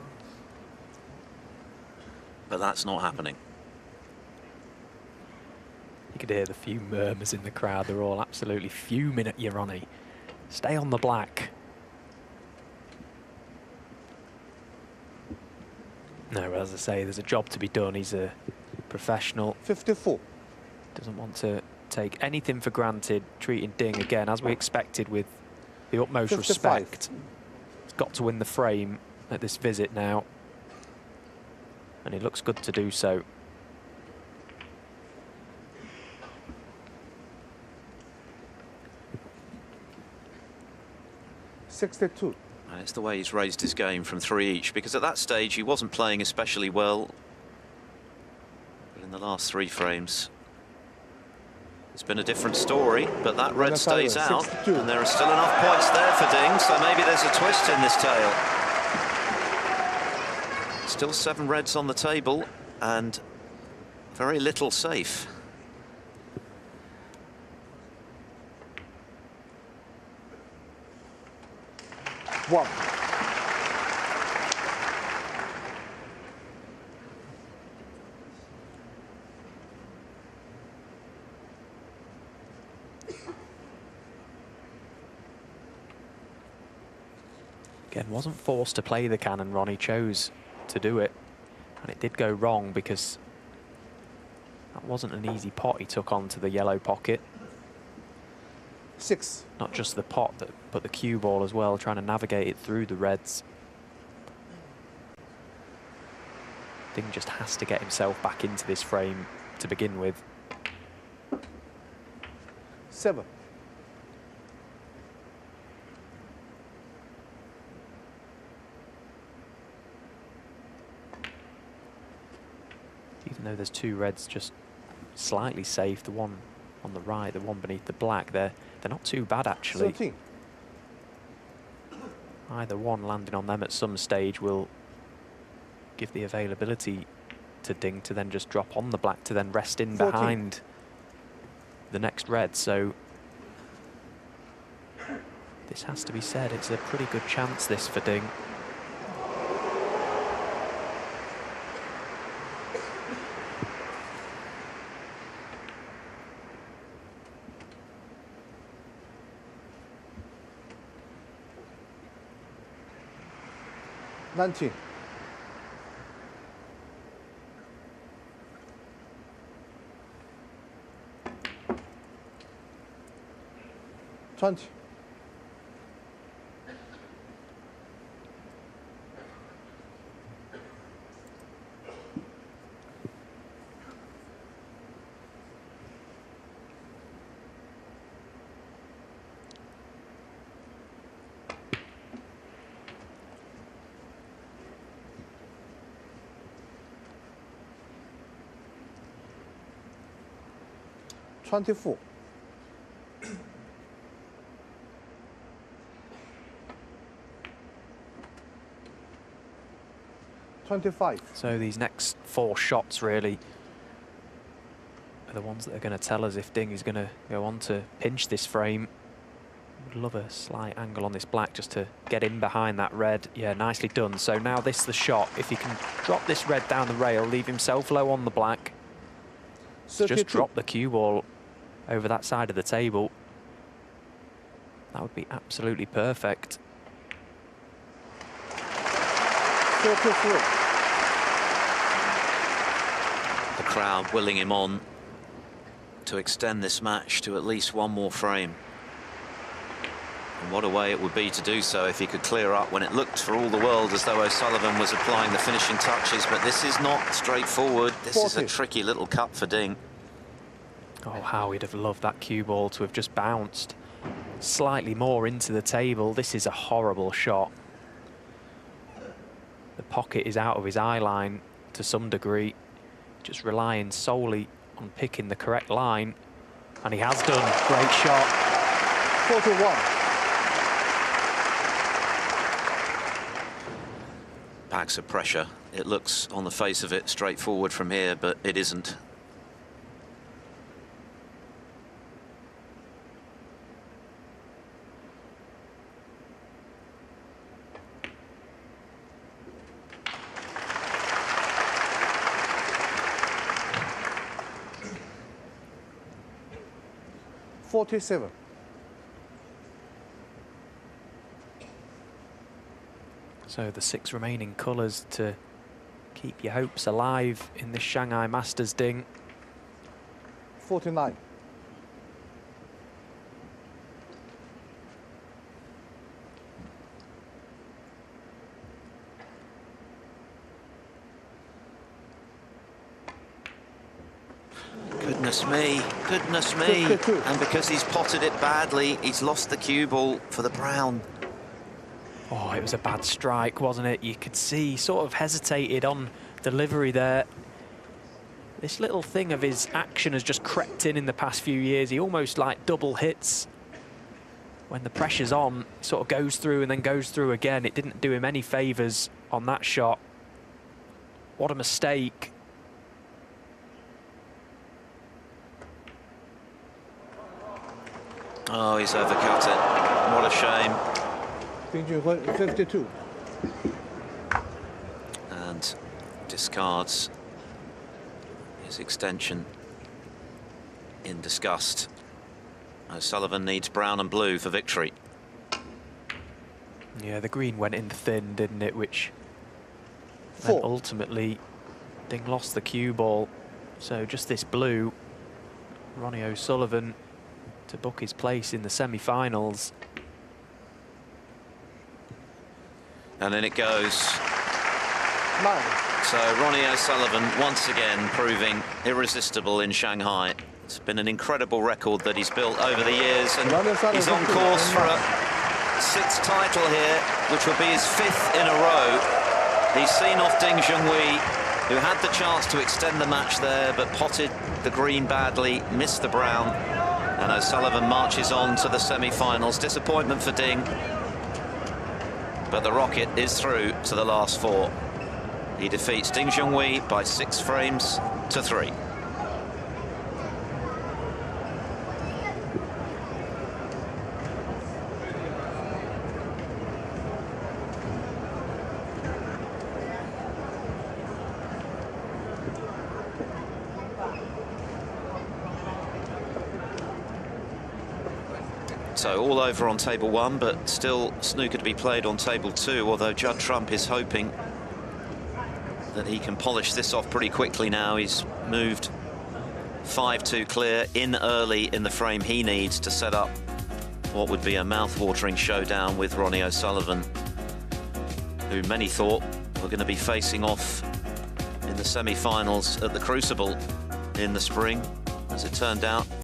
But that's not happening. You could hear the few murmurs in the crowd. They're all absolutely fuming at you, Ronnie. Stay on the black. No, as I say, there's a job to be done. He's a professional. 54. Doesn't want to take anything for granted, treating Ding again, as we expected, with the utmost 55. respect. He's got to win the frame at this visit now. And he looks good to do so. $62. And it's the way he's raised his game from 3 each, because at that stage he wasn't playing especially well. But in the last 3 frames, it's been a different story, but that red stays out. 62. And there are still enough points there for Ding, so maybe there's a twist in this tale. Still 7 reds on the table, and very little safe. One. Again, wasn't forced to play the cannon, Ronnie chose to do it. And it did go wrong because that wasn't an easy pot he took onto the yellow pocket. 6. Not just the pot, but the cue ball as well, trying to navigate it through the reds. Ding just has to get himself back into this frame to begin with. 7. Even though there's 2 reds just slightly safe, the one on the right, the one beneath the black, they're not too bad actually. 13. Either one landing on them at some stage will give the availability to Ding to then just drop on the black to then rest in 14. behind the next red. So this has to be said, it's a pretty good chance this for Ding. $19. $20. $24. $25. So these next 4 shots really are the ones that are going to tell us if Ding is going to go on to pinch this frame. Would love a slight angle on this black just to get in behind that red. Yeah, nicely done. So now this is the shot. If he can drop this red down the rail, leave himself low on the black, just drop the cue ball over that side of the table, that would be absolutely perfect. 33. The crowd willing him on to extend this match to at least 1 more frame. And what a way it would be to do so if he could clear up when it looked for all the world as though O'Sullivan was applying the finishing touches. But this is not straightforward. This 40. is a tricky little cut for Ding. Oh, how he'd have loved that cue ball to have just bounced slightly more into the table. This is a horrible shot. The pocket is out of his eye line to some degree. just relying solely on picking the correct line. And he has done. Great shot. 4-1. Packs of pressure. It looks, on the face of it, straightforward from here, but it isn't. $47. So the 6 remaining colours to keep your hopes alive in this Shanghai Masters ding. 49. Goodness me, goodness me. 52. And because he's potted it badly, he's lost the cue ball for the brown. Oh, it was a bad strike, wasn't it? You could see he sort of hesitated on delivery there. This little thing of his action has just crept in the past few years. He almost like double hits. When the pressure's on, sort of goes through and then goes through again. It didn't do him any favours on that shot. What a mistake. Oh, he's overcut it. What a shame. Ding Junhui, 52. And discards his extension in disgust. O'Sullivan needs brown and blue for victory. Yeah, the green went in thin, didn't it? Which ultimately Ding lost the cue ball. So just this blue, Ronnie O'Sullivan to book his place in the semi-finals. And then it goes. 9. So Ronnie O'Sullivan once again proving irresistible in Shanghai. It's been an incredible record that he's built over the years, and he's on course for a 6th title here, which will be his 5th in a row. He's seen off Ding Junhui, who had the chance to extend the match there, but potted the green badly, missed the brown, and O'Sullivan marches on to the semi-finals. Disappointment for Ding, but the rocket is through to the last 4. He defeats Ding Junhui by 6 frames to 3. So all over on table 1, but still snooker to be played on table 2, although Judd Trump is hoping that he can polish this off pretty quickly now. He's moved 5-2 clear in early in the frame he needs to set up what would be a mouth-watering showdown with Ronnie O'Sullivan, who many thought were going to be facing off in the semi-finals at the Crucible in the spring. As it turned out,